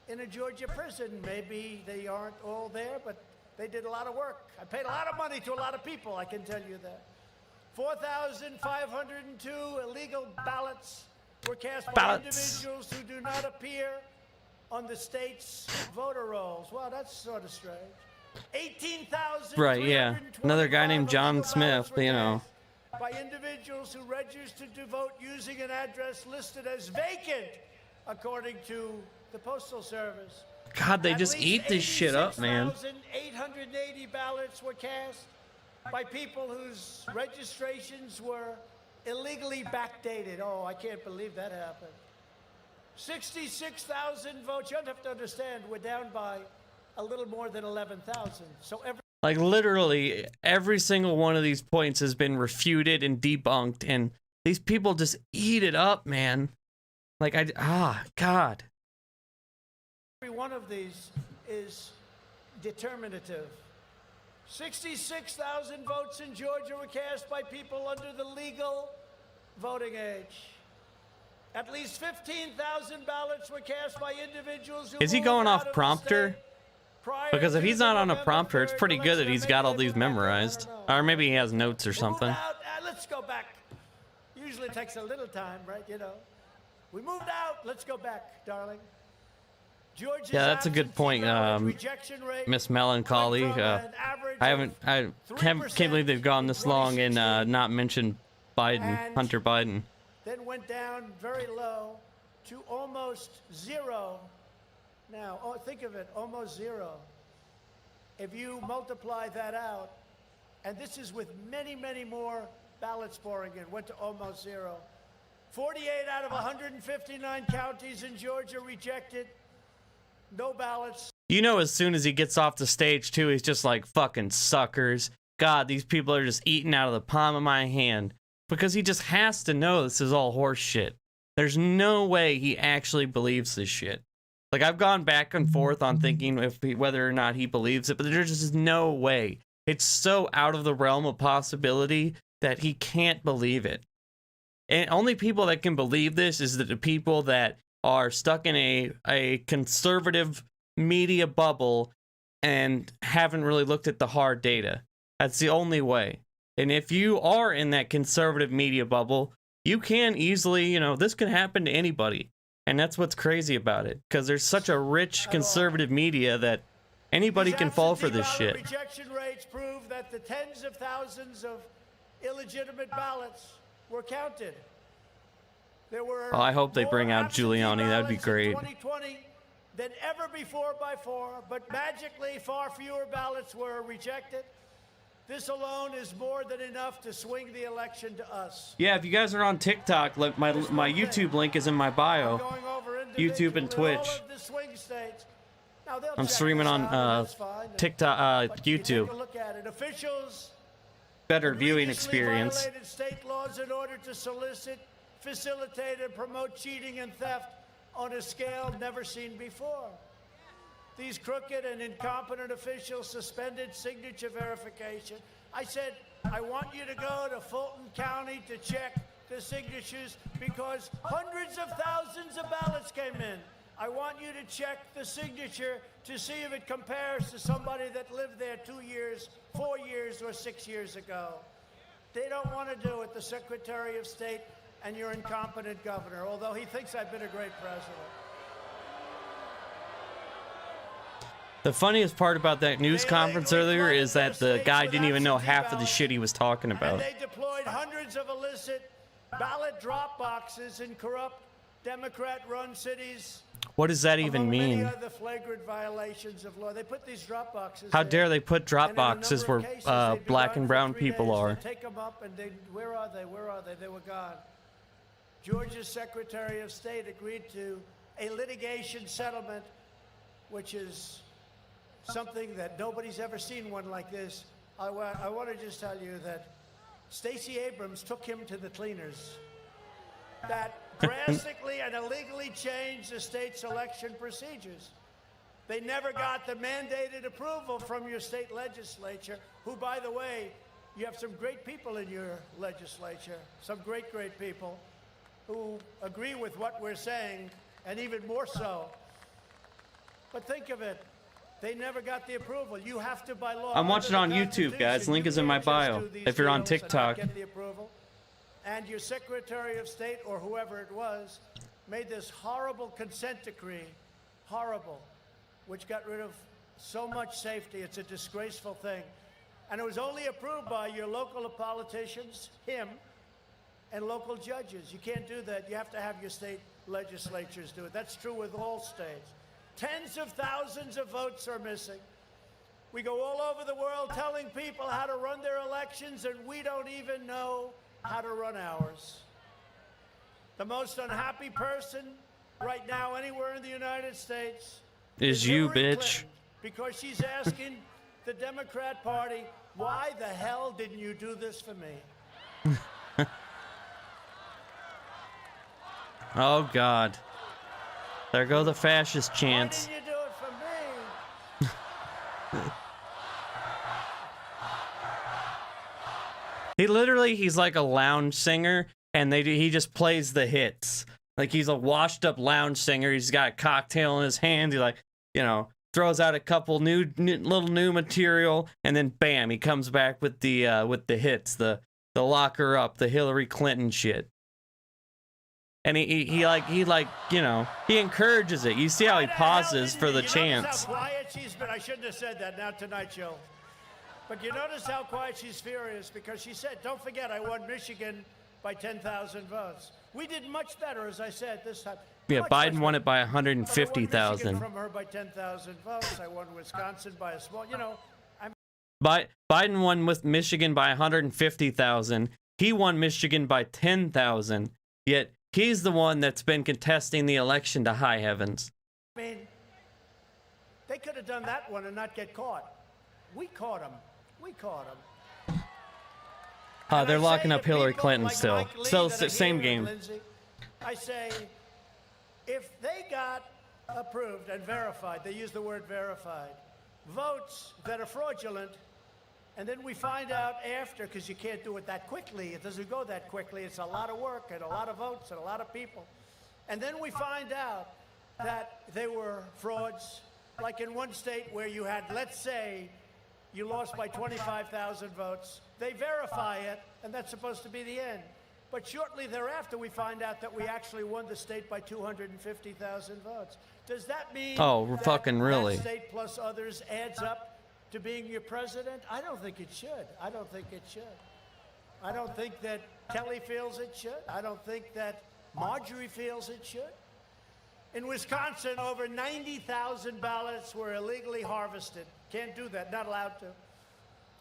in a Georgia prison. Maybe they aren't all there, but they did a lot of work. I paid a lot of money to a lot of people, I can tell you that. 4,502 illegal ballots were cast by individuals who do not appear on the state's voter rolls. Well, that's sort of strange. 18,000. Right, yeah. Another guy named John Smith, you know. By individuals who registered to vote using an address listed as vacant, according to the Postal Service. God, they just eat this shit up, man. 86,880 ballots were cast by people whose registrations were illegally backdated. Oh, I can't believe that happened. 66,000 votes. You have to understand, we're down by a little more than 11,000. So like literally every single one of these points has been refuted and debunked, and these people just eat it up, man. Like God. every one of these is determinative. 66,000 votes in Georgia were cast by people under the legal voting age. At least 15,000 ballots were cast by individuals who Is he going off prompter? Because if he's not on a prompter, it's pretty good that he's got all these memorized. Or maybe he has notes or something. Let's go back. Usually it takes a little time, right? You know. We moved out. Let's go back, darling. Georgia's Yeah, that's a good point, Miss Melancholy. I can't believe they've gone this long and not mentioned Biden, Hunter Biden. Then went down very low to almost zero. Now, think of it, almost zero. If you multiply that out, and this is with many, many more ballots pouring in, went to almost zero. 48 out of 159 counties in Georgia rejected. No ballots. You know, as soon as he gets off the stage, too, he's just like, fucking suckers. God, these people are just eating out of the palm of my hand. Because he just has to know this is all horse shit. There's no way he actually believes this shit. Like, I've gone back and forth on thinking whether or not he believes it, but there's just no way. It's so out of the realm of possibility that he can't believe it. And only people that can believe this is the people that are stuck in a conservative media bubble and haven't really looked at the hard data. That's the only way. And if you are in that conservative media bubble, you can easily, you know, this can happen to anybody. And that's what's crazy about it. Because there's such a rich conservative media that anybody can fall for this shit. Rejection rates prove that the tens of thousands of illegitimate ballots were counted. There were I hope they bring out Giuliani. That'd be great. 2020 than ever before by far, but magically far fewer ballots were rejected. This alone is more than enough to swing the election to us. Yeah, if you guys are on TikTok, my YouTube link is in my bio. YouTube and Twitch. I'm streaming on TikTok, YouTube. Better viewing experience. State laws in order to solicit, facilitate, and promote cheating and theft on a scale never seen before. These crooked and incompetent officials suspended signature verification. I said, I want you to go to Fulton County to check the signatures because hundreds of thousands of ballots came in. I want you to check the signature to see if it compares to somebody that lived there 2 years, 4 years, or 6 years ago. They don't want to do it, the Secretary of State and your incompetent governor, although he thinks I've been a great president. The funniest part about that news conference earlier is that the guy didn't even know half of the shit he was talking about. And they deployed hundreds of illicit ballot drop boxes in corrupt Democrat-run cities. What does that even mean? Many other flagrant violations of law. They put these drop boxes. How dare they put drop boxes where black and brown people are? Take them up and where are they? Where are they? They were gone. Georgia's Secretary of State agreed to a litigation settlement, which is something that nobody's ever seen one like this. I want to just tell you that Stacey Abrams took him to the cleaners. That drastically and illegally changed the state's election procedures. They never got the mandated approval from your state legislature, who, by the way, you have some great people in your legislature, some great, great people who agree with what we're saying, and even more so. But think of it. They never got the approval. You have to, by law. I'm watching on YouTube, guys. Link is in my bio. If you're on TikTok. Get the approval. And your Secretary of State, or whoever it was, made this horrible consent decree, horrible, which got rid of so much safety. It's a disgraceful thing. And it was only approved by your local politicians, him, and local judges. You can't do that. You have to have your state legislatures do it. That's true with all states. Tens of thousands of votes are missing. We go all over the world telling people how to run their elections, and we don't even know how to run ours. The most unhappy person right now anywhere in the United States Is you, Hillary bitch. Clinton, because she's asking the Democrat Party, why the hell didn't you do this for me? Oh, God. There go the fascist chants. Why didn't you do it for me? He's like a lounge singer, and he just plays the hits. Like, he's a washed up lounge singer. He's got a cocktail in his hand. He, like, throws out a couple little new material, and then bam, he comes back with the hits, the lock her up, the Hillary Clinton shit. And he encourages it. You see how he pauses for the chants. Notice how quiet she's been? I shouldn't have said that. Not tonight, Joe. But you notice how quiet she's furious because she said, don't forget, I won Michigan by 10,000 votes. We did much better, as I said, this time. Yeah, Much Biden won better. it by I won Michigan 150,000. from her by 10,000 votes. I won Wisconsin by a small, Biden won with Michigan by 150,000. He won Michigan by 10,000. Yet he's the one that's been contesting the election to high heavens. I mean, they could have done that one and not get caught. We caught them. We caught them. They're locking up Hillary Clinton like still. Mike Lee Still that are same here, game. Lindsay, I say, if they got approved and verified, they use the word verified, votes that are fraudulent, and then we find out after, because you can't do it that quickly, it doesn't go that quickly, it's a lot of work and a lot of votes and a lot of people. And then we find out that they were frauds, like in one state where you had, let's say, you lost by 25,000 votes. They verify it, and that's supposed to be the end. But shortly thereafter, we find out that we actually won the state by 250,000 votes. Does that mean that fucking really? that state plus others adds up to being your president? I don't think it should. I don't think it should. I don't think that Kelly feels it should. I don't think that Marjorie feels it should. In Wisconsin, over 90,000 ballots were illegally harvested. Can't do that, not allowed to.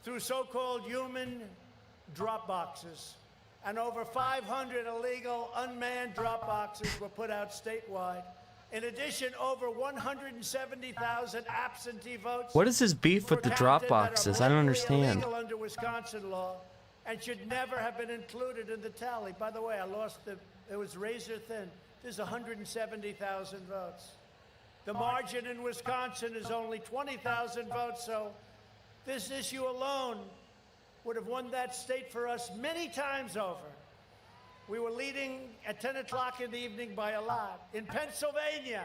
Through so-called human drop boxes. And over 500 illegal unmanned drop boxes were put out statewide. In addition, over 170,000 absentee votes. What is his beef with the drop boxes? I don't understand. Illegal under Wisconsin law and should never have been included in the tally. By the way, it was razor thin. There's 170,000 votes. The margin in Wisconsin is only 20,000 votes, so this issue alone would have won that state for us many times over. We were leading at 10 o'clock in the evening by a lot. In Pennsylvania,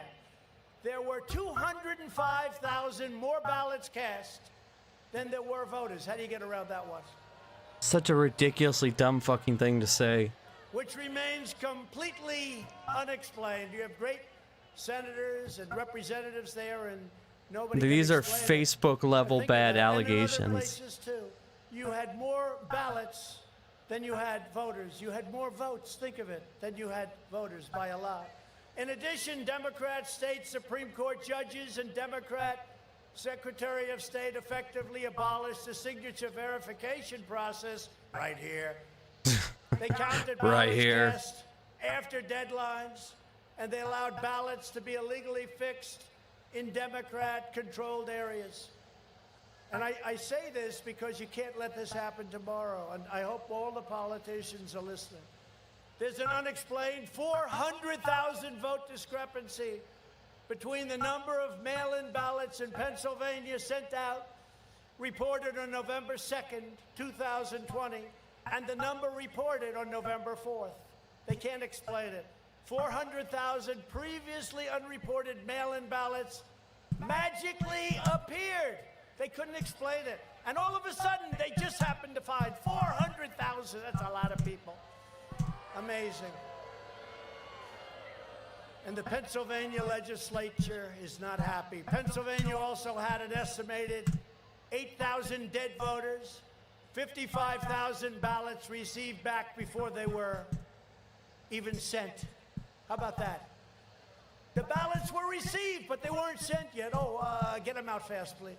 there were 205,000 more ballots cast than there were voters. How do you get around that one? Such a ridiculously dumb fucking thing to say. Which remains completely unexplained. You have great senators and representatives there, and nobody can These are explain it. Facebook level Think bad about it. And in other allegations. places, too. You had more ballots than you had voters. You had more votes, think of it, than you had voters by a lot. In addition, Democrat state Supreme Court judges and Democrat Secretary of State effectively abolished the signature verification process right here. They counted ballots Right here. cast after deadlines, and they allowed ballots to be illegally fixed in Democrat-controlled areas. And I say this because you can't let this happen tomorrow, and I hope all the politicians are listening. There's an unexplained 400,000 vote discrepancy between the number of mail-in ballots in Pennsylvania sent out, reported on November 2nd, 2020, and the number reported on November 4th. They can't explain it. 400,000 previously unreported mail-in ballots magically appeared. They couldn't explain it. And all of a sudden, they just happened to find 400,000. That's a lot of people. Amazing. And the Pennsylvania legislature is not happy. Pennsylvania also had an estimated 8,000 dead voters, 55,000 ballots received back before they were even sent. How about that? The ballots were received, but they weren't sent yet. Oh, get them out fast, please.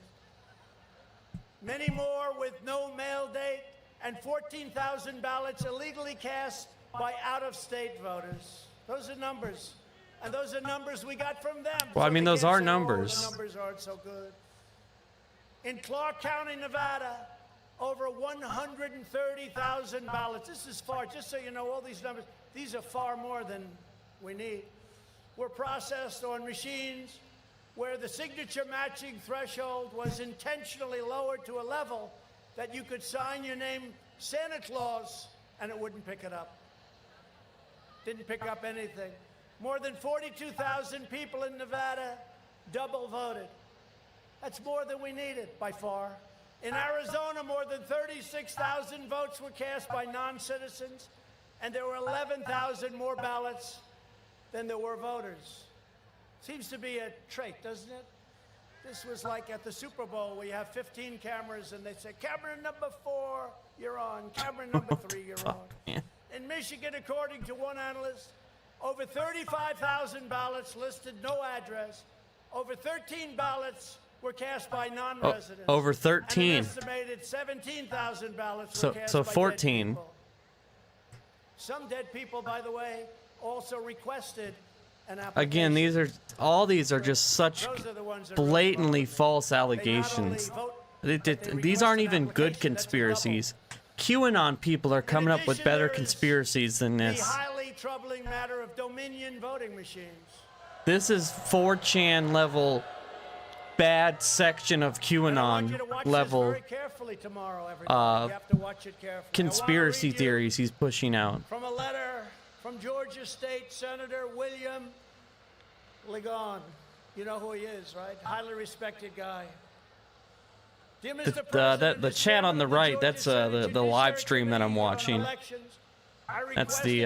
Many more with no mail date, and 14,000 ballots illegally cast by out-of-state voters. Those are numbers. And those are numbers we got from them. Well, I mean, those are The numbers. numbers aren't so good. In Clark County, Nevada, over 130,000 ballots. This is far, just so you know, all these numbers, these are far more than we need. Were processed on machines where the signature matching threshold was intentionally lowered to a level that you could sign your name Santa Claus and it wouldn't pick it up. Didn't pick up anything. More than 42,000 people in Nevada double voted. That's more than we needed by far. In Arizona, more than 36,000 votes were cast by non-citizens, and there were 11,000 more ballots than there were voters. Seems to be a trait, doesn't it? This was like at the Super Bowl where you have 15 cameras and they say, camera number 4, you're on. Camera number 3, you're on. In Michigan, according to one analyst, over 35,000 ballots listed no address. Over 13 ballots were cast by non-residents. Over 13. And an estimated 17,000 ballots were cast So by 14. dead people. Some dead people, by the way, also requested an application. Again, all these are just such blatantly false allegations. These aren't even good conspiracies. QAnon people are coming up with better conspiracies than The this. highly troubling matter of Dominion voting machines. This is 4chan level, bad section of QAnon level Very carefully tomorrow, everybody. You have to watch it carefully. conspiracy theories he's pushing out. From a letter from Georgia State Senator William Ligon. You know who he is, right? Highly respected guy. Dear Mr. President, The chat on the right, that's the live stream that I'm watching. That's his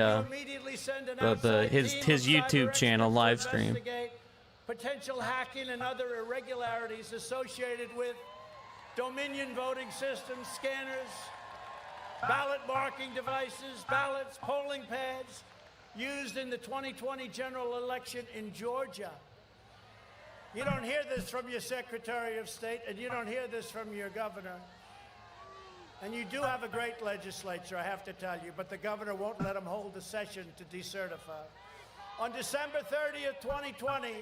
YouTube channel live stream. Potential hacking and other irregularities associated with Dominion voting systems, scanners, ballot marking devices, ballots, polling pads used in the 2020 general election in Georgia. You don't hear this from your Secretary of State, and you don't hear this from your governor. And you do have a great legislature, I have to tell you, but the governor won't let them hold a session to decertify. On December 30th, 2020,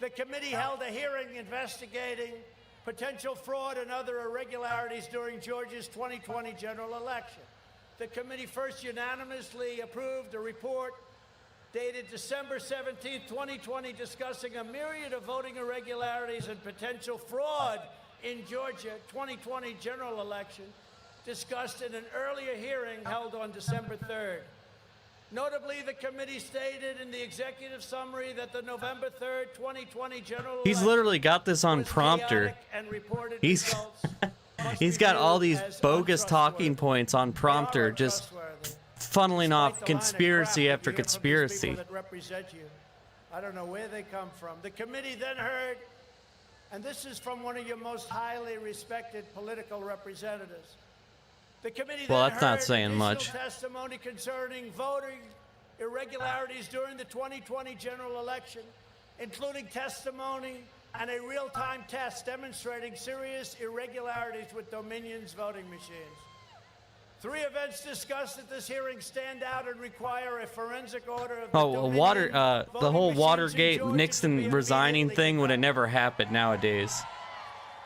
the committee held a hearing investigating potential fraud and other irregularities during Georgia's 2020 general election. The committee first unanimously approved a report dated December 17, 2020, discussing a myriad of voting irregularities and potential fraud in Georgia 2020 general election, discussed in an earlier hearing held on December 3rd. Notably, the committee stated in the executive summary that the November 3rd, 2020 general He's election literally got this on prompter. and reported He's he's got all these bogus talking points on prompter, just funneling off conspiracy after conspiracy. People that represent you. I don't know where they come from. The committee then heard, and this is from one of your most highly respected political representatives. The committee Well, then that's not heard saying additional much. testimony concerning voting irregularities during the 2020 general election, including testimony and a real-time test demonstrating serious irregularities with Dominion's voting machines. 3 events discussed at this hearing stand out and require a forensic order of the The whole Watergate Nixon resigning thing would have never happened nowadays.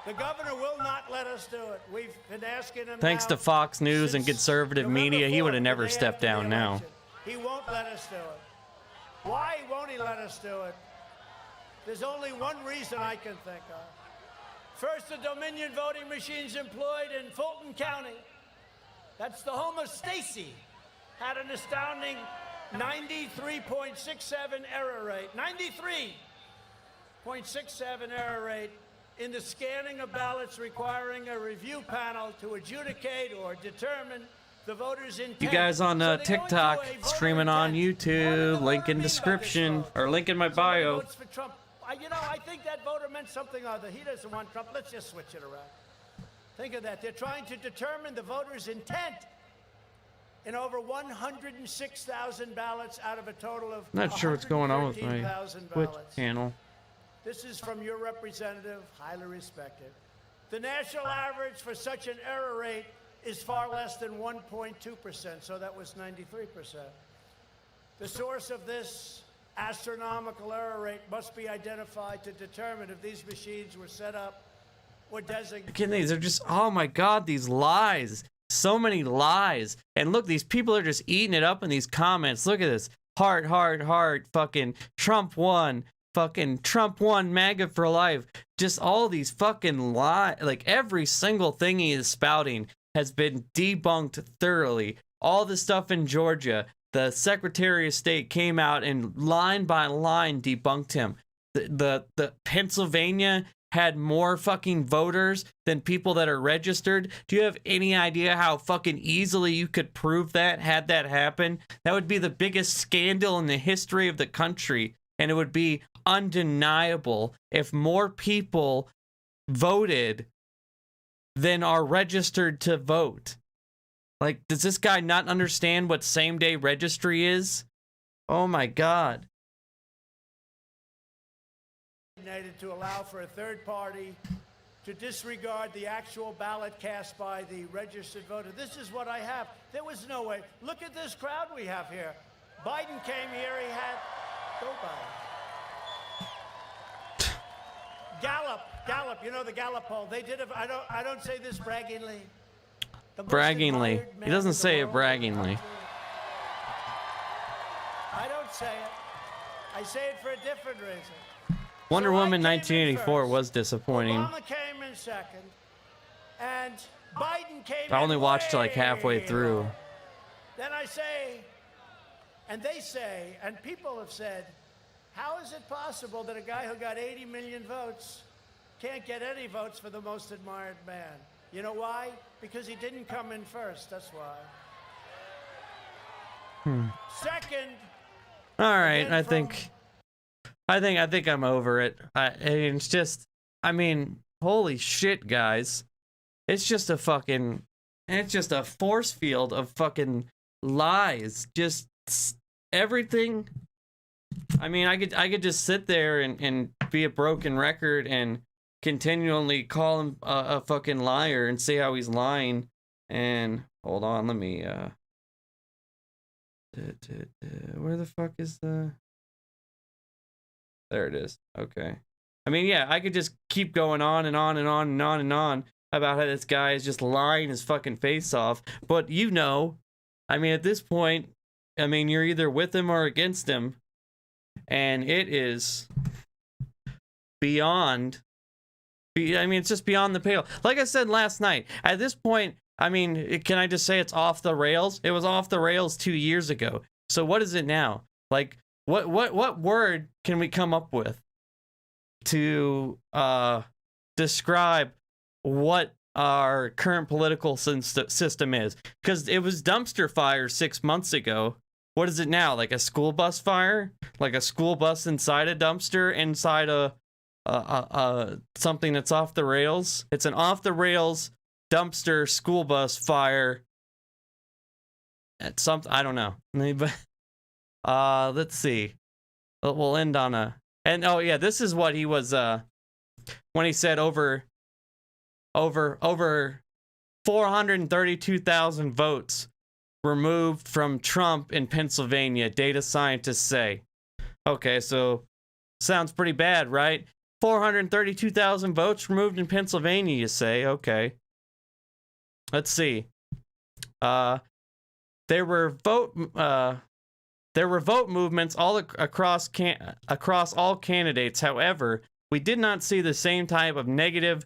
The governor will not let us do it. We've been asking him. Thanks to Fox News and conservative media, he would have never stepped down now. He won't let us do it. Why won't he let us do it? There's only one reason I can think of. First, the Dominion voting machines employed in Fulton County, that's the home of Stacy, had an astounding 93.67 error rate. 93.67 error rate in the scanning of ballots, requiring a review panel to adjudicate or determine the voter's intent. You guys on TikTok, streaming on YouTube, link in description, or link in my bio. Votes for Trump. You know, I think that voter meant something other. He doesn't want Trump. Let's just switch it around. Think of that. They're trying to determine the voter's intent. in over 106,000 ballots out of a total of Not sure what's going on with my 113,000 Twitch ballots. channel. This is from your representative, highly respected. The national average for such an error rate is far less than 1.2%, so that was 93%. The source of this astronomical error rate must be identified to determine if these machines were set up or designated. Again, these are just, oh my God, these lies. So many lies. And look, these people are just eating it up in these comments. Look at this. Heart, heart, heart. Fucking Trump won. Fucking Trump won. MAGA for life. Just all these fucking lies. Like every single thing he is spouting has been debunked thoroughly. All the stuff in Georgia, the Secretary of State came out and line by line debunked him. The Pennsylvania had more fucking voters than people that are registered. Do you have any idea how fucking easily you could prove that had that happen? That would be the biggest scandal in the history of the country, and it would be undeniable if more people voted than are registered to vote. Like, does this guy not understand what same-day registry is? Oh my God. To allow for a third party to disregard the actual ballot cast by the registered voter. This is what I have. There was no way. Look at this crowd we have here. Biden came here, he had... Go Biden. Gallup, you know the Gallup poll. They did I don't say this braggingly. Braggingly. He doesn't say it braggingly. I don't say it. I say it for a different reason. Wonder Woman 1984 was disappointing. Obama came in second, and Biden came I only watched it like way halfway through. low. Then I say, and they say, and people have said, how is it possible that a guy who got 80 million votes can't get any votes for the most admired man? You know why? Because he didn't come in first, that's why. Second. All right, I think I'm over it. It's just, I mean, holy shit, guys. It's just a force field of fucking lies. Just everything. I mean, I could just sit there and be a broken record and continually call him a fucking liar and say how he's lying. And hold on, let me, where the fuck is the... There it is. Okay. I mean, yeah, I could just keep going on and on and on and on and on about how this guy is just lying his fucking face off. But you know, I mean, at this point, I mean, you're either with him or against him. And it is beyond, I mean, it's just beyond the pale. Like I said last night, at this point, I mean, can I just say it's off the rails? It was off the rails 2 years ago. So what is it now? Like, what word can we come up with to describe what our current political system is? Because it was dumpster fire 6 months ago. What is it now? Like a school bus fire? Like a school bus inside a dumpster, inside a something that's off the rails? It's an off the rails dumpster school bus fire. At something, I don't know. Let's see. We'll end on a... And, oh, yeah, this is what he was, when he said over 432,000 votes removed from Trump in Pennsylvania, data scientists say. Okay, so sounds pretty bad, right? 432,000 votes removed in Pennsylvania, you say. Okay. Let's see. There were vote movements all across all candidates. However, we did not see the same type of negative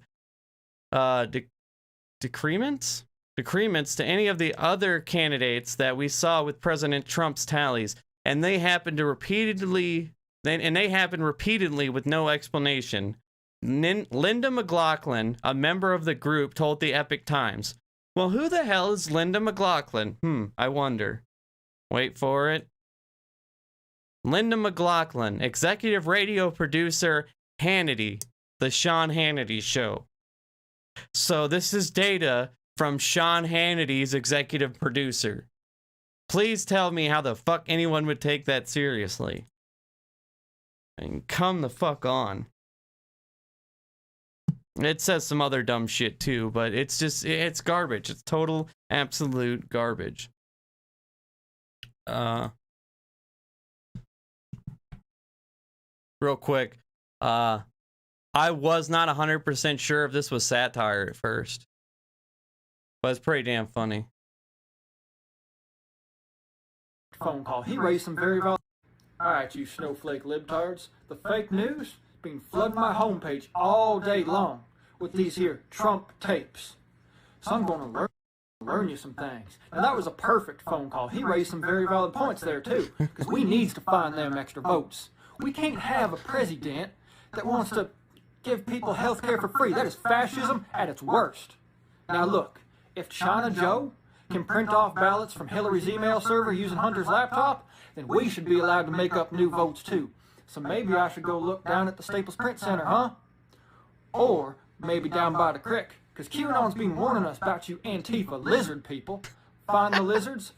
decrements to any of the other candidates that we saw with President Trump's tallies, and they happened repeatedly with no explanation. Linda McLaughlin, a member of the group, told the Epic Times. Well, who the hell is Linda McLaughlin? I wonder. Wait for it. Linda McLaughlin, executive radio producer, Hannity, the Sean Hannity Show. So this is data from Sean Hannity's executive producer. Please tell me how the fuck anyone would take that seriously. And come the fuck on. It says some other dumb shit too, but it's just, it's garbage. It's total, absolute garbage. Real quick, I was not 100% sure if this was satire at first, but it's pretty damn funny. Phone call. He raised some very valid. Alright, you snowflake libtards. The fake news been flooding my homepage all day long with these here Trump tapes. So I'm going to learn you some things. Now that was a perfect phone call. He raised some very valid points there too, because we needs to find them extra votes. We can't have a president that wants to give people health care for free. That is fascism at its worst. Now look, if China Joe can print off ballots from Hillary's email server using Hunter's laptop, then we should be allowed to make up new votes too. So maybe I should go look down at the Staples Print Center, huh? Or maybe down by the creek, because QAnon's been warning us about you Antifa lizard people. Find the lizards,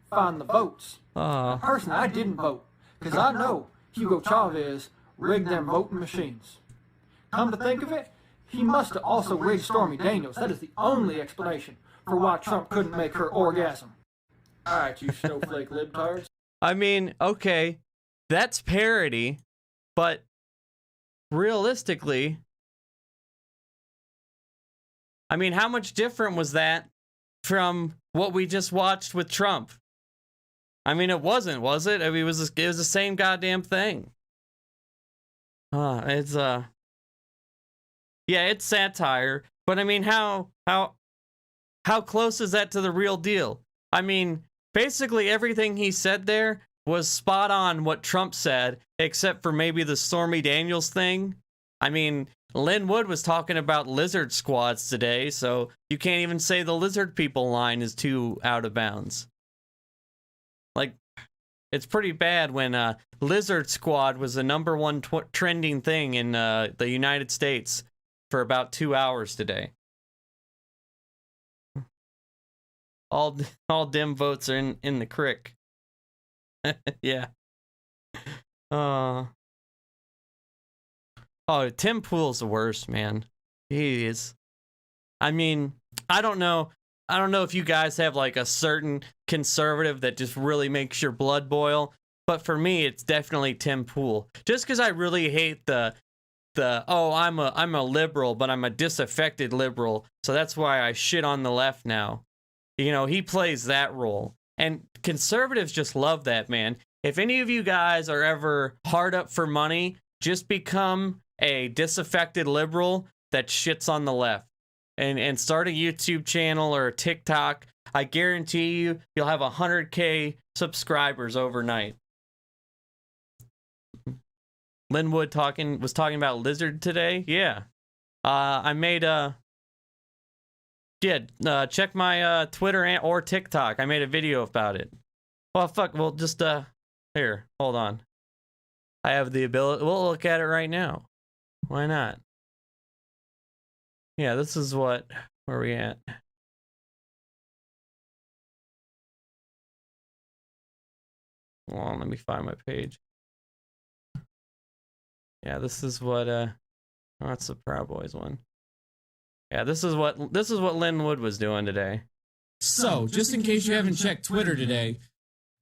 find the votes. Personally, I didn't vote, because I know Hugo Chavez rigged them voting machines. Come to think of it, he must have also rigged Stormy Daniels. That is the only explanation for why Trump couldn't make her orgasm. Alright, you snowflake libtards. I mean, okay, that's parody, but realistically, I mean, how much different was that from what we just watched with Trump? I mean, it wasn't, was it? I mean, it was the same goddamn thing. Yeah, it's satire, but I mean, how close is that to the real deal? I mean, basically everything he said there was spot on what Trump said, except for maybe the Stormy Daniels thing. I mean, Lin Wood was talking about lizard squads today, so you can't even say the lizard people line is too out of bounds. Like, it's pretty bad when lizard squad was the #1 trending thing in the United States for about 2 hours today. All dim votes are in the crick. Yeah. Oh, Tim Pool's the worst, man. He is. I mean, I don't know if you guys have like a certain conservative that just really makes your blood boil, but for me, it's definitely Tim Pool. Just because I really hate the I'm a liberal, but I'm a disaffected liberal, so that's why I shit on the left now. You know, he plays that role. And conservatives just love that, man. If any of you guys are ever hard up for money, just become a disaffected liberal that shits on the left. And start a YouTube channel or a TikTok. I guarantee you'll have 100K subscribers overnight. Linwood was talking about lizard today. Yeah. I made check my Twitter or TikTok. I made a video about it. Well, fuck, we'll just here, hold on. I have the ability. We'll look at it right now. Why not? Yeah, this is where are we at? Hold on, let me find my page. Yeah, this is what oh, that's the Proud Boys one. Yeah, this is what Lin Wood was doing today. So, just in case you haven't checked Twitter today,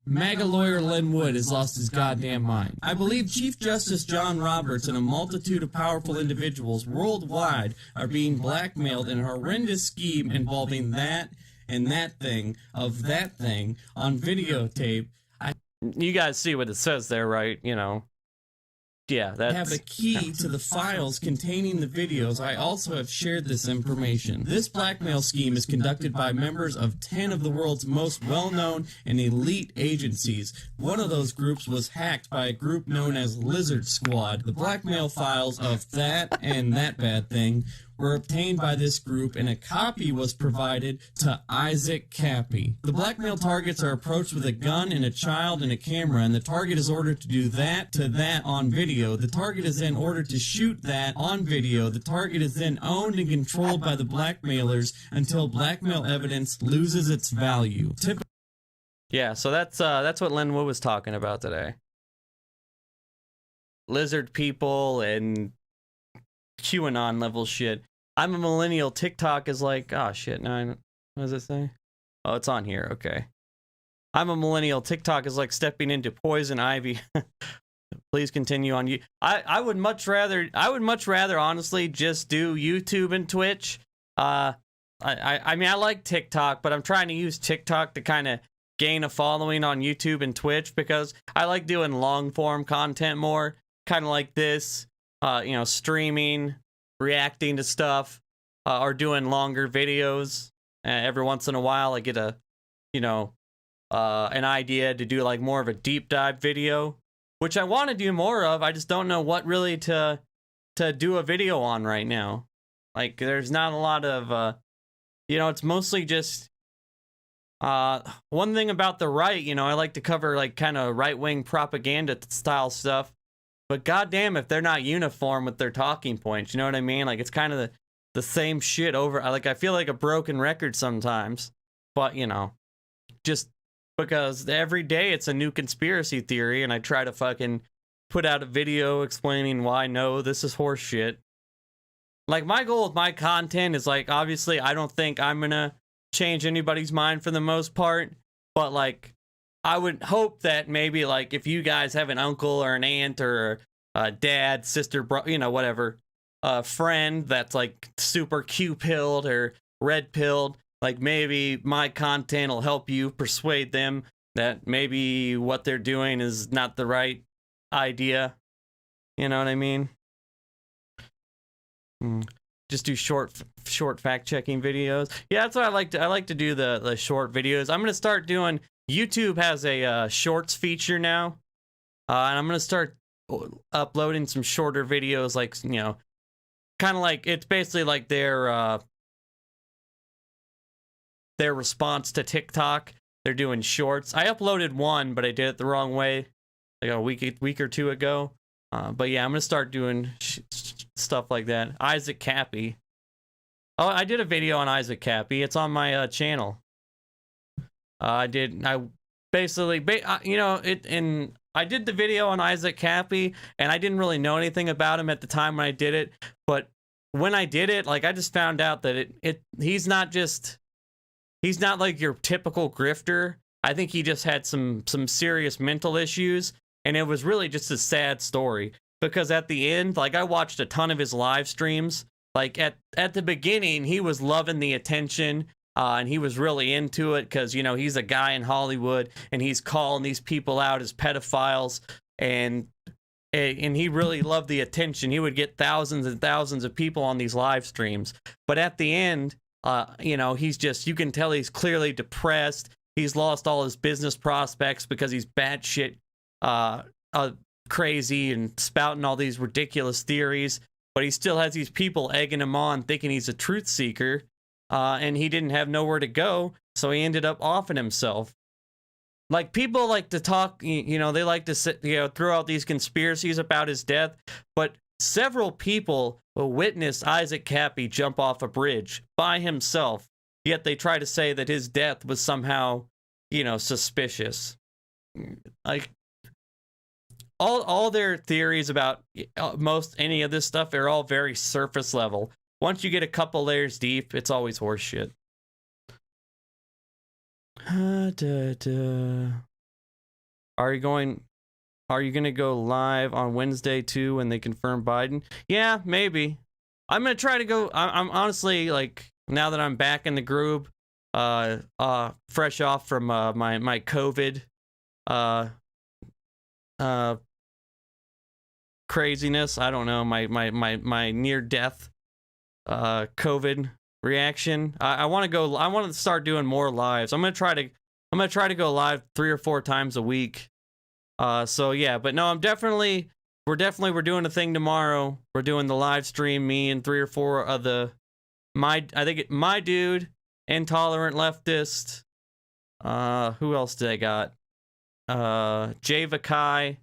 MAGA lawyer Lin Wood has lost his goddamn mind. I believe Chief Justice John Roberts and a multitude of powerful individuals worldwide are being blackmailed in a horrendous scheme involving that and that thing of that thing on videotape. You guys see what it says there, right? You know. Yeah, that's... I have the key to the files containing the videos. I also have shared this information. This blackmail scheme is conducted by members of 10 of the world's most well-known and elite agencies. One of those groups was hacked by a group known as Lizard Squad. The blackmail files of that and that bad thing were obtained by this group, and a copy was provided to Isaac Cappy. The blackmail targets are approached with a gun and a child and a camera, and the target is ordered to do that to that on video. The target is then ordered to shoot that on video. The target is then owned and controlled by the blackmailers until blackmail evidence loses its value. Yeah, so that's what Linwood was talking about today. Lizard people and QAnon level shit. I'm a millennial. TikTok is like, oh shit, no, what does it say? Oh, it's on here. Okay. I'm a millennial. TikTok is like stepping into poison ivy. Please continue on you. I would much rather honestly just do YouTube and Twitch. I mean I like TikTok, but I'm trying to use TikTok to kind of gain a following on YouTube and Twitch because I like doing long form content more, kind of like this, you know, streaming, reacting to stuff, or doing longer videos. Every once in a while I get a, you know, an idea to do like more of a deep dive video, which I want to do more of. I just don't know what really to do a video on right now. Like there's not a lot of, you know, it's mostly just, one thing about the right, you know, I like to cover like kind of right-wing propaganda style stuff, but goddamn if they're not uniform with their talking points, you know what I mean? Like it's kind of the same shit over, like I feel like a broken record sometimes, but you know, just because every day it's a new conspiracy theory and I try to fucking put out a video explaining why no, this is horse shit. Like my goal with my content is like, obviously I don't think I'm gonna change anybody's mind for the most part, but like I would hope that maybe like if you guys have an uncle or an aunt or a dad, sister, bro, you know, whatever, a friend that's like super Q-pilled or red-pilled, like maybe my content will help you persuade them that maybe what they're doing is not the right idea. You know what I mean? Just do short fact-checking videos. Yeah, that's what I like to. I like to do the short videos. I'm gonna start doing. YouTube has a shorts feature now, and I'm gonna start uploading some shorter videos, like you know, kind of like it's basically like their response to TikTok. They're doing shorts. I uploaded one, but I did it the wrong way, like a week or two ago. But yeah, I'm gonna start doing stuff like that. Isaac Cappy. Oh, I did a video on Isaac Cappy. It's on my channel. I basically, you know, I did the video on Isaac Cappy, and I didn't really know anything about him at the time when I did it. But when I did it, like I just found out that he's not like your typical grifter. I think he just had some serious mental issues, and it was really just a sad story. Because at the end, like I watched a ton of his live streams. Like at the beginning, he was loving the attention, and he was really into it because, you know, he's a guy in Hollywood and he's calling these people out as pedophiles, and he really loved the attention. He would get thousands and thousands of people on these live streams. But at the end, you know, you can tell he's clearly depressed. He's lost all his business prospects because he's batshit crazy and spouting all these ridiculous theories, but he still has these people egging him on, thinking he's a truth seeker, and he didn't have nowhere to go, so he ended up offing himself. Like, people like to talk, you know, they like to sit, you know, throw out these conspiracies about his death, but several people witnessed Isaac Cappy jump off a bridge by himself, yet they try to say that his death was somehow, you know, suspicious. Like, all their theories about any of this stuff are all very surface level. Once you get a couple layers deep, it's always horseshit. Are you gonna go live on Wednesday too when they confirm Biden? Yeah, maybe. I'm gonna try to go. I'm honestly, like, now that I'm back in the group, fresh off from my COVID craziness. I don't know, my near death COVID reaction. I want to start doing more lives. I'm gonna try to go live 3 or 4 times a week. So yeah, but no, we're doing a thing tomorrow. We're doing the live stream, me and 3 or 4 of my dude, intolerant leftist. Who else did I got? Jay Vakai,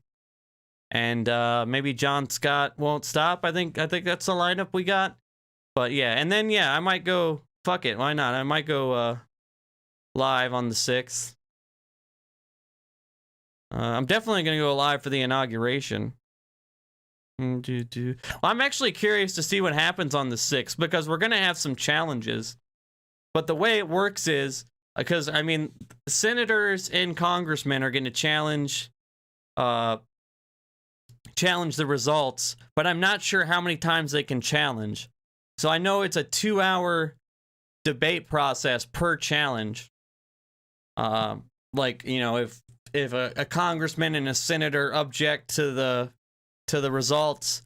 and maybe John Scott won't stop. I think that's the lineup we got. But yeah, and then yeah, I might go, fuck it, why not? I might go live on the 6th. I'm definitely gonna go live for the inauguration. Well, I'm actually curious to see what happens on the 6th, because we're gonna have some challenges. But the way it works is, because I mean, senators and congressmen are gonna challenge the results, but I'm not sure how many times they can challenge. So I know it's a 2-hour debate process per challenge. Like, you know, if a congressman and a senator object to the results,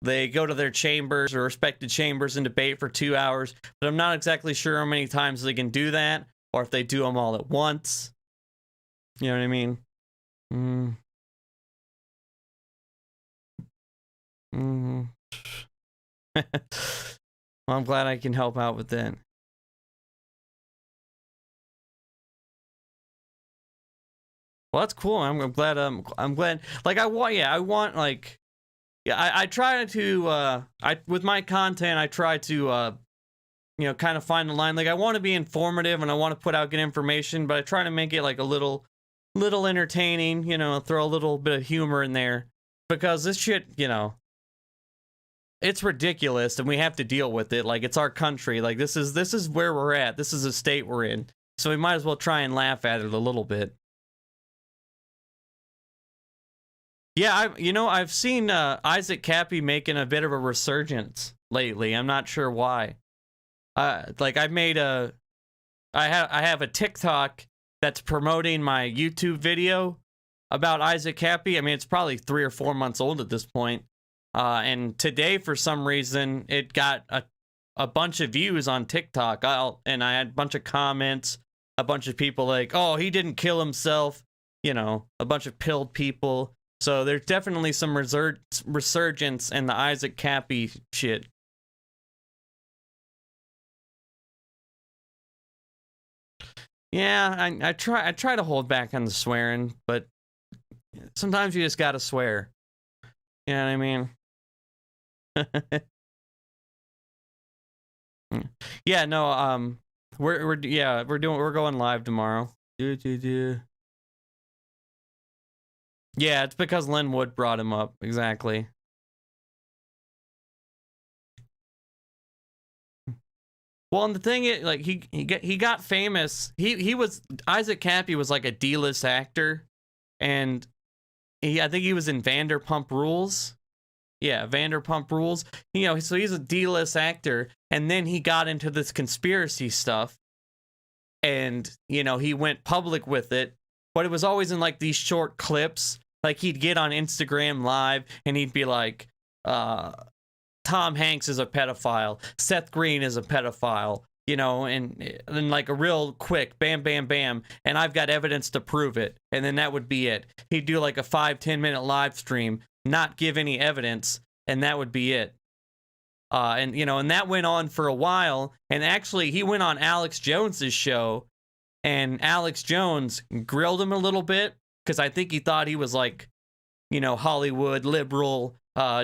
they go to their chambers or respected chambers and debate for 2 hours. But I'm not exactly sure how many times they can do that, or if they do them all at once. You know what I mean? Well, I'm glad I can help out with that. Well, that's cool. I'm glad. I'm glad. Like I want like, yeah. I try to. With my content, I try to. You know, kind of find the line. Like I want to be informative and I want to put out good information, but I try to make it like a little entertaining. You know, throw a little bit of humor in there, because this shit, you know, it's ridiculous and we have to deal with it. Like, it's our country. Like, this is where we're at. This is the state we're in. So we might as well try and laugh at it a little bit. Yeah, I've seen Isaac Cappy making a bit of a resurgence lately. I'm not sure why. Like I have a TikTok that's promoting my YouTube video about Isaac Cappy. I mean, it's probably 3 or 4 months old at this point. And today, for some reason, it got a bunch of views on TikTok. And I had a bunch of comments, a bunch of people like, oh, he didn't kill himself. You know, a bunch of pilled people. So there's definitely some resurgence in the Isaac Cappy shit. Yeah, I try to hold back on the swearing, but sometimes you just gotta swear. You know what I mean? Yeah, no, we're going live tomorrow. Yeah, it's because Len Wood brought him up. Exactly. Well, and the thing is, like, he got famous. Isaac Cappy was like a D-list actor, and I think he was in Vanderpump Rules. Yeah, Vanderpump Rules. You know, so he's a D-list actor, and then he got into this conspiracy stuff, and, you know, he went public with it, but it was always in, like, these short clips. Like, he'd get on Instagram Live, and he'd be like, Tom Hanks is a pedophile, Seth Green is a pedophile, you know, and then like a real quick bam, bam, bam, and I've got evidence to prove it, and then that would be it. He'd do like a 5-10 minute live stream, not give any evidence, and that would be it. And you know, and that went on for a while, and actually he went on Alex Jones's show, and Alex Jones grilled him a little bit, because I think he thought he was like, you know, Hollywood liberal,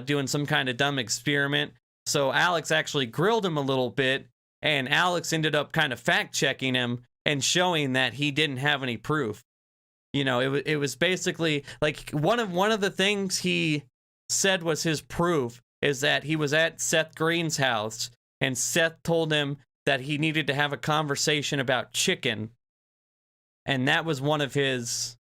doing some kind of dumb experiment. So Alex actually grilled him a little bit, and Alex ended up kind of fact-checking him and showing that he didn't have any proof. You know, it was basically like one of the things he said was his proof is that he was at Seth Green's house, and Seth told him that he needed to have a conversation about chicken, and that was one of his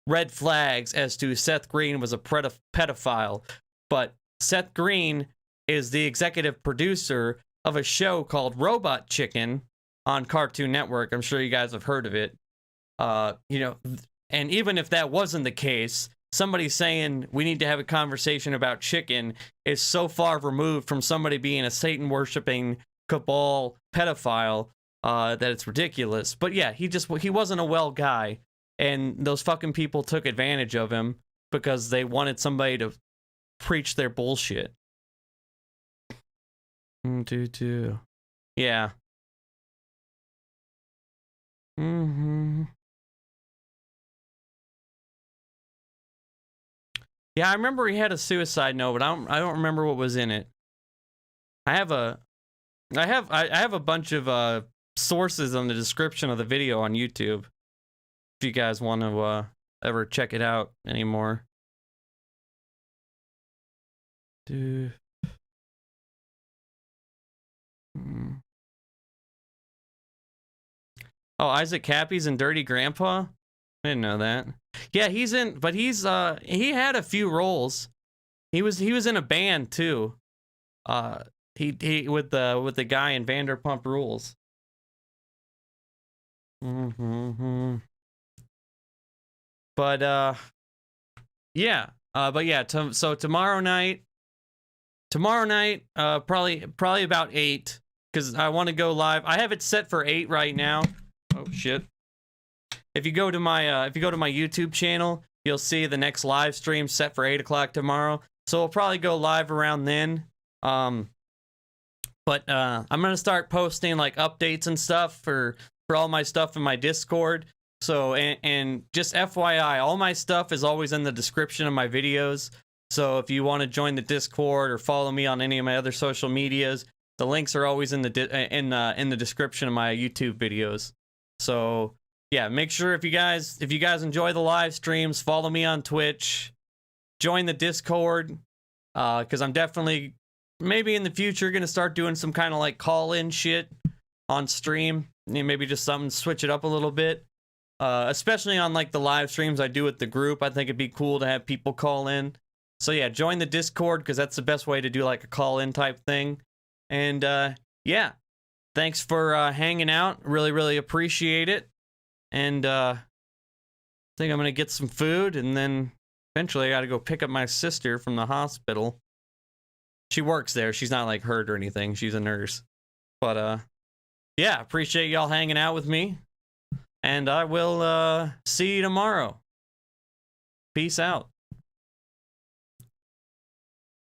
red flags as to Seth Green was a pedophile. But Seth Green is the executive producer of a show called Robot Chicken on Cartoon Network. I'm sure you guys have heard of it. You know, and even if that wasn't the case, somebody saying we need to have a conversation about chicken is so far removed from somebody being a Satan-worshipping cabal pedophile that it's ridiculous. But yeah, he wasn't a well guy. And those fucking people took advantage of him because they wanted somebody to preach their bullshit. Yeah. Yeah, I remember he had a suicide note, but I don't remember what was in it. I have a bunch of sources on the description of the video on YouTube. If you guys want to ever check it out anymore. Oh, Isaac Cappy's in Dirty Grandpa? I didn't know that. Yeah, he's in, but he had a few roles. He was in a band too. He with the guy in Vanderpump Rules. But yeah. So tomorrow night, probably about 8, because I want to go live. I have it set for 8 right now. Oh shit. If you go to my YouTube channel, you'll see the next live stream set for 8 o'clock tomorrow. So we'll probably go live around then. But I'm gonna start posting like updates and stuff for all my stuff in my Discord. So and just FYI, all my stuff is always in the description of my videos. So if you want to join the Discord or follow me on any of my other social medias, the links are always in the description of my YouTube videos. So yeah, make sure if you guys enjoy the live streams, follow me on Twitch, join the Discord, because I'm definitely maybe in the future gonna start doing some kind of like call-in shit on stream. Maybe just something, switch it up a little bit, especially on like the live streams I do with the group. I think it'd be cool to have people call in. So yeah, join the Discord, because that's the best way to do like a call-in type thing. And yeah, thanks for hanging out. Really appreciate it. And I think I'm gonna get some food, and then eventually I gotta go pick up my sister from the hospital. She works there. She's not like hurt or anything. She's a nurse. But yeah, appreciate y'all hanging out with me. And I will see you tomorrow. Peace out.